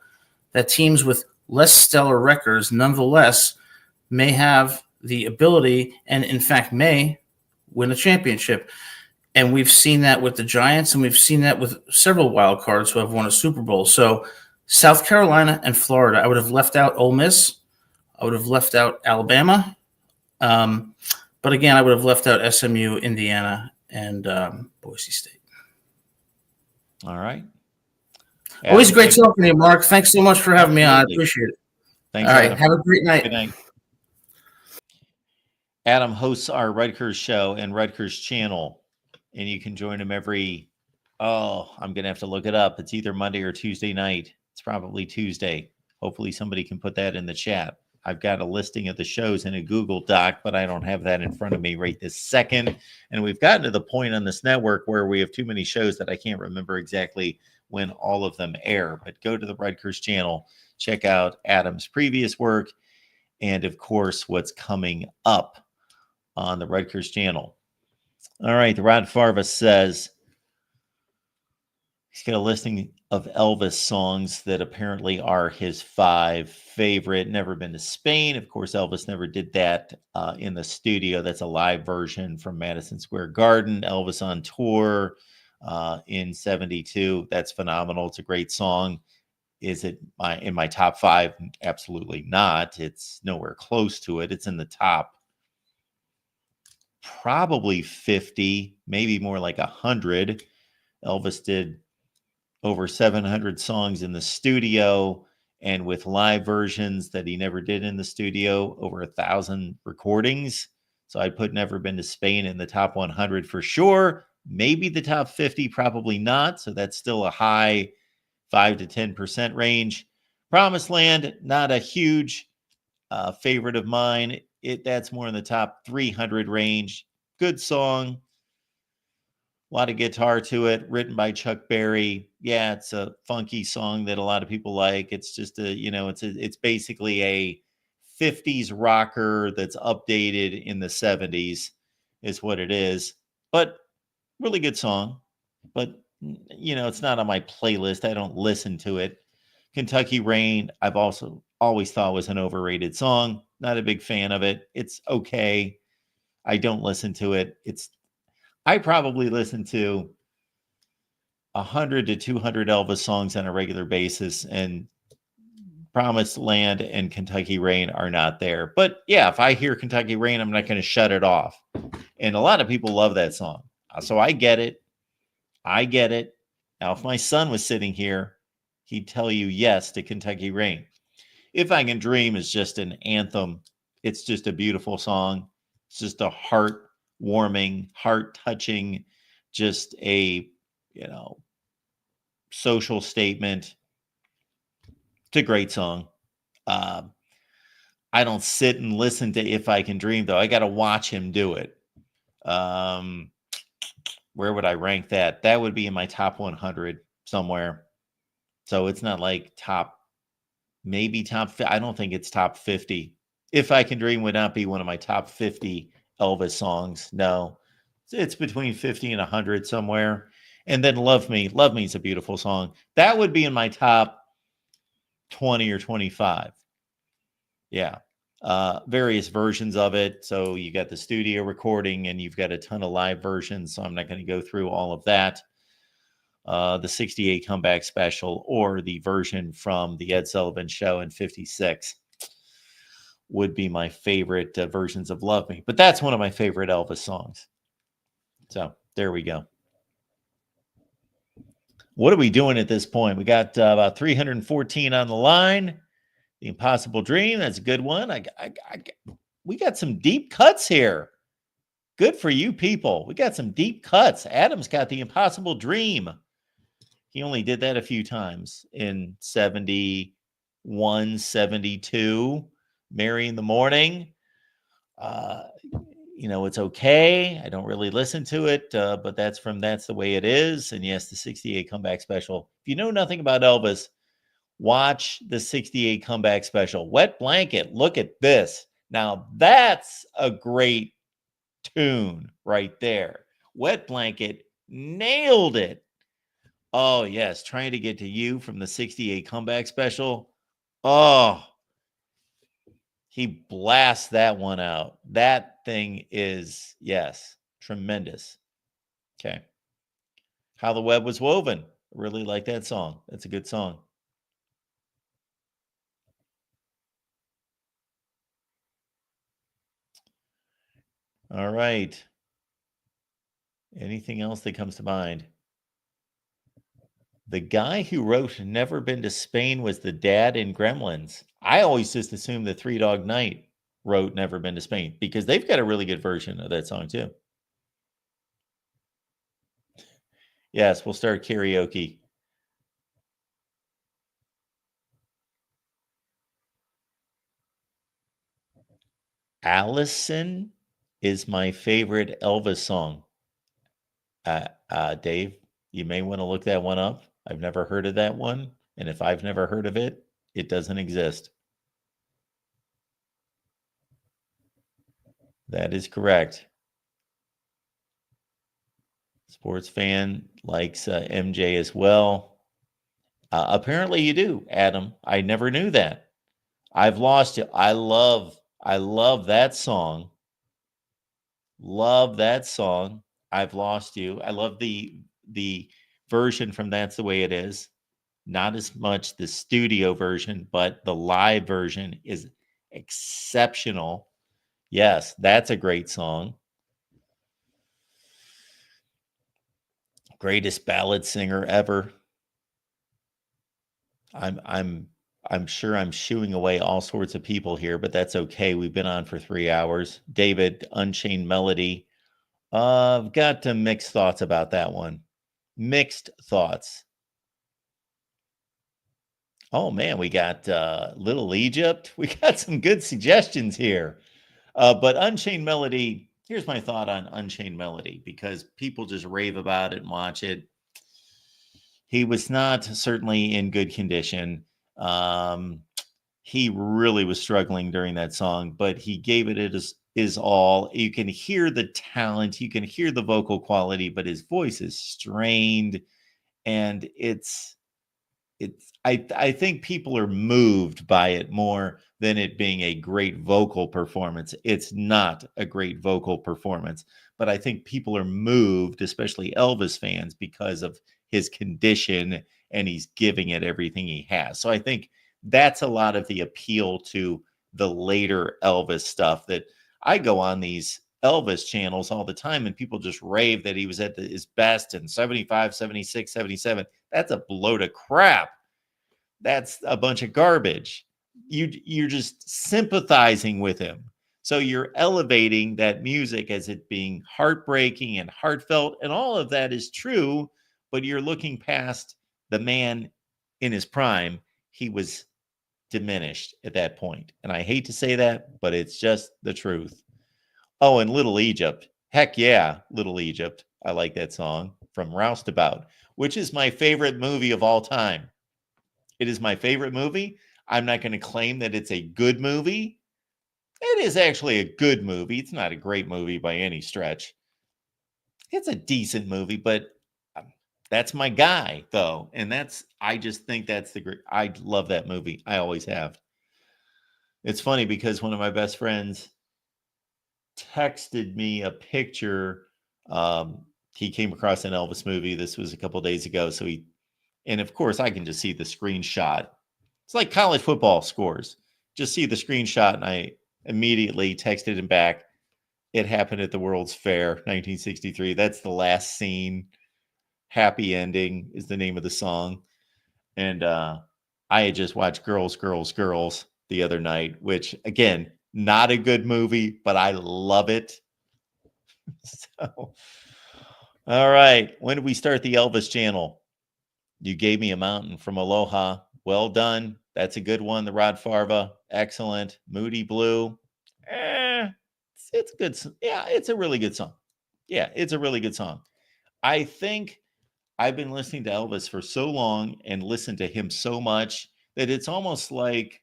that teams with less stellar records nonetheless may have the ability and, in fact, may win a championship. And we've seen that with the Giants, and we've seen that with several wild cards who have won a Super Bowl. So South Carolina and Florida, I would have left out Ole Miss. I would have left out Alabama. But again, I would have left out SMU, Indiana, and Boise State. All right. Always great talking to you, Mark. Thanks so much for having me on. I appreciate it. Thanks. All right. Adam. Have a great night. Good night. Adam hosts our Rutgers show and Rutgers channel, and you can join him I'm going to have to look it up. It's either Monday or Tuesday night. It's probably Tuesday. Hopefully somebody can put that in the chat. I've got a listing of the shows in a Google Doc, but I don't have that in front of me right this second. And we've gotten to the point on this network where we have too many shows that I can't remember exactly when all of them air. But go to the Rutgers channel, check out Adam's previous work, and of course, what's coming up on the Rutgers channel. All right, the Rod Farva says he's got a listing of Elvis songs that apparently are his 5 favorite. Never been to Spain. Of course, Elvis never did that in the studio. That's a live version from Madison Square Garden. Elvis on tour in 72. That's phenomenal. It's a great song. Is it in my top 5? Absolutely not. It's nowhere close to it. It's in the top probably 50, maybe more like 100. Elvis did over 700 songs in the studio, and with live versions that he never did in the studio, over 1,000 recordings. So I put Never Been to Spain in the top 100 for sure. Maybe the top 50, probably not. So that's still a high 5 to 10% range. Promised Land, not a huge favorite of mine. That's more in the top 300 range. Good song. A lot of guitar to it, written by Chuck Berry. Yeah, it's a funky song that a lot of people like. It's just it's basically a 50s rocker that's updated in the 70s is what it is. But really good song. But it's not on my playlist. I don't listen to it. Kentucky Rain, I've also always thought was an overrated song. Not a big fan of it. It's okay. I don't listen to it. I probably listen to 100 to 200 Elvis songs on a regular basis, and Promised Land and Kentucky Rain are not there. But yeah, if I hear Kentucky Rain, I'm not going to shut it off. And a lot of people love that song. So I get it. I get it. Now, if my son was sitting here, he'd tell you yes to Kentucky Rain. If I Can Dream is just an anthem. It's just a beautiful song. It's just a heart-warming, heart-touching, just a, social statement. It's a great song. I don't sit and listen to If I Can Dream, though. I got to watch him do it. Where would I rank that? That would be in my top 100 somewhere. So it's not like maybe top. I don't think it's top 50. If I Can Dream would not be one of my top 50 Elvis songs. No, it's between 50 and 100 somewhere. And then Love Me. Love Me is a beautiful song. That would be in my top 20 or 25. Yeah. Various versions of it. So you got the studio recording and you've got a ton of live versions. So I'm not going to go through all of that. The 68 comeback special or the version from the Ed Sullivan Show in 56 would be my favorite versions of Love Me. But that's one of my favorite Elvis songs. So there we go. What are we doing at this point? We got about 314 on the line. The Impossible Dream, that's a good one. We got some deep cuts here. Good for you people. We got some deep cuts. Adam's got The Impossible Dream. He only did that a few times in 71, 72. Mary in the Morning. It's okay. I don't really listen to it, but That's the Way It Is. And yes, the 68 comeback special. If you know nothing about Elvis, watch the 68 comeback special. Wet Blanket. Look at this. Now that's a great tune right there. Wet Blanket nailed it. Oh, yes. Trying to Get to You from the 68 comeback special. Oh, he blasts that one out. That thing is, yes, tremendous. Okay. How the Web Was Woven. I really like that song. That's a good song. All right. Anything else that comes to mind? The guy who wrote Never Been to Spain was the dad in Gremlins. I always just assumed the Three Dog Night wrote Never Been to Spain because they've got a really good version of that song too. Yes, we'll start karaoke. Allison is my favorite Elvis song. Dave, you may want to look that one up. I've never heard of that one. And if I've never heard of it, it doesn't exist. That is correct. Sports fan likes MJ as well. Apparently you do, Adam. I never knew that. I've lost you. I love that song. Love that song. I've Lost You. I love the version from That's the Way It Is. Not as much the studio version, but the live version is exceptional. Yes, that's a great song. Greatest ballad singer ever. I'm sure I'm shooing away all sorts of people here, but that's okay. We've been on for 3 hours. David, Unchained Melody. I've got mixed thoughts about that one. Mixed thoughts. Oh man, we got Little Egypt. We got some good suggestions here. But Unchained Melody, here's my thought on Unchained Melody, because people just rave about it and watch it. He was not certainly in good condition. He really was struggling during that song, but he gave it his all. You can hear the talent, you can hear the vocal quality, but his voice is strained, and it's I think people are moved by it more than it being a great vocal performance. It's not a great vocal performance, but I think people are moved, especially Elvis fans, because of his condition and he's giving it everything he has. So I think that's a lot of the appeal to the later Elvis stuff. That I go on these Elvis channels all the time and people just rave that he was at his best in 75, 76, 77. That's a load of crap. That's a bunch of garbage. You're just sympathizing with him. So you're elevating that music as it being heartbreaking and heartfelt, and all of that is true, but you're looking past the man in his prime. He was diminished at that point. And I hate to say that, but it's just the truth. Oh, and Little Egypt. Heck yeah, Little Egypt. I like that song from Roustabout, which is my favorite movie of all time. It is my favorite movie. I'm not going to claim that it's a good movie. It is actually a good movie. It's not a great movie by any stretch. It's a decent movie, but that's my guy, though. And I just think that's I love that movie. I always have. It's funny because one of my best friends texted me a picture. He came across an Elvis movie. This was a couple days ago. And of course, I can just see the screenshot. It's like college football scores. Just see the screenshot, and I immediately texted him back. It happened at the World's Fair, 1963. That's the last scene. Happy Ending is the name of the song. And I had just watched Girls, Girls, Girls the other night, which, again, not a good movie, but I love it. So, all right. When did we start the Elvis channel? You Gave Me a Mountain from Aloha. Well done. That's a good one. The Rod Farva. Excellent. Moody Blue. It's good. Yeah, it's a really good song. Yeah, it's a really good song. I think I've been listening to Elvis for so long and listened to him so much that it's almost like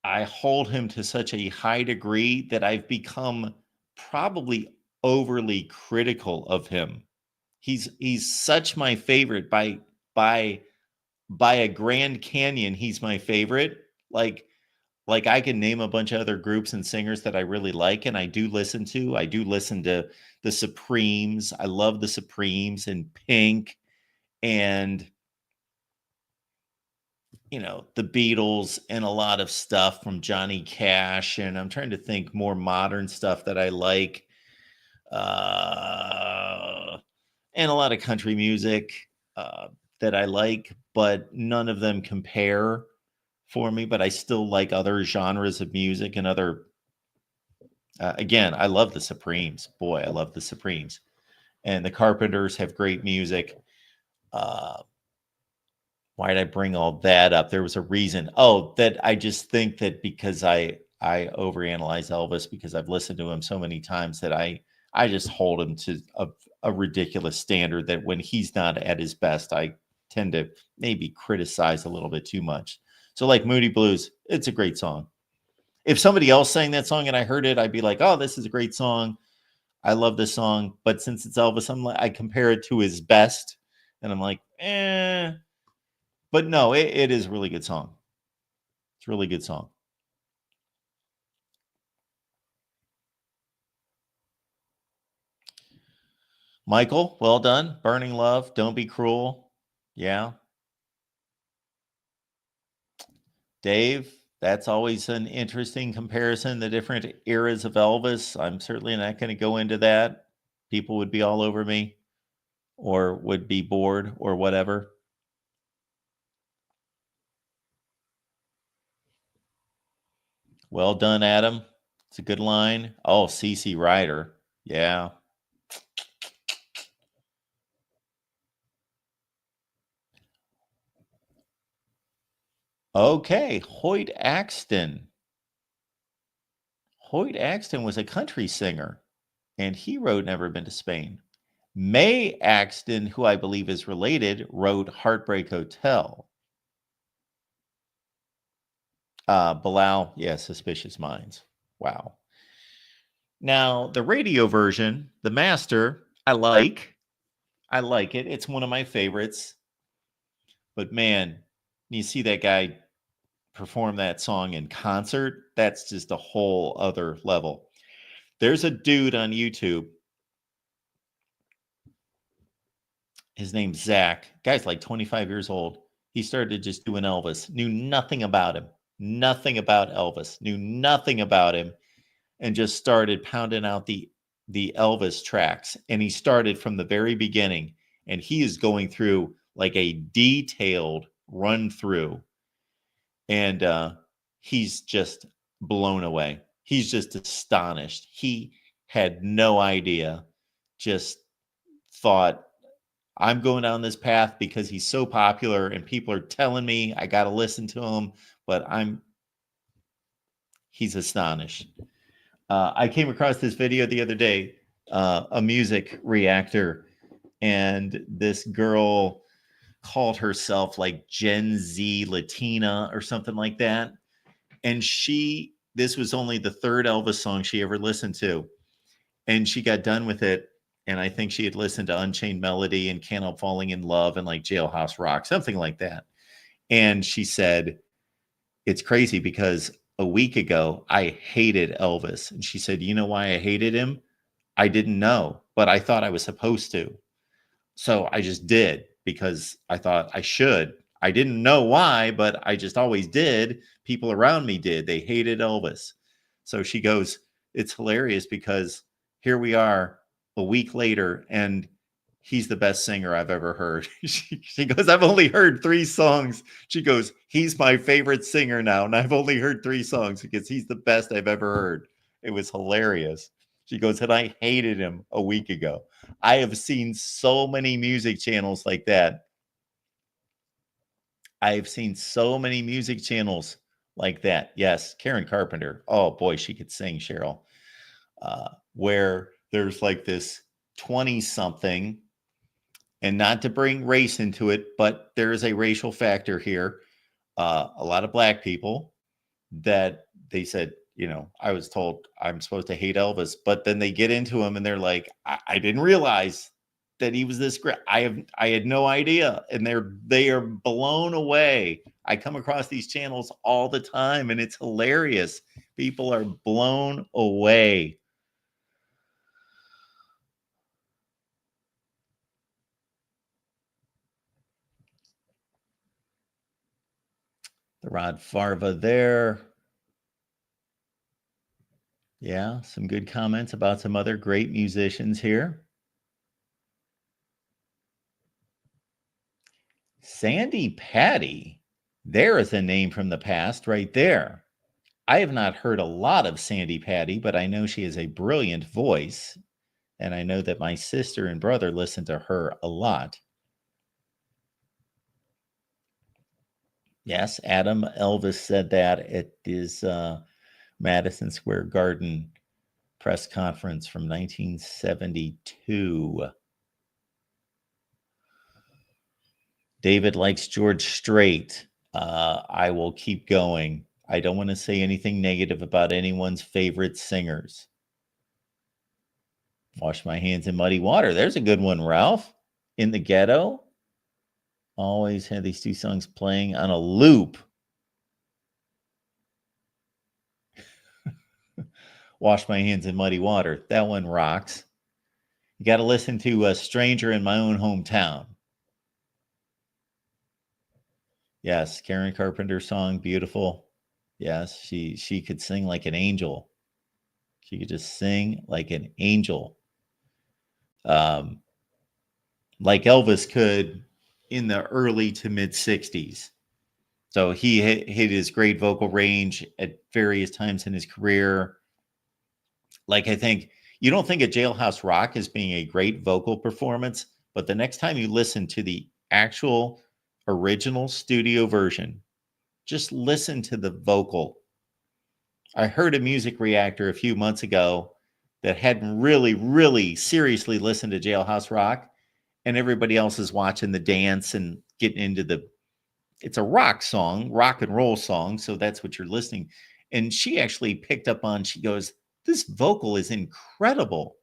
I hold him to such a high degree that I've become probably overly critical of him. He's such my favorite by a Grand Canyon. He's my favorite. Like I can name a bunch of other groups and singers that I really like, and I do listen to. I do listen to the Supremes. I love the Supremes and Pink, and the Beatles, and a lot of stuff from Johnny Cash. And I'm trying to think more modern stuff that I like, and a lot of country music that I like, but none of them compare for me. But I still like other genres of music and other. Again, I love the Supremes. Boy, I love the Supremes, and the Carpenters have great music. Why did I bring all that up? There was a reason. Oh, that I just think that because I overanalyze Elvis because I've listened to him so many times that I just hold him to a ridiculous standard that when he's not at his best, I tend to maybe criticize a little bit too much. So like Moody Blues, it's a great song. If somebody else sang that song and I heard it, I'd be like, oh, this is a great song. I love this song. But since it's Elvis, I compare it to his best. And I'm like, But no, it is a really good song. It's a really good song. Michael, well done. Burning Love, Don't Be Cruel. Yeah. Dave, that's always an interesting comparison, the different eras of Elvis. I'm certainly not going to go into that. People would be all over me or would be bored or whatever. Well done, Adam. It's a good line. Oh, CC Ryder. Yeah. Okay, Hoyt Axton. Hoyt Axton was a country singer, and he wrote Never Been to Spain. Mae Axton, who I believe is related, wrote Heartbreak Hotel. Bilal, yeah, Suspicious Minds. Wow. Now, the radio version, The Master, I like it. It's one of my favorites. But man, you see that guy perform that song in concert, that's just a whole other level. There's a dude on YouTube. His name's Zach. Guy's like 25 years old. He started just doing Elvis, knew nothing about him, nothing about Elvis, knew nothing about him, and just started pounding out the Elvis tracks. And he started from the very beginning, and he is going through like a detailed run through, and he's just blown away. He's just astonished. He had no idea, just thought, I'm going down this path because he's so popular and people are telling me I got to listen to him, but he's astonished. I came across this video the other day, a music reactor, and this girl called herself like Gen Z Latina or something like that. And this was only the third Elvis song she ever listened to. And she got done with it. And I think she had listened to Unchained Melody and Can't Help Falling in Love and like Jailhouse Rock, something like that. And she said, it's crazy because a week ago, I hated Elvis. And she said, you know why I hated him? I didn't know, but I thought I was supposed to. So I just did because I thought I should. I didn't know why, but I just always did. People around me did. They hated Elvis. So she goes, it's hilarious because here we are a week later and he's the best singer I've ever heard. She goes, I've only heard 3 songs. She goes, he's my favorite singer now. And I've only heard 3 songs because he's the best I've ever heard. It was hilarious. She goes, and I hated him a week ago. I have seen so many music channels like that. I've seen so many music channels like that. Yes, Karen Carpenter. Oh boy, she could sing, Cheryl. Where there's like this 20-something, and not to bring race into it, but there is a racial factor here. A lot of black people that they said, you know, I was told I'm supposed to hate Elvis, but then they get into him and they're like, I didn't realize that he was this great. I had no idea. And they are blown away. I come across these channels all the time and it's hilarious. People are blown away. The Rod Farva there. Yeah, some good comments about some other great musicians here. Sandy Patty. There is a name from the past right there. I have not heard a lot of Sandy Patty, but I know she has a brilliant voice. And I know that my sister and brother listen to her a lot. Yes, Adam Elvis said that at his Madison Square Garden press conference from 1972. David likes George Strait. I will keep going. I don't want to say anything negative about anyone's favorite singers. Wash my hands in muddy water. There's a good one, Ralph. In the Ghetto. Always had these 2 songs playing on a loop. Wash my hands in muddy water. That one rocks. You got to listen to A Stranger in My Own Hometown. Yes, Karen Carpenter song, beautiful. Yes, she could sing like an angel. She could just sing like an angel. Like Elvis could in the early to mid 60s. So he hit his great vocal range at various times in his career. Like, I think you don't think of Jailhouse Rock as being a great vocal performance, but the next time you listen to the actual original studio version, just listen to the vocal. I heard a music reactor a few months ago that hadn't really seriously listened to Jailhouse Rock, and everybody else is watching the dance and getting into it's a rock song, rock and roll song, so that's what you're listening. And she actually picked up on, she goes, this vocal is incredible.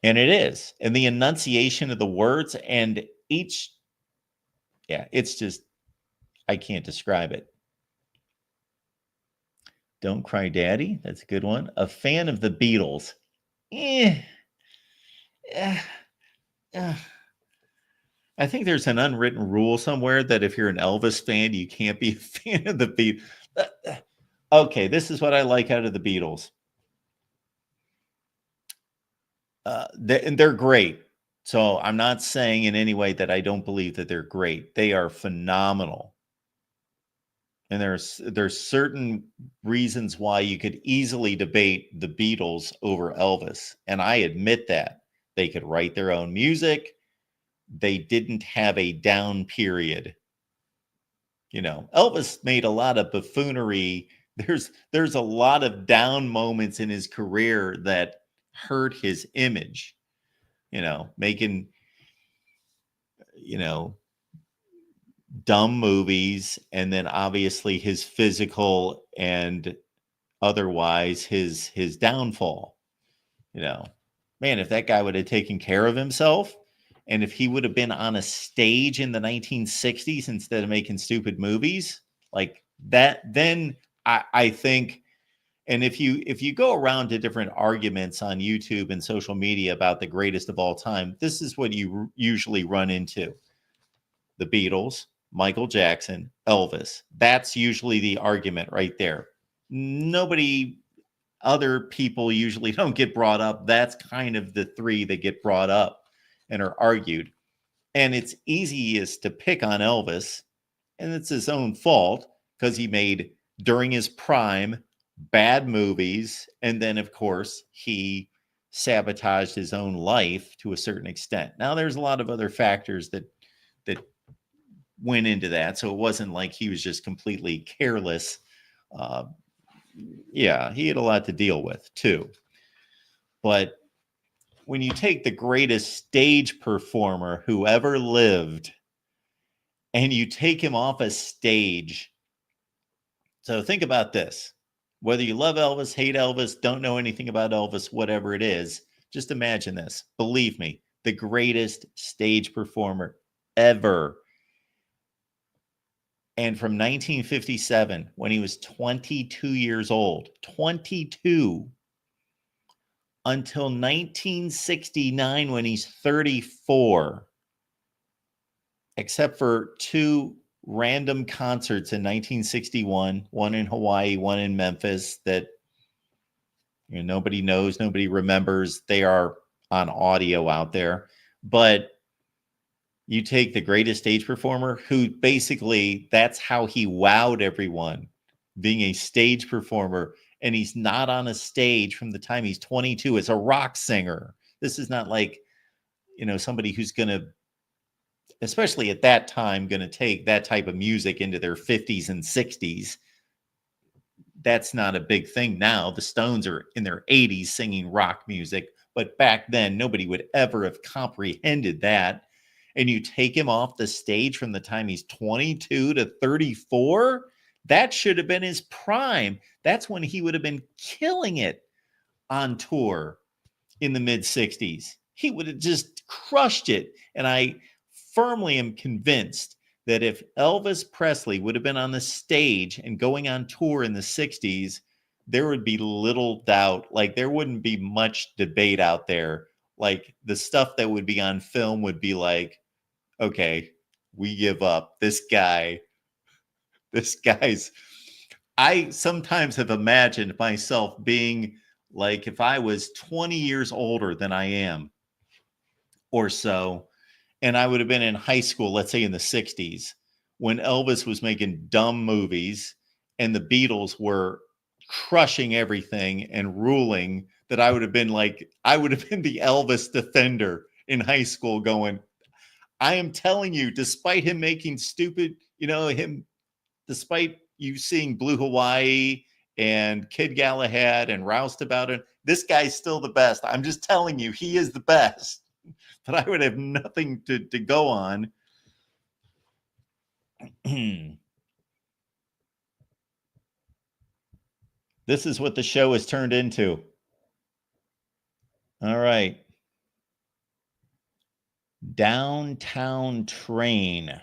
And it is. And the enunciation of the words, and each Yeah, it's just, I can't describe it. Don't Cry Daddy. That's a good one. A fan of the Beatles. Eh. I think there's an unwritten rule somewhere that if you're an Elvis fan, you can't be a fan of the Beatles. Okay, this is what I like out of the Beatles. And they're great. So I'm not saying in any way that I don't believe that they're great. They are phenomenal. And there's certain reasons why you could easily debate the Beatles over Elvis. And I admit that. They could write their own music. They didn't have a down period. You know, Elvis made a lot of buffoonery. There's a lot of down moments in his career that hurt his image. You know, making, you know, dumb movies, and then obviously his physical and otherwise his downfall. You know, man, if that guy would have taken care of himself, and if he would have been on a stage in the 1960s instead of making stupid movies like that, then I think, and if you go around to different arguments on YouTube and social media about the greatest of all time, this is what you usually run into. The Beatles, Michael Jackson, Elvis. That's usually the argument right there. Nobody, other people usually don't get brought up. That's kind of the three that get brought up and are argued. And it's easiest to pick on Elvis, and it's his own fault because he made, during his prime, bad movies. And then, of course, he sabotaged his own life to a certain extent. Now, there's a lot of other factors that went into that. So it wasn't like he was just completely careless. Yeah, he had a lot to deal with too. But when you take the greatest stage performer who ever lived and you take him off a stage. So think about this. Whether you love Elvis, hate Elvis, don't know anything about Elvis, whatever it is, just imagine this. Believe me, the greatest stage performer ever. And from 1957, when he was 22 years old, 22, until 1969, when he's 34, except for two random concerts in 1961, one in Hawaii, one in Memphis, that nobody knows, nobody remembers. They are on audio out there. But you take the greatest stage performer who basically, that's how he wowed everyone, being a stage performer. And he's not on a stage from the time he's 22 as a rock singer. This is not like, somebody who's going to, especially at that time, going to take that type of music into their 50s and 60s. That's not a big thing now. The Stones are in their 80s singing rock music. But back then, nobody would ever have comprehended that. And you take him off the stage from the time he's 22 to 34, that should have been his prime. That's when he would have been killing it on tour in the mid-60s. He would have just crushed it. And I firmly am convinced that if Elvis Presley would have been on the stage and going on tour in the 60s, there would be little doubt. Like, there wouldn't be much debate out there. Like, the stuff that would be on film would be like, okay, we give up. This guy's, I sometimes have imagined myself being like, if I was 20 years older than I am or so, and I would have been in high school, let's say in the 60s, when Elvis was making dumb movies and the Beatles were crushing everything and ruling, that I would have been the Elvis defender in high school going, I am telling you, despite him making stupid, despite you seeing Blue Hawaii and Kid Galahad and Roust About It, this guy's still the best. I'm just telling you, he is the best. But I would have nothing to go on. This is what the show has turned into. All right. Downtown Train.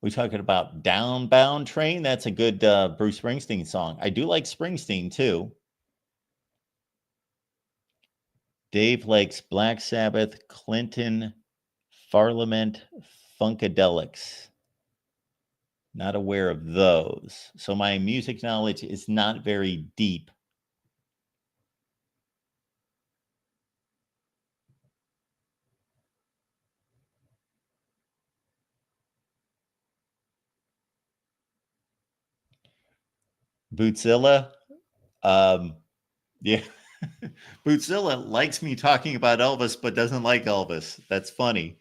We talking about Downbound Train? That's a good Bruce Springsteen song. I do like Springsteen too. Dave likes Black Sabbath, Clinton, Parliament, Funkadelics. Not aware of those. So my music knowledge is not very deep. Bootzilla. Yeah. Bootzilla likes me talking about Elvis, but doesn't like Elvis. That's funny.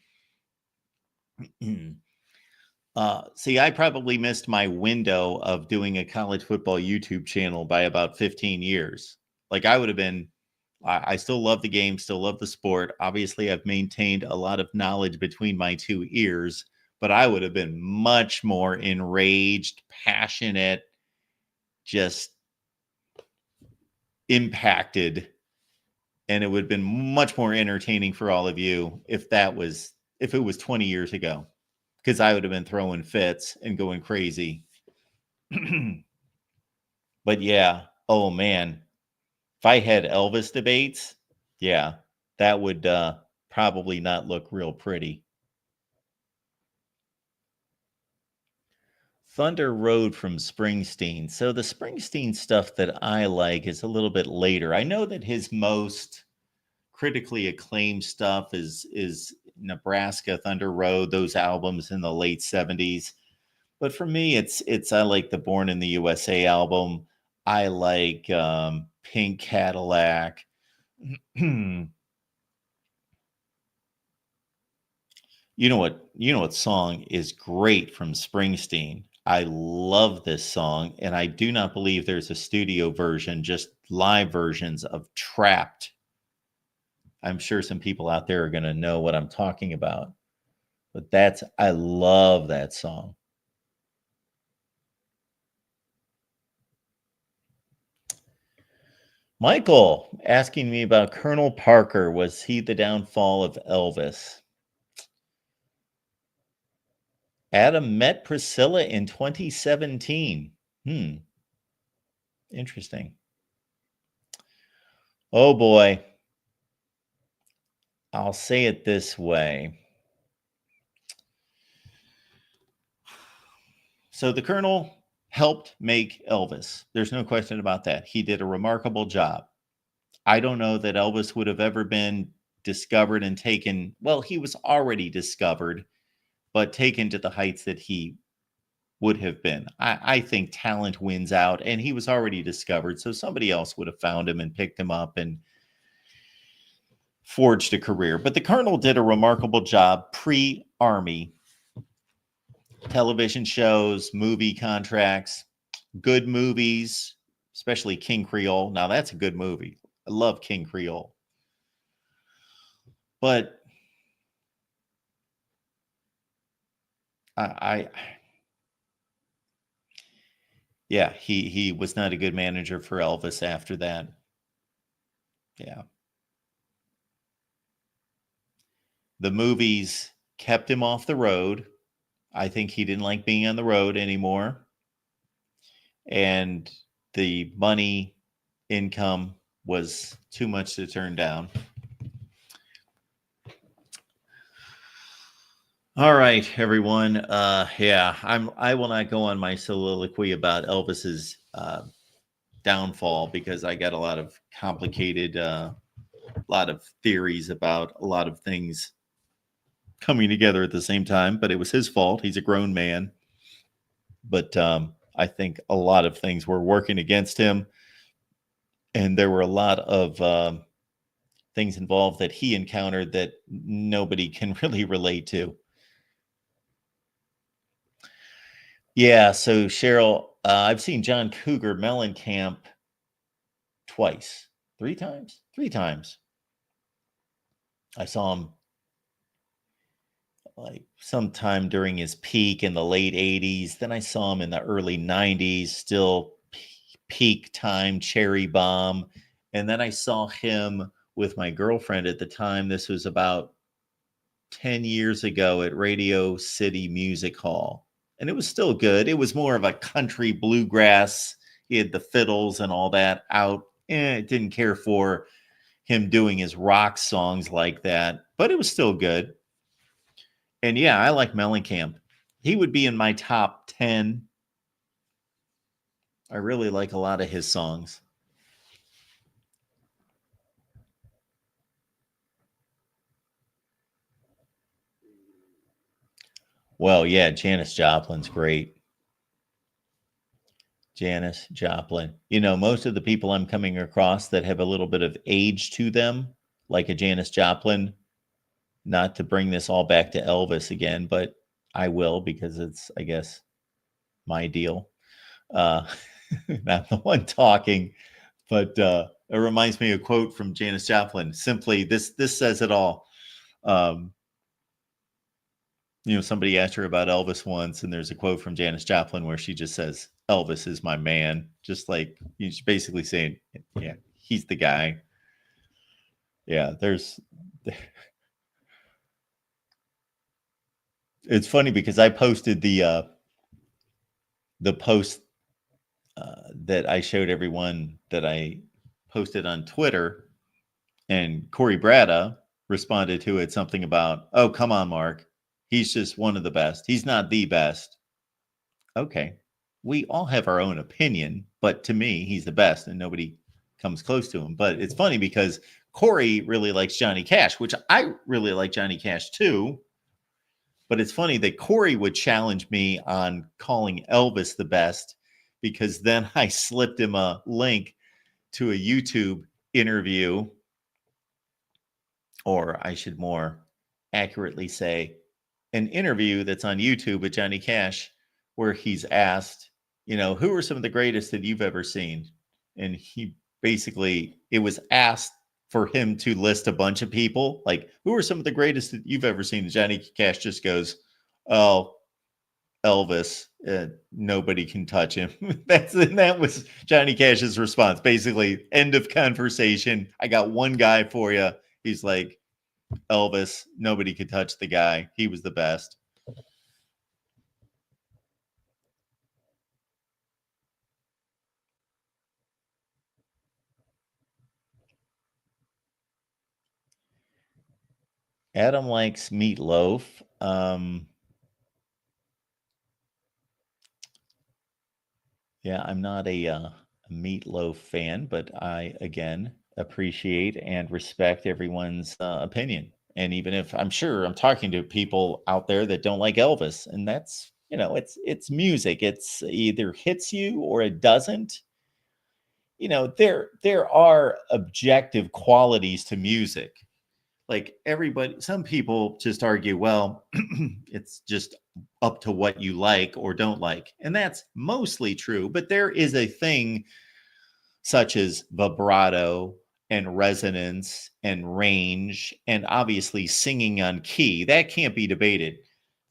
See, I probably missed my window of doing a college football YouTube channel by about 15 years. Like I would have been, I still love the game, still love the sport. Obviously, I've maintained a lot of knowledge between my two ears, but I would have been much more enraged, passionate, just impacted, and it would have been much more entertaining for all of you if it was 20 years ago, because I would have been throwing fits and going crazy. But yeah, oh man, if I had Elvis debates, yeah, that would probably not look real pretty. Thunder Road from Springsteen. So the Springsteen stuff that I like is a little bit later. I know that his most critically acclaimed stuff is Nebraska, Thunder Road, those albums in the late 70s. But for me, it's I like the Born in the USA album. I like Pink Cadillac. You know what song is great from Springsteen? I love this song, and I do not believe there's a studio version, just live versions of Trapped. I'm sure some people out there are going to know what I'm talking about. But I love that song. Michael asking me about Colonel Parker. Was he the downfall of Elvis? Adam met Priscilla in 2017. Interesting. Oh boy. I'll say it this way. So the Colonel helped make Elvis. There's no question about that. He did a remarkable job. I don't know that Elvis would have ever been discovered and taken. Well, he was already discovered, but taken to the heights that he would have been. I think talent wins out, and he was already discovered. So somebody else would have found him and picked him up and forged a career. But the Colonel did a remarkable job pre-Army. Television shows, movie contracts, good movies, especially King Creole. Now that's a good movie. I love King Creole. But yeah, he was not a good manager for Elvis after that. Yeah. The movies kept him off the road. I think he didn't like being on the road anymore. And the money income was too much to turn down. All right, everyone. Yeah, I will not go on my soliloquy about Elvis's downfall because I got a lot of complicated, lot of theories about a lot of things coming together at the same time. But it was his fault. He's a grown man. But I think a lot of things were working against him, and there were a lot of things involved that he encountered that nobody can really relate to. Yeah, so Cheryl, I've seen John Cougar Mellencamp twice. Three times. I saw him like sometime during his peak in the late 80s. Then I saw him in the early 90s, still peak time, Cherry Bomb. And then I saw him with my girlfriend at the time. This was about 10 years ago at Radio City Music Hall. and it was still good. It was more of a country bluegrass. He had the fiddles and all that out. Didn't care for him doing his rock songs like that, but it was still good. And yeah, I like Mellencamp. He would be in my top 10. I really like a lot of his songs. Well, yeah, Janis Joplin's great. Janis Joplin. You know, most of the people I'm coming across that have a little bit of age to them, like a Janis Joplin, not to bring this all back to Elvis again, but I will because it's, I guess, my deal. Not the one talking, but it reminds me of a quote from Janis Joplin. Simply, this says it all. You know, somebody asked her about Elvis once, and there's a quote from Janis Joplin where she just says, "Elvis is my man." Just like she's basically saying, yeah, he's the guy. Yeah, it's funny because I posted the post that I showed everyone that I posted on Twitter, and Corey Bratta responded to it something about, "Oh, come on, Mark. He's just one of the best. He's not the best." Okay. We all have our own opinion, but to me, he's the best and nobody comes close to him. But it's funny because Corey really likes Johnny Cash, which I really like Johnny Cash too. But it's funny that Corey would challenge me on calling Elvis the best because then I slipped him a link to a YouTube interview, or I should more accurately say, an interview that's on YouTube with Johnny Cash, where he's asked, you know, who are some of the greatest that you've ever seen? And he basically, it was asked for him to list a bunch of people, like, who are some of the greatest that you've ever seen? And Johnny Cash just goes, "Oh, Elvis, nobody can touch him." That was Johnny Cash's response. Basically, end of conversation. I got one guy for you. He's like, Elvis, nobody could touch the guy. He was the best. Adam likes meatloaf. Yeah, I'm not a meatloaf fan, but I, again, appreciate and respect everyone's opinion. And even if I'm sure I'm talking to people out there that don't like Elvis, and that's, you know, it's music. It's either hits you or it doesn't. You know, there are objective qualities to music. Like everybody, some people just argue, well, it's just up to what you like or don't like. And that's mostly true. But there is a thing such as vibrato and resonance and range, and obviously singing on key. That can't be debated.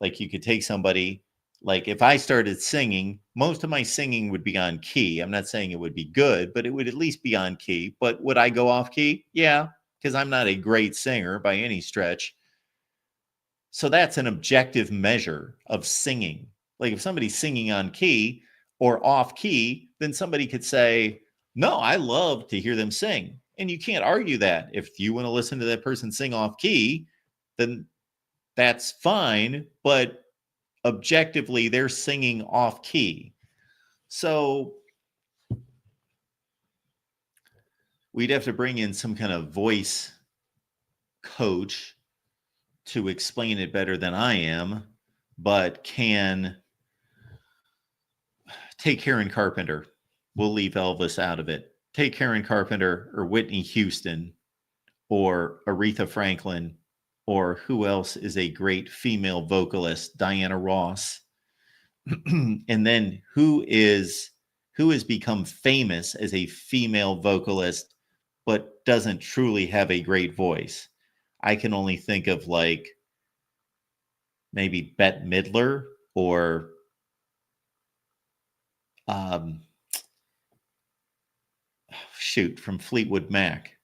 Like you could take somebody, like if I started singing, most of my singing would be on key. I'm not saying it would be good, but it would at least be on key. But would I go off key? Yeah, because I'm not a great singer by any stretch. So that's an objective measure of singing. Like if somebody's singing on key or off key, then somebody could say, no, I love to hear them sing. And you can't argue that. If you want to listen to that person sing off key, then that's fine. But objectively, they're singing off key. So we'd have to bring in some kind of voice coach to explain it better than I am, but can take Karen Carpenter. We'll leave Elvis out of it. Take Karen Carpenter or Whitney Houston or Aretha Franklin, or who else is a great female vocalist, Diana Ross. And then who has become famous as a female vocalist but doesn't truly have a great voice. I can only think of like maybe Bette Midler or from Fleetwood Mac.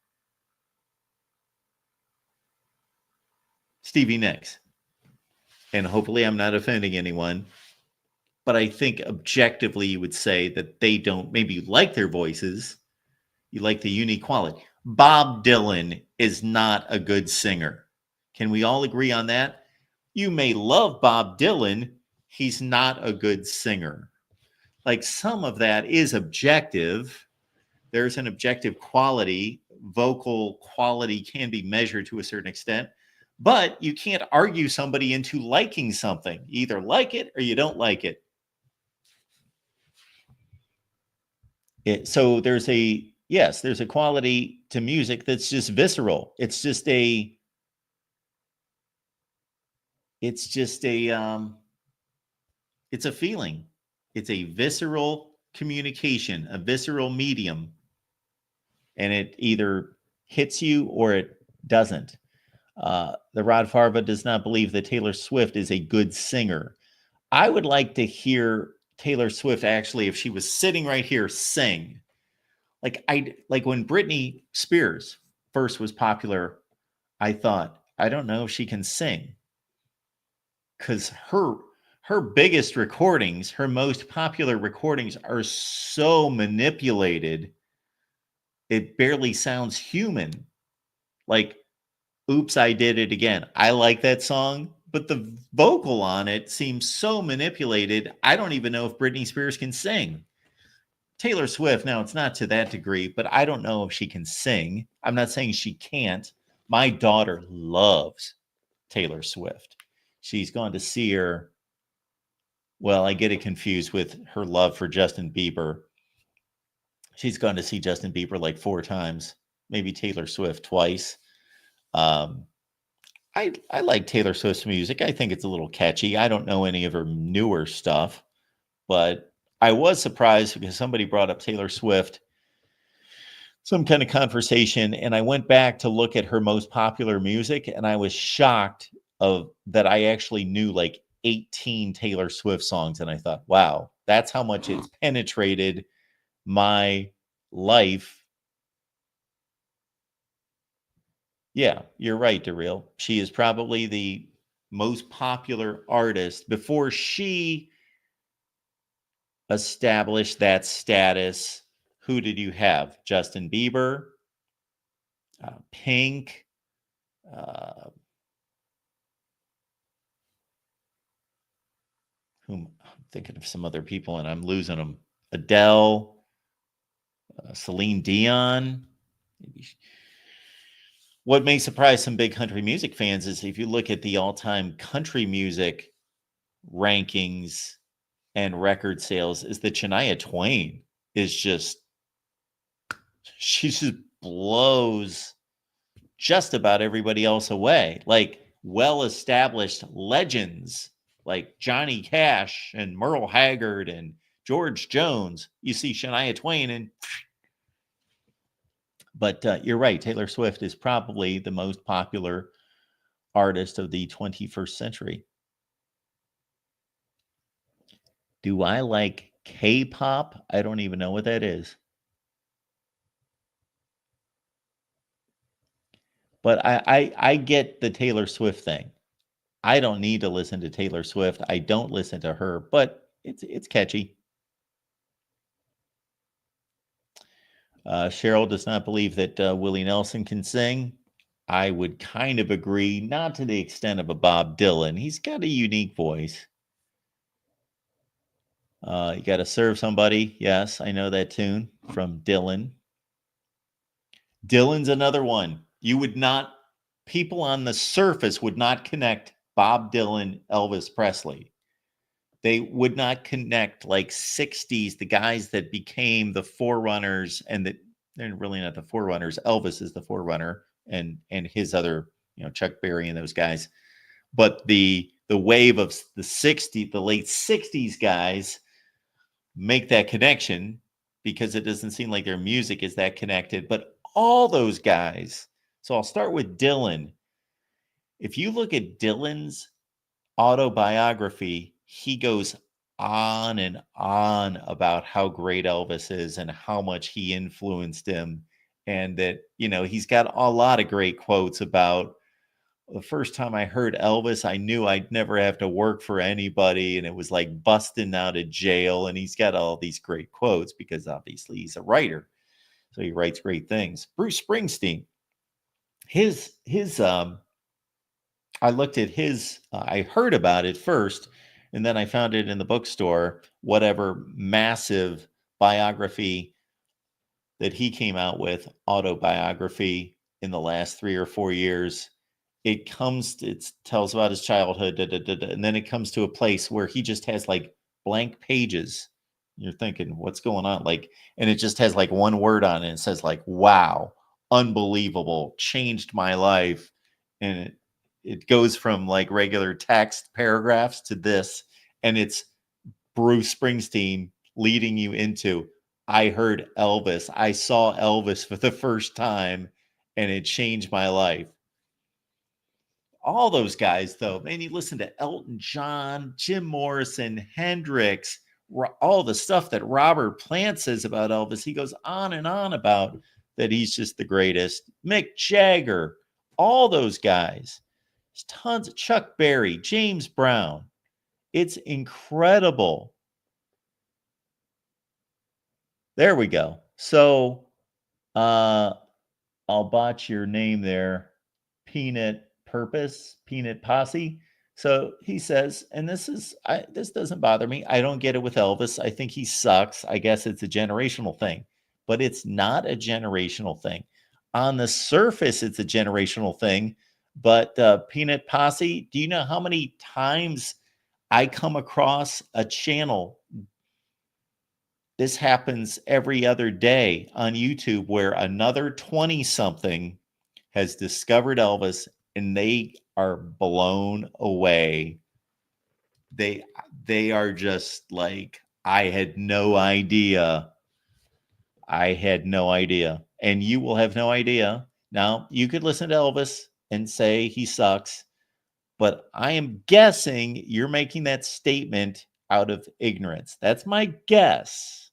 Stevie Nicks. And hopefully I'm not offending anyone. but I think objectively you would say that they don't, maybe you like their voices, you like the unique quality. Bob Dylan is not a good singer. Can we all agree on that? You may love Bob Dylan, he's not a good singer. Like, some of that is objective. There's an objective quality. Vocal quality can be measured to a certain extent, but you can't argue somebody into liking something. You either like it or you don't like it. So there's a quality to music that's just visceral. It's a feeling. It's a visceral communication, a visceral medium, and it either hits you or it doesn't. The Rod Farva does not believe that Taylor Swift is a good singer. I would like to hear Taylor Swift actually, if she was sitting right here, sing. Like when Britney Spears first was popular, I thought, I don't know if she can sing, because her biggest recordings, her most popular recordings, are so manipulated, it barely sounds human. Like, Oops, I Did It Again. I like that song, but the vocal on it seems so manipulated. I don't even know if Britney Spears can sing. Taylor Swift, now it's not to that degree, but I don't know if she can sing. I'm not saying she can't. My daughter loves Taylor Swift. She's gone to see her. Well, I get it confused with her love for Justin Bieber. She's gone to see Justin Bieber like 4 times, maybe Taylor Swift twice. I like Taylor Swift's music. I think it's a little catchy. I don't know any of her newer stuff, but I was surprised because somebody brought up Taylor Swift, some kind of conversation, and I went back to look at her most popular music, and I was shocked that I actually knew like 18 Taylor Swift songs, and I thought, wow, that's how much it's penetrated my life. Yeah, you're right, Darrell. She is probably the most popular artist. Before she established that status, who did you have? Justin Bieber, Pink, whom I'm thinking of some other people and I'm losing them. Adele, Celine Dion. What may surprise some big country music fans is if you look at the all-time country music rankings and record sales, is that Shania Twain is she just blows just about everybody else away. Like, well-established legends like Johnny Cash and Merle Haggard and George Jones, you see Shania Twain but you're right. Taylor Swift is probably the most popular artist of the 21st century. Do I like K-pop? I don't even know what that is. But I get the Taylor Swift thing. I don't need to listen to Taylor Swift. I don't listen to her, but it's catchy. Cheryl does not believe that Willie Nelson can sing. I would kind of agree, not to the extent of a Bob Dylan. He's got a unique voice. You got to serve somebody. Yes, I know that tune from Dylan. Dylan's another one. People on the surface would not connect Bob Dylan, Elvis Presley. They would not connect like 60s, the guys that became the forerunners, and that they're really not the forerunners. Elvis is the forerunner and his other, Chuck Berry and those guys. But the wave of the late 60s guys make that connection because it doesn't seem like their music is that connected. But all those guys, so I'll start with Dylan. If you look at Dylan's autobiography, he goes on and on about how great Elvis is and how much he influenced him. And that, he's got a lot of great quotes about the first time I heard Elvis, I knew I'd never have to work for anybody. And it was like busting out of jail. And he's got all these great quotes because obviously he's a writer. So he writes great things. Bruce Springsteen, I looked at his, I heard about it first, and then I found it in the bookstore, whatever massive biography that he came out with, autobiography in the last 3 or 4 years. It tells about his childhood, and then it comes to a place where he just has like blank pages. You're thinking, what's going on? Like, and it just has like one word on it. And it says like, wow, unbelievable, changed my life. And it goes from like regular text paragraphs to this, and it's Bruce Springsteen leading you into, I heard Elvis. I saw Elvis for the first time, and it changed my life. All those guys, though, man, you listen to Elton John, Jim Morrison, Hendrix, all the stuff that Robert Plant says about Elvis. He goes on and on about that he's just the greatest. Mick Jagger, all those guys. There's tons of Chuck Berry, James Brown. It's incredible. There we go. So I'll botch your name there. Peanut Posse. So he says, and this doesn't bother me. I don't get it with Elvis. I think he sucks. I guess it's a generational thing, but it's not a generational thing. On the surface, it's a generational thing. But Peanut Posse, do you know how many times I come across a channel? This happens every other day on YouTube where another 20-something has discovered Elvis and they are blown away. They are just like, I had no idea. I had no idea. And you will have no idea. Now, you could listen to Elvis and say he sucks, but I am guessing you're making that statement out of ignorance. That's my guess.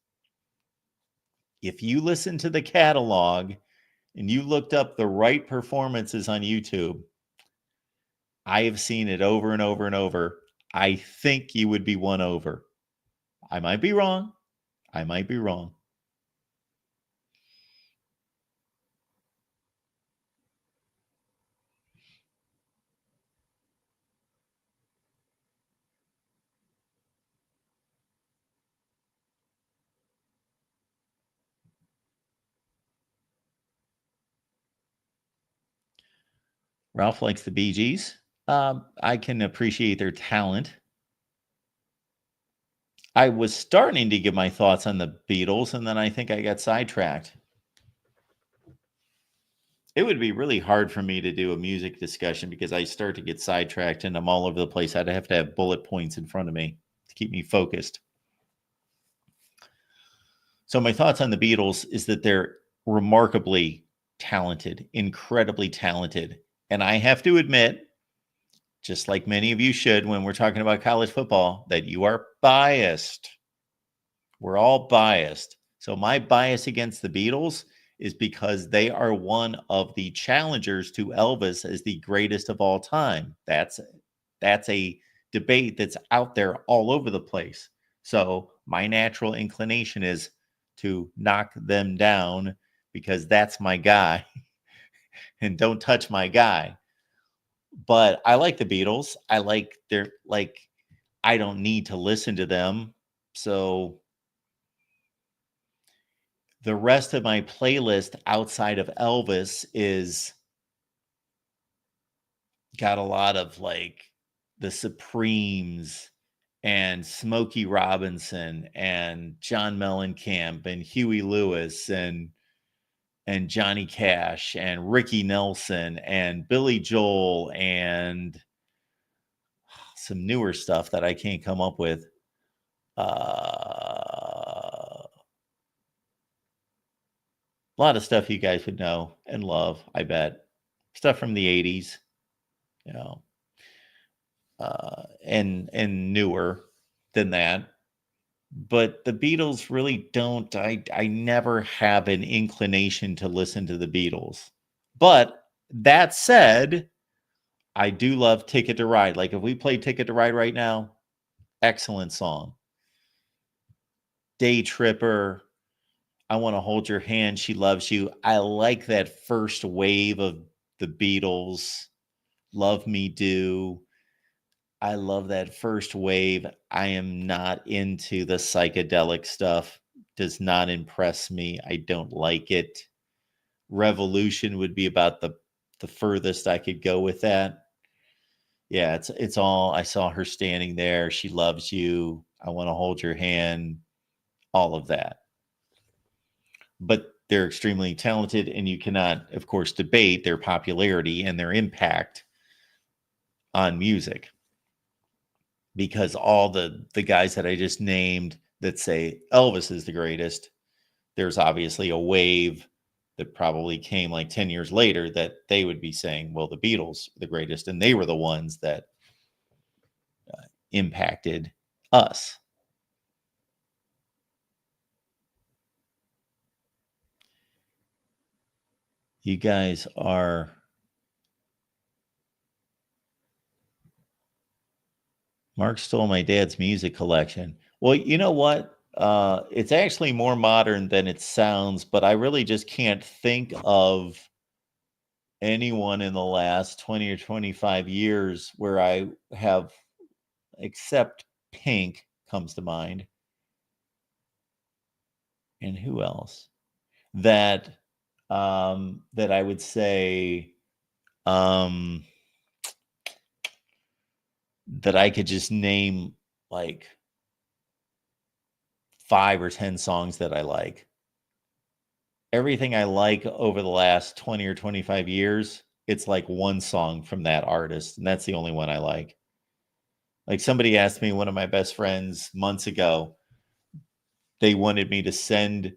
If you listen to the catalog and you looked up the right performances on YouTube, I have seen it over and over and over. I think you would be won over. I might be wrong. I might be wrong. Ralph likes the Bee Gees. I can appreciate their talent. I was starting to give my thoughts on the Beatles, and then I think I got sidetracked. It would be really hard for me to do a music discussion because I start to get sidetracked and I'm all over the place. I'd have to have bullet points in front of me to keep me focused. So my thoughts on the Beatles is that they're remarkably talented, incredibly talented. And I have to admit, just like many of you should when we're talking about college football, that you are biased. We're all biased. So my bias against the Beatles is because they are one of the challengers to Elvis as the greatest of all time. That's a debate that's out there all over the place. So my natural inclination is to knock them down because that's my guy. And don't touch my guy. But I like the Beatles. I don't need to listen to them. So the rest of my playlist outside of Elvis is got a lot of like the Supremes and Smokey Robinson and John Mellencamp and Huey Lewis and Johnny Cash and Ricky Nelson and Billy Joel and some newer stuff that I can't come up with. A lot of stuff you guys would know and love, I bet. Stuff from the 80s, you know, and newer than that. But the Beatles really don't. I never have an inclination to listen to the Beatles. But that said, I do love Ticket to Ride. Like if we play Ticket to Ride right now, excellent song. Day Tripper, I Want to Hold Your Hand, She Loves You. I like that first wave of the Beatles. Love Me Do. I love that first wave. I am not into the psychedelic stuff. Does not impress me. I don't like it. Revolution would be about the furthest I could go with that. Yeah, it's all, I saw her standing there. She loves you. I want to hold your hand. All of that. But they're extremely talented, and you cannot, of course, debate their popularity and their impact on music. Because all the guys that I just named that say Elvis is the greatest, there's obviously a wave that probably came like 10 years later that they would be saying, well, the Beatles are the greatest, and they were the ones that impacted us. You guys are Mark stole my dad's music collection. Well, you know what? It's actually more modern than it sounds, but I really just can't think of anyone in the last 20 or 25 years where I have, except Pink comes to mind. And who else? That that I would say that I could just name like 5 or 10 songs that I like. Everything I like over the last 20 or 25 years, it's like one song from that artist, and that's the only one I like. Like somebody asked me, one of my best friends months ago, they wanted me to send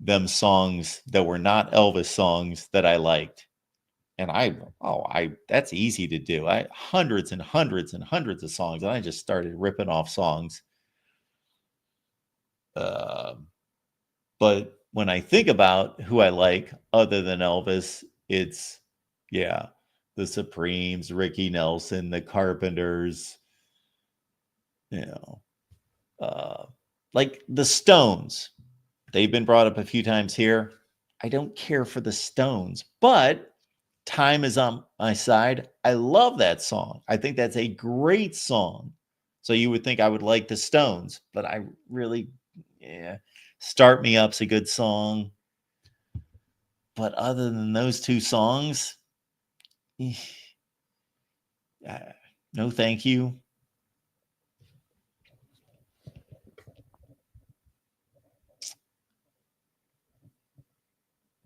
them songs that were not Elvis songs that I liked. And that's easy to do. I hundreds and hundreds and hundreds of songs, and I just started ripping off songs. But when I think about who I like other than Elvis, it's the Supremes, Ricky Nelson, the Carpenters, like the Stones. They've been brought up a few times here. I don't care for the Stones, but Time Is on My Side. I love that song. I think that's a great song. So you would think I would like the Stones, but I really, Start Me Up's a good song. But other than those two songs, no thank you.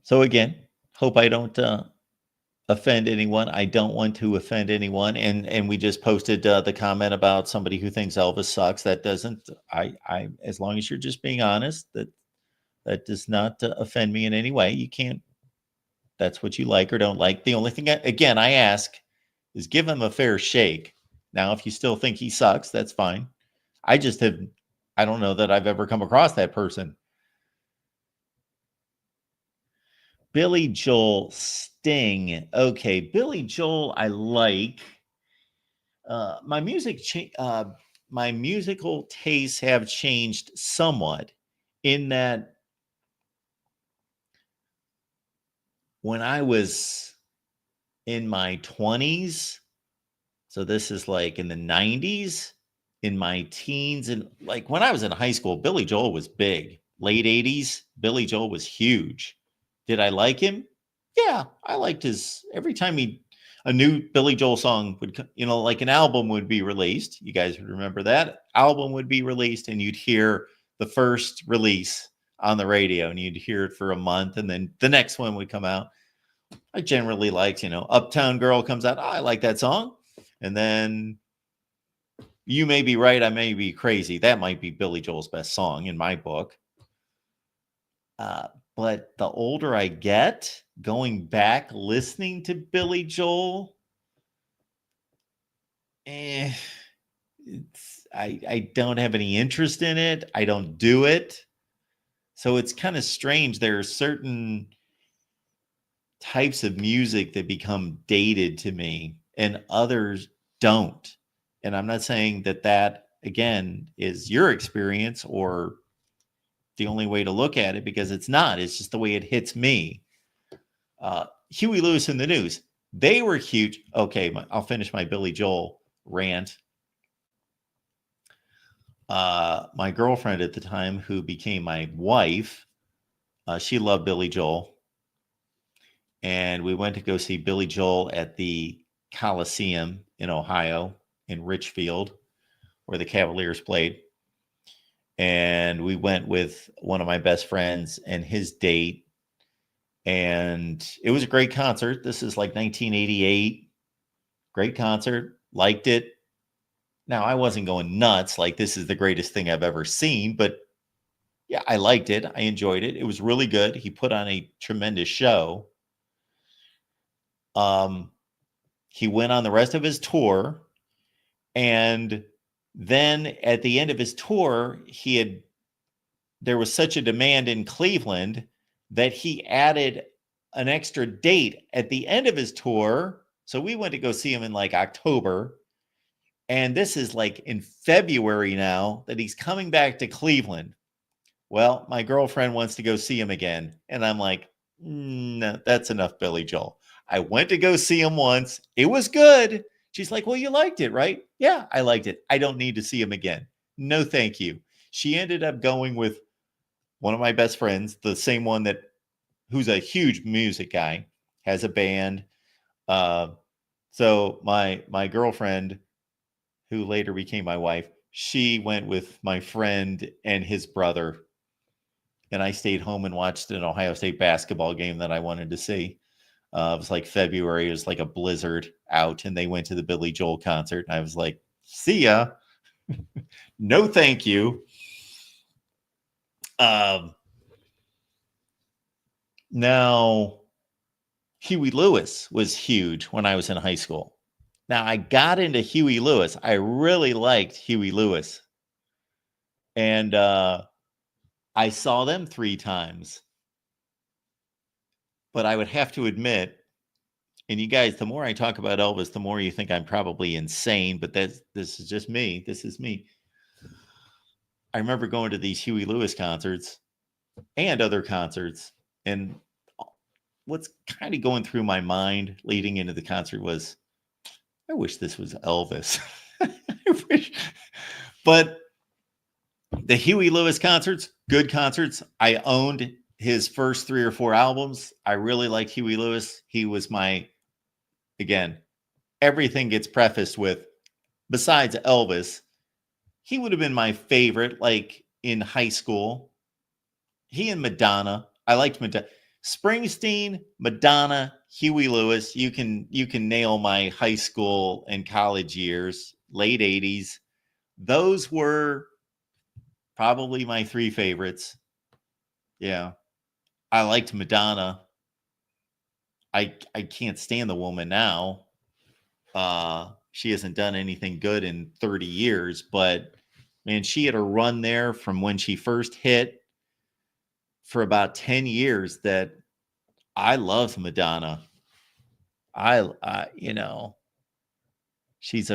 So again, hope I don't offend anyone. I don't want to offend anyone. And we just posted the comment about somebody who thinks Elvis sucks. That doesn't, I as long as you're just being honest, that does not offend me in any way. You can't, that's what you like or don't like. The only thing, again, I ask is give him a fair shake. Now, if you still think he sucks, that's fine. I don't know that I've ever come across that person. Billy Joel, Sting. Okay, Billy Joel, I like. My musical tastes have changed somewhat in that when I was in my 20s, so this is like in the 90s, in my teens, and like when I was in high school, Billy Joel was big. Late 80s, Billy Joel was huge. Did I like him? Yeah, I liked every time a new Billy Joel song would, like an album would be released. You guys would remember that album would be released, and you'd hear the first release on the radio, and you'd hear it for a month, and then the next one would come out. I generally liked, Uptown Girl comes out. Oh, I like that song. And then You May Be Right, I May Be Crazy. That might be Billy Joel's best song in my book. But the older I get, going back, listening to Billy Joel, I don't have any interest in it. I don't do it. So it's kind of strange. There are certain types of music that become dated to me. and others don't. And I'm not saying that again is your experience or the only way to look at it, because it's not. It's just the way it hits me. Huey Lewis and the News, they were huge. Okay, I'll finish my Billy Joel rant. My girlfriend at the time, who became my wife, she loved Billy Joel. And we went to go see Billy Joel at the Coliseum in Ohio, in Richfield, where the Cavaliers played. And we went with one of my best friends and his date. And it was a great concert. This is like 1988. Great concert. Liked it. Now, I wasn't going nuts like this is the greatest thing I've ever seen, but yeah, I liked it. I enjoyed it. It was really good. He put on a tremendous show. He went on the rest of his tour, and then at the end of his tour, there was such a demand in Cleveland that he added an extra date at the end of his tour. So we went to go see him in like October. And this is like in February now that he's coming back to Cleveland. Well, my girlfriend wants to go see him again. And I'm like, no, that's enough, Billy Joel. I went to go see him once. It was good. She's like, well, you liked it, right? Yeah, I liked it. I don't need to see him again. No, thank you. She ended up going with one of my best friends, the same one who's a huge music guy, has a band. So my girlfriend, who later became my wife, she went with my friend and his brother. And I stayed home and watched an Ohio State basketball game that I wanted to see. It was like February. It was like a blizzard out, and they went to the Billy Joel concert. And I was like, see ya. No, thank you. Now, Huey Lewis was huge when I was in high school. Now, I got into Huey Lewis. I really liked Huey Lewis. And I saw them 3 times. But I would have to admit, and you guys, the more I talk about Elvis, the more you think I'm probably insane, but this is just me. This is me. I remember going to these Huey Lewis concerts and other concerts, and what's kind of going through my mind leading into the concert was, I wish this was Elvis. I wish. But the Huey Lewis concerts, good concerts. I owned his first 3 or 4 albums. I really liked Huey Lewis. He was again, everything gets prefaced with, besides Elvis, he would have been my favorite, like in high school. He and Madonna. I liked Madonna. Springsteen, Madonna, Huey Lewis. You can nail my high school and college years, late 80s. Those were probably my 3 favorites. Yeah. I liked Madonna. I can't stand the woman now. She hasn't done anything good in 30 years, but man, she had a run there from when she first hit for about 10 years that I loved Madonna. She is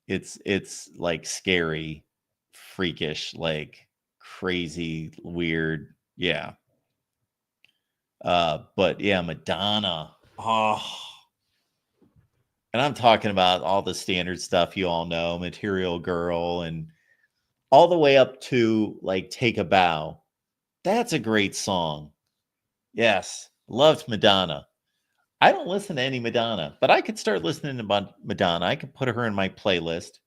it's like scary, freakish, like crazy, weird. Yeah. But yeah, Madonna. Oh, and I'm talking about all the standard stuff you all know, Material Girl, and all the way up to like Take a Bow. That's a great song. Yes. Loved Madonna. I don't listen to any Madonna, but I could start listening to Madonna. I could put her in my playlist.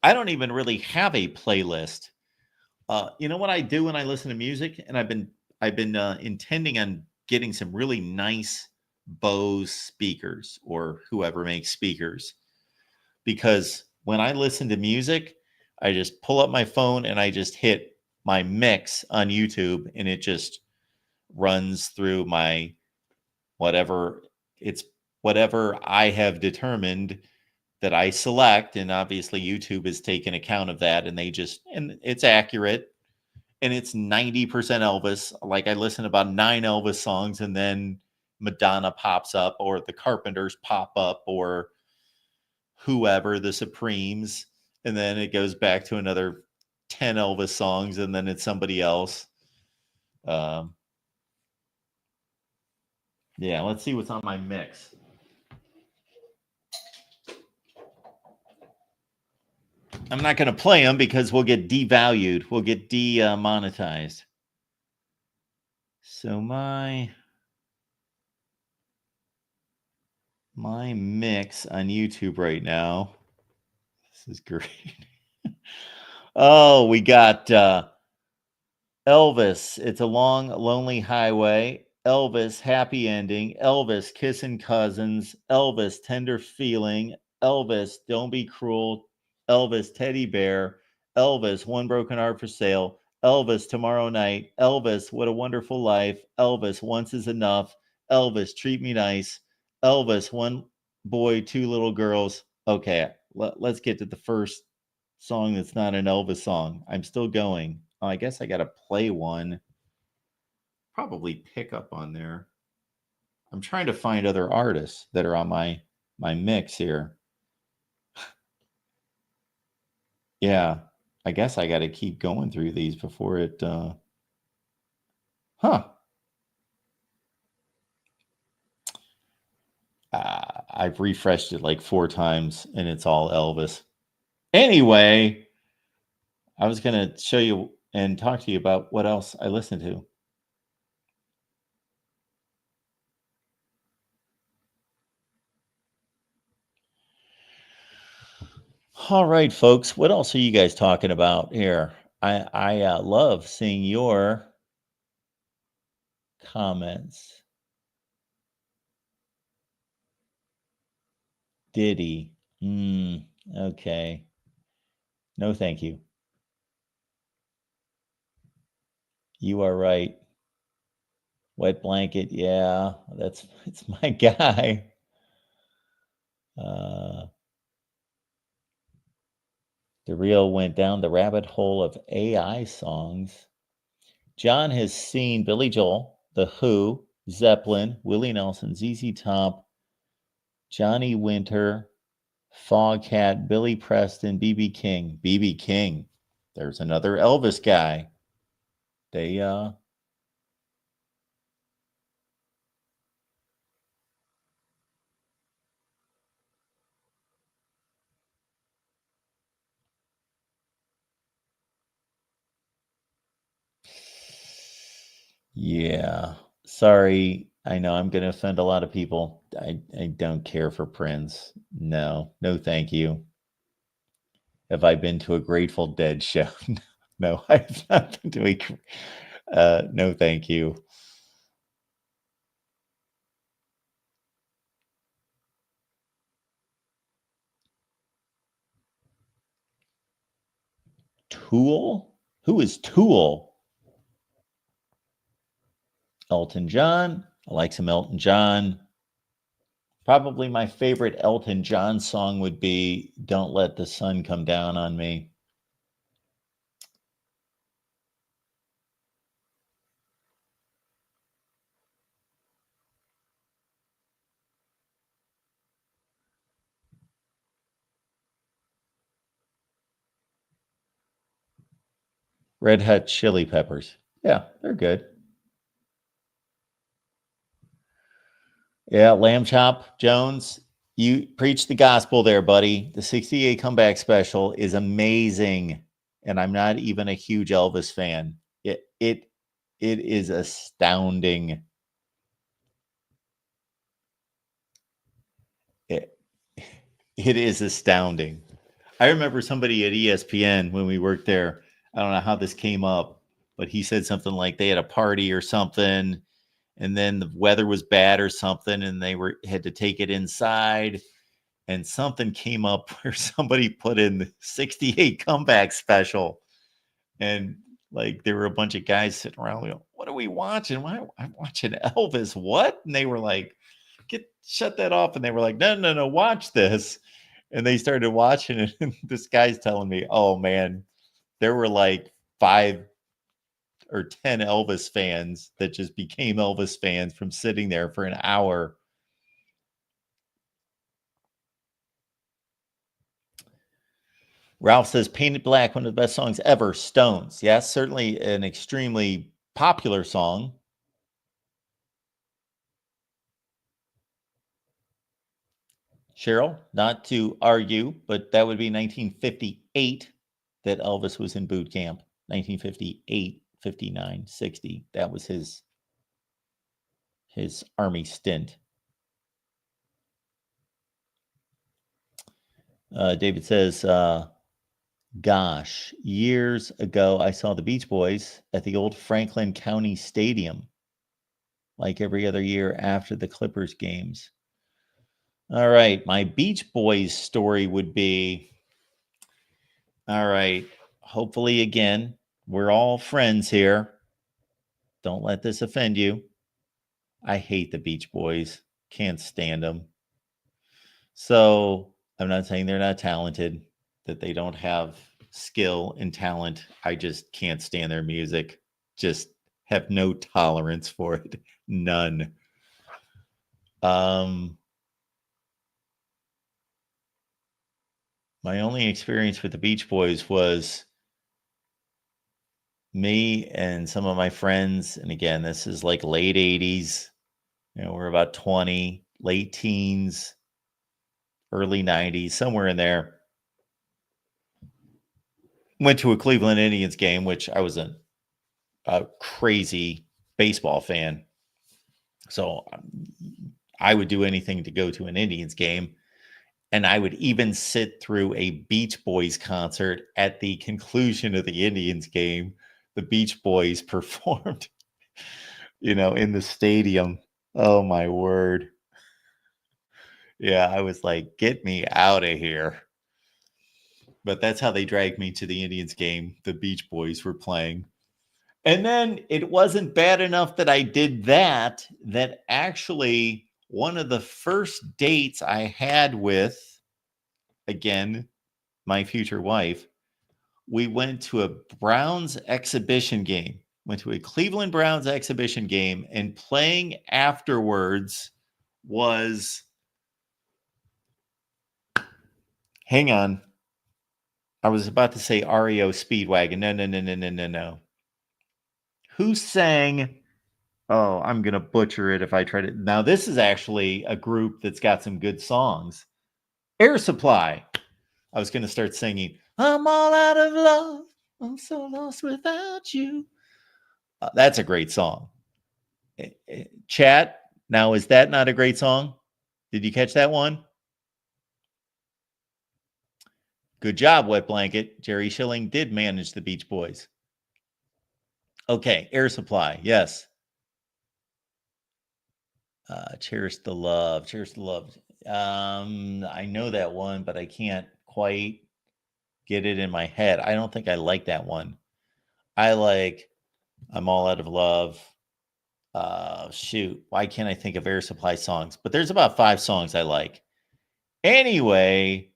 I don't even really have a playlist. You know what I do when I listen to music? And I've been intending on getting some really nice Bose speakers, or whoever makes speakers, because when I listen to music, I just pull up my phone and I just hit my mix on YouTube, and it just runs through my whatever I have determined that I select. And obviously YouTube has taken account of that, and it's accurate. and it's 90% Elvis. Like I listen to about 9 Elvis songs, and then Madonna pops up, or the Carpenters pop up, or whoever, the Supremes, and then it goes back to another 10 Elvis songs, and then it's somebody else. Yeah, let's see what's on my mix. I'm not going to play them because we'll get devalued. We'll get demonetized. So my mix on YouTube right now. This is great. Oh, we got Elvis, It's a Long, Lonely Highway. Elvis, Happy Ending. Elvis, Kissing Cousins. Elvis, Tender Feeling. Elvis, Don't Be Cruel. Elvis, Teddy Bear. Elvis, One Broken Heart for Sale. Elvis, Tomorrow Night. Elvis, What a Wonderful Life. Elvis, Once is Enough. Elvis, Treat Me Nice. Elvis, One Boy, Two Little Girls. Okay, let's get to the first song that's not an Elvis song. I'm still going. Oh, I guess I got to play one. Probably pick up on there. I'm trying to find other artists that are on my mix here. Yeah, I guess I got to keep going through these before it. I've refreshed it like 4 times, and it's all Elvis. Anyway, I was going to show you and talk to you about what else I listen to. All right, folks, what else are you guys talking about here? I love seeing your comments. Diddy. Okay. No, thank you. You are right. Wet Blanket, yeah, it's my guy. The Real went down the rabbit hole of AI songs. John has seen Billy Joel, The Who, Zeppelin, Willie Nelson, ZZ Top, Johnny Winter, Foghat, Billy Preston, B.B. King. B.B. King. There's another Elvis guy. They yeah. Sorry. I know I'm going to offend a lot of people. I don't care for Prince. No, thank you. Have I been to a Grateful Dead show? No, I've not been to a. No, thank you. Tool? Who is Tool? Elton John. I like some Elton John. Probably my favorite Elton John song would be Don't Let the Sun Come Down on Me. Red Hot Chili Peppers. Yeah, they're good. Yeah, Lamb Chop Jones, you preach the gospel there, buddy. The 68 comeback special is amazing. And I'm not even a huge Elvis fan. It is astounding. It is astounding. I remember somebody at ESPN when we worked there. I don't know how this came up, but he said something like they had a party or something, and then the weather was bad or something, and they had to take it inside, and something came up where somebody put in the 68 comeback special, and like there were a bunch of guys sitting around going, what are we watching? I'm watching Elvis. What? And they were like, shut that off. And they were like, no, watch this. And they started watching it. And this guy's telling me, oh man, there were like 5 or 10 Elvis fans that just became Elvis fans from sitting there for an hour. Ralph says, Painted Black, one of the best songs ever. Stones. Yes, certainly an extremely popular song. Cheryl, not to argue, but that would be 1958 that Elvis was in boot camp. 1958, 59, 60. That was his army stint. David says, gosh, years ago, I saw the Beach Boys at the old Franklin County Stadium, like every other year after the Clippers games. All right, my Beach Boys story would be, all right, hopefully, again, we're all friends here. Don't let this offend you. I hate the Beach Boys. Can't stand them. So I'm not saying they're not talented, that they don't have skill and talent. I just can't stand their music. Just have no tolerance for it. None. My only experience with the Beach Boys was me and some of my friends. And again, this is like late 80s. We're about 20, late teens, early 90s, somewhere in there. Went to a Cleveland Indians game, which I was a crazy baseball fan. So I would do anything to go to an Indians game. And I would even sit through a Beach Boys concert at the conclusion of the Indians game. The Beach Boys performed, in the stadium. Oh, my word. Yeah, I was like, get me out of here. But that's how they dragged me to the Indians game. The Beach Boys were playing. And then it wasn't bad enough that I did that actually one of the first dates I had with, again, my future wife, we went to a Browns exhibition game, went to a Cleveland Browns exhibition game, and playing afterwards was, hang on, I was about to say REO Speedwagon. No. Who sang? Oh, I'm going to butcher it if I try to. Now, this is actually a group that's got some good songs. Air Supply. I was going to start singing, I'm all out of love. I'm so lost without you. That's a great song. Chat, now, is that not a great song? Did you catch that one? Good job, Wet Blanket. Jerry Schilling did manage the Beach Boys. Okay, Air Supply, yes. Cherish the Love. I know that one, but I can't quite get it in my head. I don't think I like that one. I like I'm All Out of Love. Shoot, why can't I think of Air Supply songs? But there's about 5 songs I like. Anyway,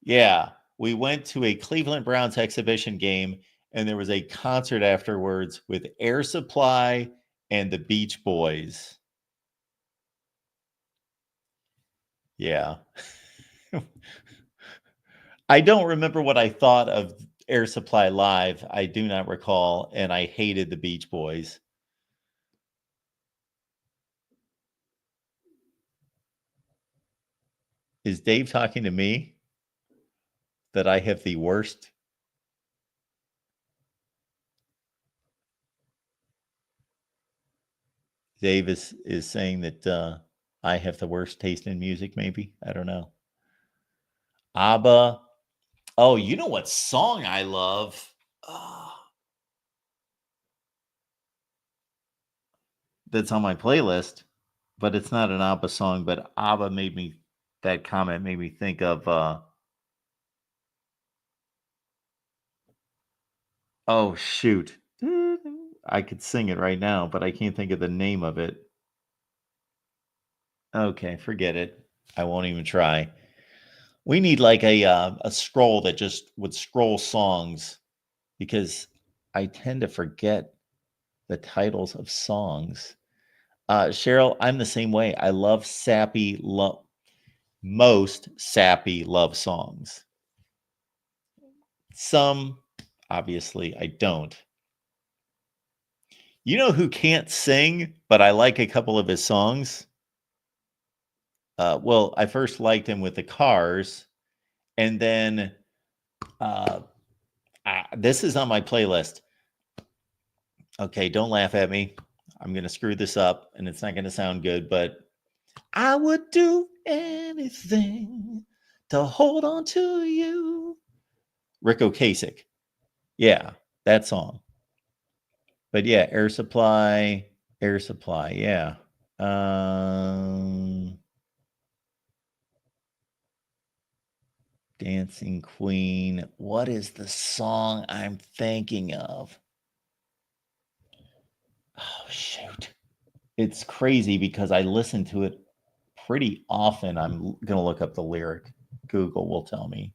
yeah, we went to a Cleveland Browns exhibition game, and there was a concert afterwards with Air Supply and the Beach Boys. Yeah. I don't remember what I thought of Air Supply live. I do not recall, and I hated the Beach Boys. Is Dave talking to me that I have the worst? Dave is saying that I have the worst taste in music, maybe? I don't know. ABBA. Oh, you know what song I love? That's on my playlist, but it's not an ABBA song, but ABBA that comment made me think of, oh, shoot. I could sing it right now, but I can't think of the name of it. Okay, forget it. I won't even try. We need like a scroll that just would scroll songs, because I tend to forget the titles of songs. Cheryl, I'm the same way. I love most sappy love songs. Some, obviously, I don't. You know who can't sing, but I like a couple of his songs? Well, I first liked him with the Cars, and then this is on my playlist. Okay, don't laugh at me. I'm going to screw this up, and it's not going to sound good, but I would do anything to hold on to you. Rick Ocasek. Yeah, that song. But yeah, Air Supply, yeah. Dancing Queen. What is the song I'm thinking of? Oh, shoot. It's crazy because I listen to it pretty often. I'm going to look up the lyric. Google will tell me.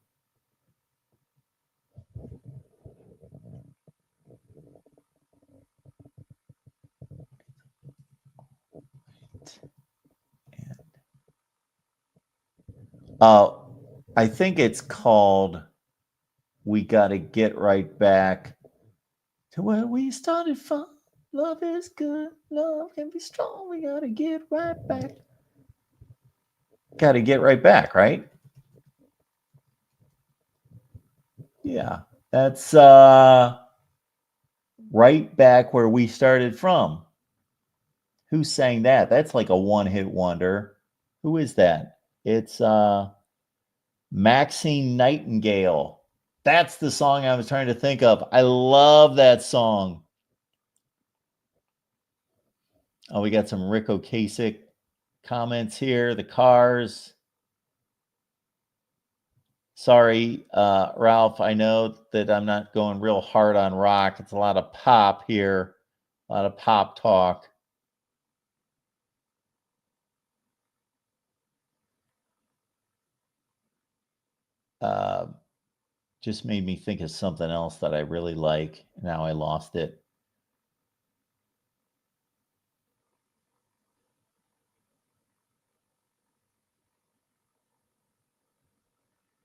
I think it's called We Gotta Get Right Back to Where We Started From. Love is good. Love can be strong. We gotta get right back. Gotta get right back, right? Yeah. That's right back where we started from. Who sang that? That's like a one-hit wonder. Who is that? It's Maxine Nightingale. That's the song I was trying to think of. I love that song. Oh, we got some Rick Ocasek comments here. The Cars. Sorry, Ralph. I know that I'm not going real hard on rock. It's a lot of pop here, a lot of pop talk. Just made me think of something else that I really like. Now I lost it.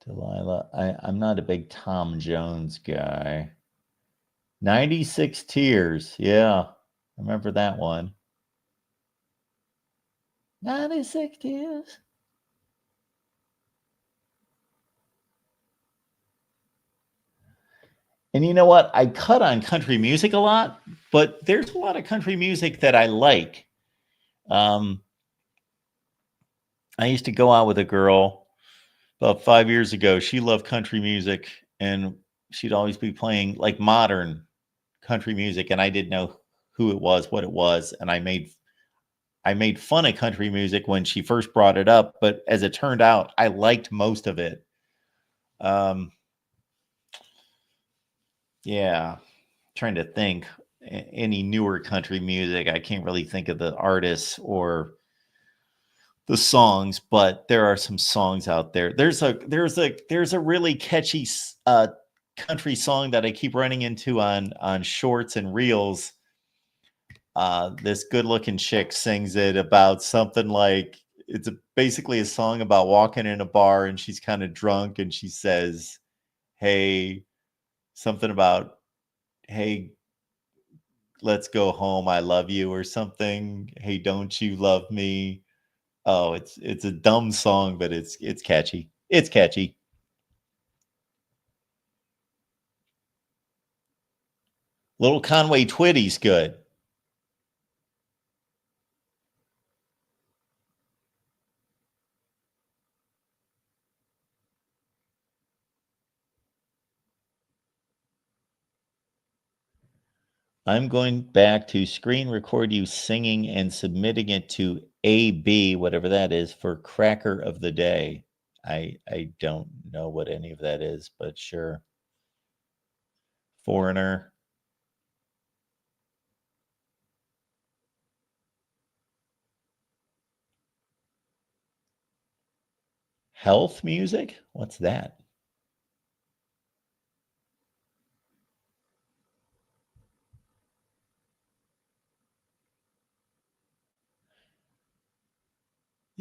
Delilah, I'm not a big Tom Jones guy. 96 Tears. Yeah, I remember that one. 96 Tears. And you know what? I cut on country music a lot, but there's a lot of country music that I like. I used to go out with a girl about 5 years ago. She loved country music, and she'd always be playing like modern country music, and I didn't know who it was, what it was, and I made fun of country music when she first brought it up, but as it turned out, I liked most of it. Yeah, trying to think any newer country music. I can't really think of the artists or the songs, but there are some songs out there. There's a really catchy country song that I keep running into on shorts and reels. This good-looking chick sings it about something like it's basically a song about walking in a bar and she's kind of drunk and she says, "Hey," something about, "Hey, let's go home. I love you," or something. "Hey, don't you love me?" Oh, it's a dumb song, but it's catchy. It's catchy. Little Conway Twitty's good. I'm going back to screen record you singing and submitting it to AB, whatever that is, for Cracker of the Day. I don't know what any of that is, but sure. Foreigner. Health music? What's that?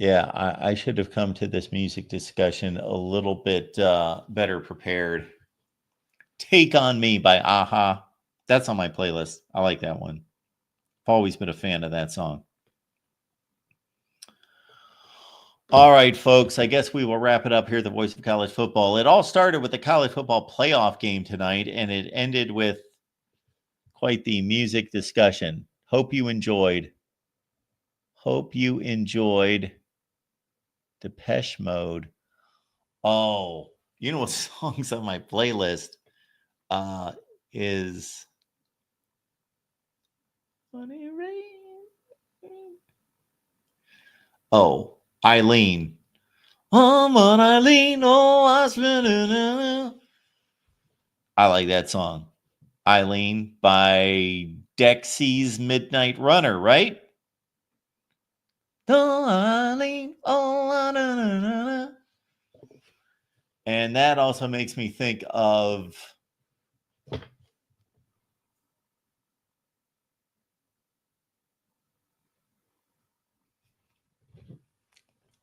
Yeah, I should have come to this music discussion a little bit better prepared. Take on Me by Aha. That's on my playlist. I like that one. I've always been a fan of that song. All right, folks, I guess we will wrap it up here at the Voice of College Football. It all started with the college football playoff game tonight, and it ended with quite the music discussion. Hope you enjoyed Depeche Mode. Oh, you know what song's on my playlist is Funny Rain. Oh, Eileen. Oh, on Eileen. Oh, I like that song. Eileen by Dexy's Midnight Runner, right? Oh, Eileen. Oh, na, na, na, na. And that also makes me think of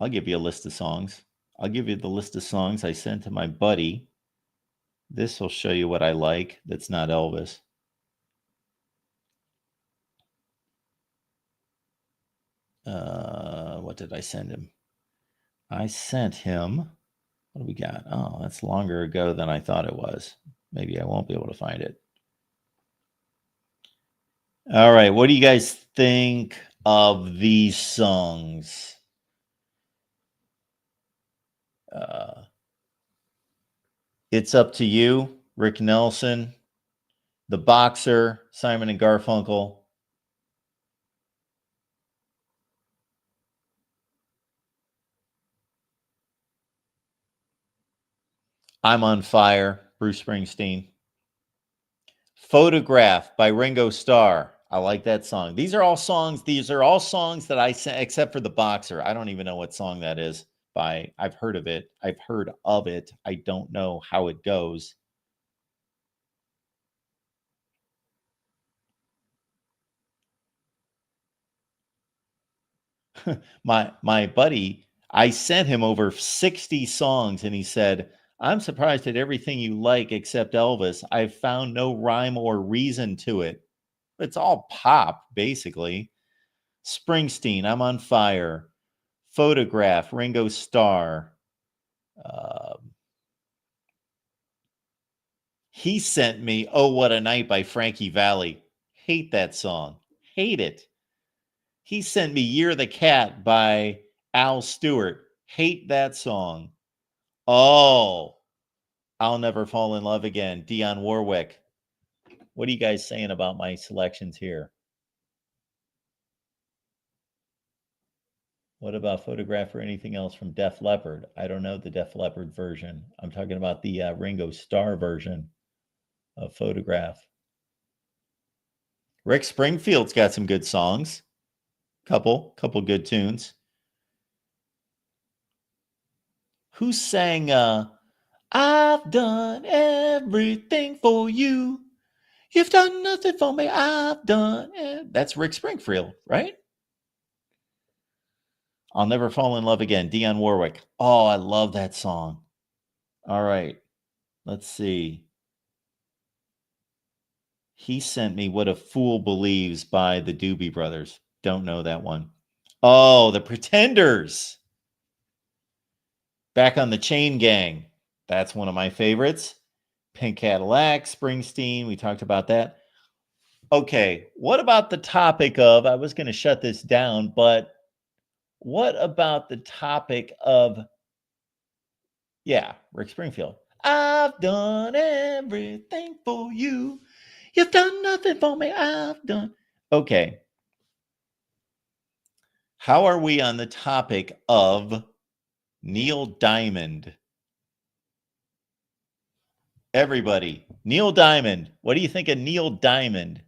I'll give you a list of songs. I'll give you the list of songs I sent to my buddy. This will show you what I like that's not Elvis. What did I send him? I sent him, what do we got? Oh, that's longer ago than I thought it was. Maybe I won't be able to find it. All right, what do you guys think of these songs? It's Up to You, Rick Nelson, The Boxer, Simon and Garfunkel. I'm on Fire, Bruce Springsteen. Photograph by Ringo Starr. I like that song. These are all songs that I sent, except for The Boxer. I don't even know what song that is by. I've heard of it. I don't know how it goes. my buddy, I sent him over 60 songs and he said, I'm surprised at everything you like except Elvis. I've found no rhyme or reason to it. It's all pop, basically. Springsteen, I'm on Fire. Photograph, Ringo Starr. He sent me Oh What a Night by Frankie Valli. Hate that song. Hate it. He sent me Year of the Cat by Al Stewart. Hate that song. Oh, I'll Never Fall in Love Again. Dionne Warwick. What are you guys saying about my selections here? What about Photograph or anything else from Def Leppard? I don't know the Def Leppard version. I'm talking about the Ringo Starr version of Photograph. Rick Springfield's got some good songs. Couple good tunes. Who sang I've done everything for you. You've done nothing for me. I've done it. That's Rick Springfield, right? I'll Never Fall in Love Again. Dionne Warwick. Oh, I love that song. All right. Let's see. He sent me What a Fool Believes by the Doobie Brothers. Don't know that one. Oh, The Pretenders. Back on the Chain Gang. That's one of my favorites. Pink Cadillac, Springsteen. We talked about that. Okay. What about the topic of, I was going to shut this down, but what about the topic of, Rick Springfield. I've done everything for you. You've done nothing for me. I've done. Okay. How are we on the topic of Neil Diamond? Everybody, Neil Diamond. What do you think of Neil Diamond?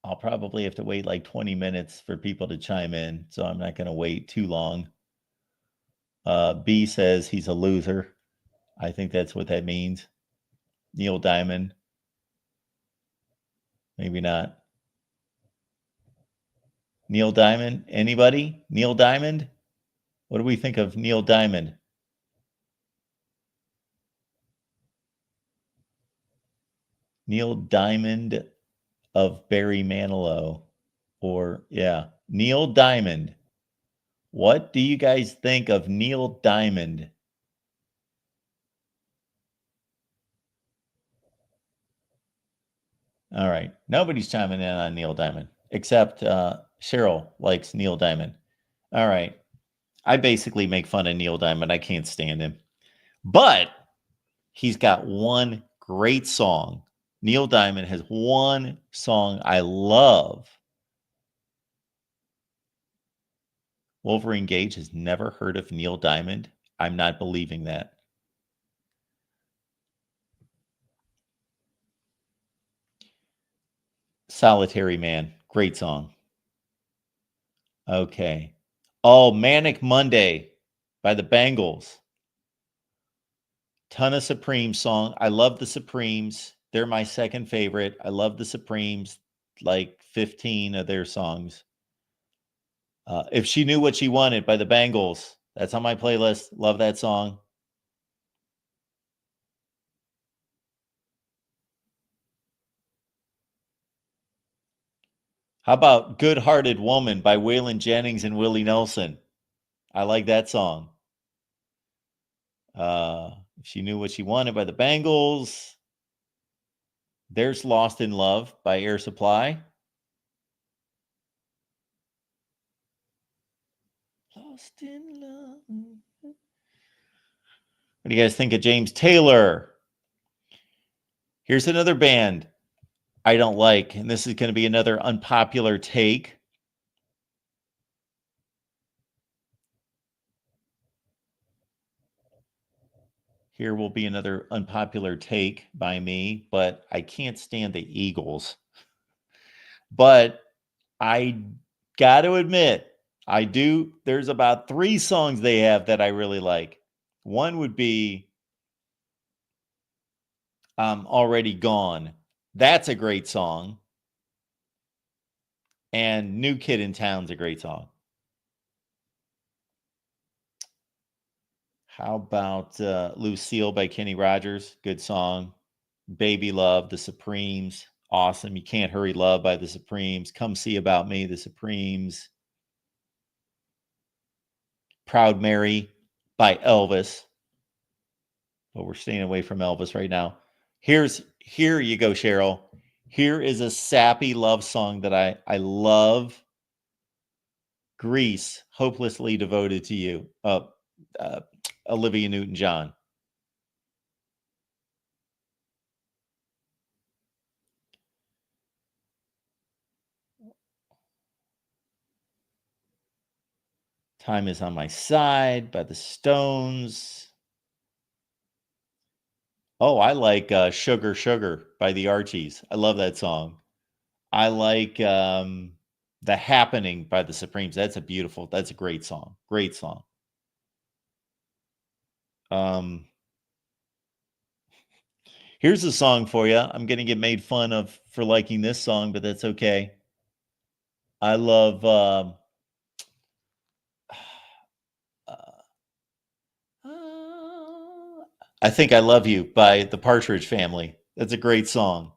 I'll probably have to wait like 20 minutes for people to chime in, so I'm not going to wait too long. B says he's a loser. I think that's what that means. Neil Diamond. Maybe not. Neil Diamond. Anybody? Neil Diamond? What do we think of Neil Diamond? Neil Diamond of Barry Manilow. Or, yeah, Neil Diamond. What do you guys think of Neil Diamond? All right. Nobody's chiming in on Neil Diamond, except Cheryl likes Neil Diamond. All right. I basically make fun of Neil Diamond. I can't stand him. But he's got one great song. Neil Diamond has one song I love. Wolverine Gage has never heard of Neil Diamond. I'm not believing that. Solitary Man. Great song. Okay. Oh, Manic Monday by the Bangles. Ton of Supremes song. I love the Supremes. They're my second favorite. I love the Supremes, like 15 of their songs. If She Knew What She Wanted by the Bangles. That's on my playlist. Love that song. How about Good Hearted Woman by Waylon Jennings and Willie Nelson? I like that song. If She Knew What She Wanted by the Bangles. There's Lost in Love by Air Supply. Lost in Love. What do you guys think of James Taylor? Here's another band I don't like, and this is going to be another unpopular take. Here will be another unpopular take by me, but I can't stand the Eagles. But I got to admit, I do. There's about 3 songs they have that I really like. One would be Already Gone. That's a great song. And New Kid in Town's a great song. How about Lucille by Kenny Rogers? Good song. Baby Love, The Supremes. Awesome. You Can't Hurry Love by The Supremes. Come See About Me, The Supremes. Proud Mary by Elvis. But we're staying away from Elvis right now. Here you go, Cheryl. Here is a sappy love song that I love. Grease, Hopelessly Devoted to You. Olivia Newton-John. Time Is on My Side by the Stones. Oh, I like Sugar Sugar by the Archies. I love that song. I like The Happening by the Supremes. That's a great song. Great song. Here's a song for you. I'm going to get made fun of for liking this song, but that's okay. I love I Think I Love You by the Partridge Family. That's a great song.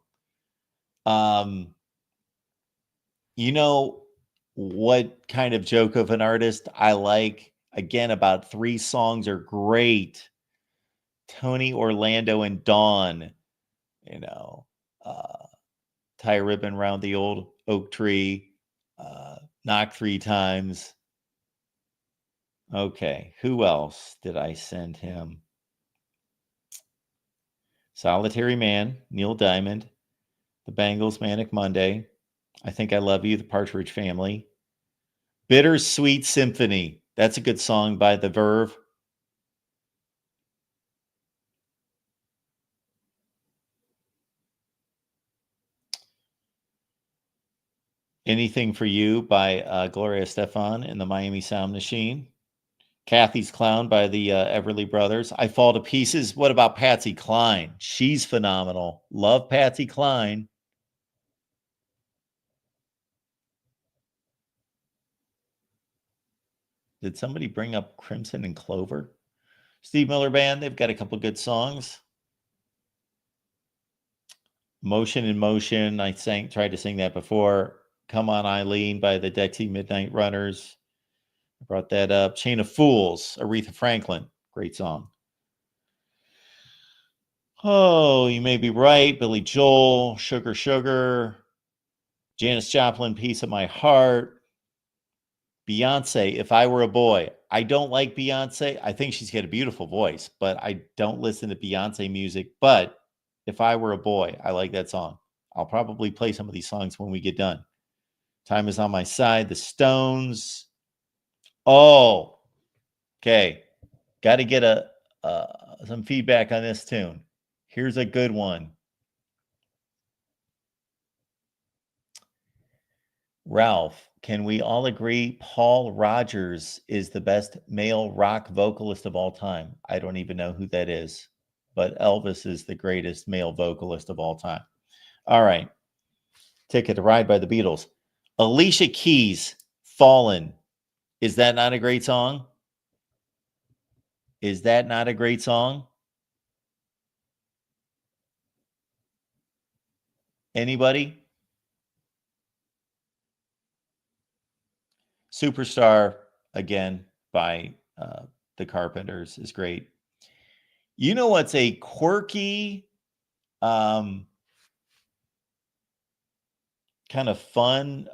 You know what kind of joke of an artist I like? Again, about 3 songs are great. Tony Orlando and Dawn, tie a ribbon around the old oak tree, knock 3 times. Okay, who else did I send him? Solitary Man, Neil Diamond, the Bangles, Manic Monday, I Think I Love You, the Partridge Family, Bittersweet Symphony. That's a good song by The Verve. Anything for You by Gloria Estefan and the Miami Sound Machine. Kathy's Clown by the Everly Brothers. I Fall to Pieces. What about Patsy Cline? She's phenomenal. Love Patsy Cline. Did somebody bring up Crimson and Clover? Steve Miller Band, they've got a couple good songs. Motion in Motion, tried to sing that before. Come On Eileen by the Dexy Midnight Runners. I brought that up. Chain of Fools, Aretha Franklin. Great song. Oh, You May Be Right, Billy Joel, Sugar Sugar, Janis Joplin, Piece of My Heart, Beyonce, If I Were a Boy. I don't like Beyonce. I think she's got a beautiful voice, but I don't listen to Beyonce music. But If I Were a Boy, I like that song. I'll probably play some of these songs when we get done. Time Is on My Side, The Stones. Oh, okay. Got to get some feedback on this tune. Here's a good one. Ralph, can we all agree Paul Rogers is the best male rock vocalist of all time? I don't even know who that is, but Elvis is the greatest male vocalist of all time. All right. Ticket to Ride by the Beatles. Alicia Keys, Fallen. Is that not a great song? Is that not a great song? Anybody? Superstar, again, by the Carpenters is great. You know what's a quirky, kind of fun,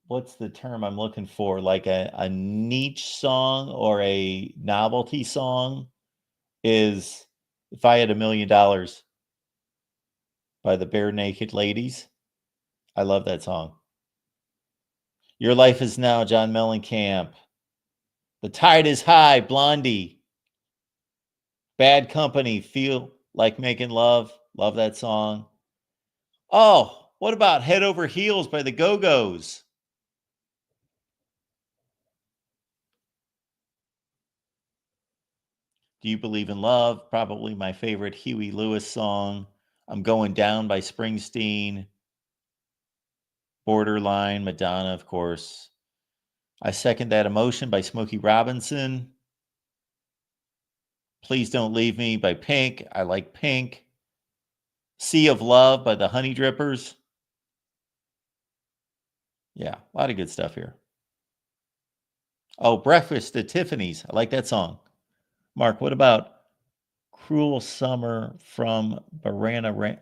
what's the term I'm looking for? Like a niche song or a novelty song is If I Had $1 Million by the Bare Naked Ladies. I love that song. Your Life Is Now, John Mellencamp. The Tide Is High, Blondie. Bad Company, Feel Like Making Love. Love that song. Oh, what about Head Over Heels by the Go-Go's? Do You Believe in Love? Probably my favorite Huey Lewis song. I'm Going Down by Springsteen. Borderline, Madonna, of course. I Second That Emotion by Smokey Robinson. Please Don't Leave Me by Pink. I like Pink. Sea of Love by the Honey Drippers. Yeah, a lot of good stuff here. Oh, Breakfast at Tiffany's. I like that song. Mark, what about Cruel Summer from Bananarama?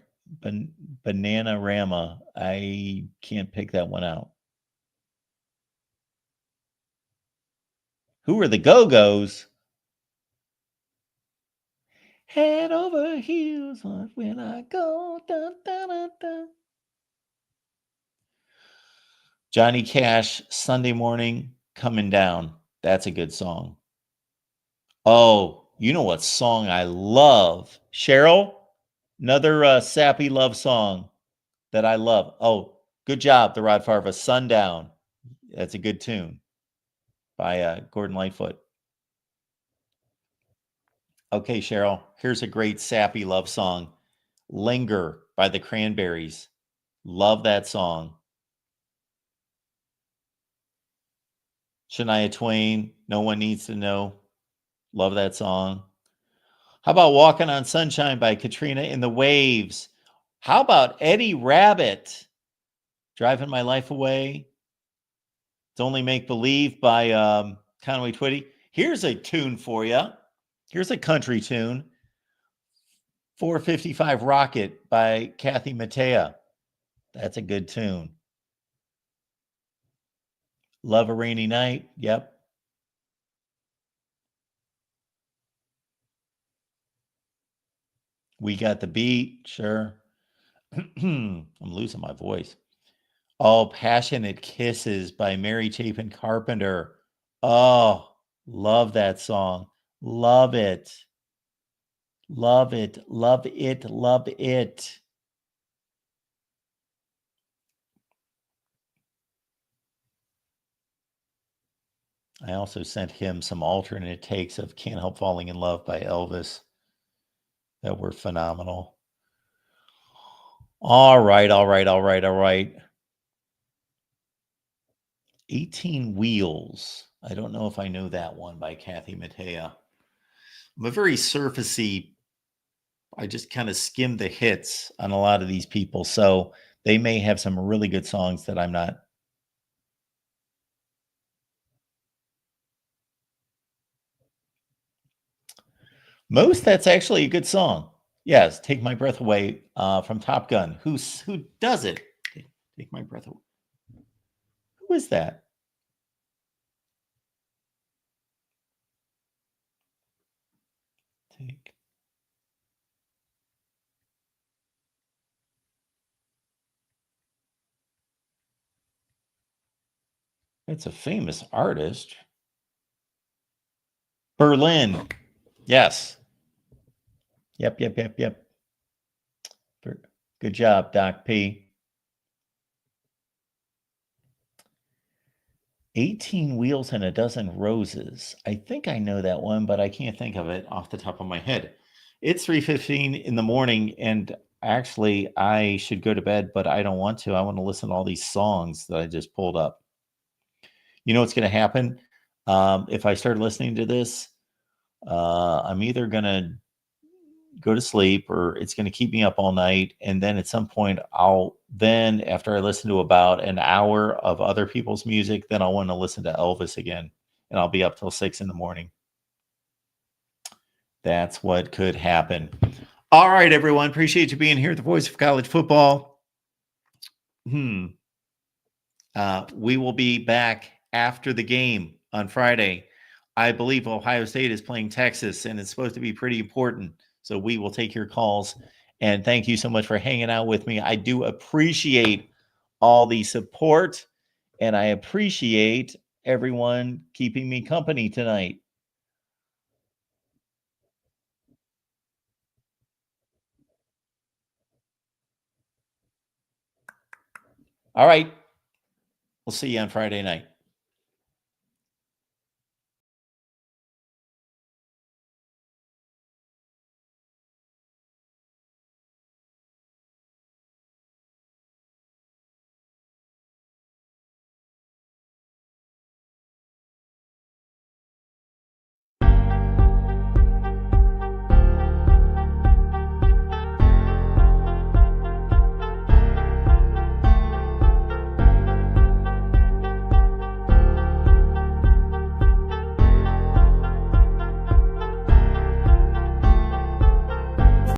I can't pick that one out. Who are the Go-Go's? Head over heels when I go. Dun, dun, dun, dun. Johnny Cash, Sunday Morning, Coming Down. That's a good song. Oh, you know what song I love? Cheryl, another sappy love song that I love. Oh, good job, the Rod Farva, Sundown. That's a good tune by Gordon Lightfoot. Okay, Cheryl, here's a great sappy love song. Linger by the Cranberries. Love that song. Shania Twain, No One Needs to Know. Love that song. How about Walking on Sunshine by Katrina and the Waves? How about Eddie Rabbit, Driving My Life Away? It's Only Make Believe by Conway Twitty. Here's a tune for you. Here's a country tune. 455 Rocket by Kathy Mattea. That's a good tune. Love a Rainy Night. Yep. We Got the Beat. Sure. I'm losing my voice. Oh, Passionate Kisses by Mary Chapin Carpenter. Oh, love that song. Love it. Love it. Love it. Love it. I also sent him some alternate takes of Can't Help Falling in Love by Elvis that were phenomenal. All right. 18 Wheels. I don't know if I know that one by Kathy Mattea. I'm a very surfacey. I just kind of skim the hits on a lot of these people. So they may have some really good songs that I'm not. Most, that's actually a good song. Yes, Take My Breath Away from Top Gun. Who does it? Take My Breath Away. Who is that? Take. It's a famous artist. Berlin. Yes. Yep. Good job, Doc P. 18 Wheels and a Dozen Roses. I think I know that one, but I can't think of it off the top of my head. It's 3:15 in the morning, and actually I should go to bed, but I don't want to. I want to listen to all these songs that I just pulled up. You know what's going to happen? If I start listening to this, I'm either going to go to sleep or it's going to keep me up all night. And then at some point, after I listen to about an hour of other people's music, then I'll want to listen to Elvis again. And I'll be up till 6 in the morning. That's what could happen. All right, everyone. Appreciate you being here. The Voice of College Football. We will be back after the game on Friday. I believe Ohio State is playing Texas, and it's supposed to be pretty important. So we will take your calls. And thank you so much for hanging out with me. I do appreciate all the support, and I appreciate everyone keeping me company tonight. All right. We'll see you on Friday night.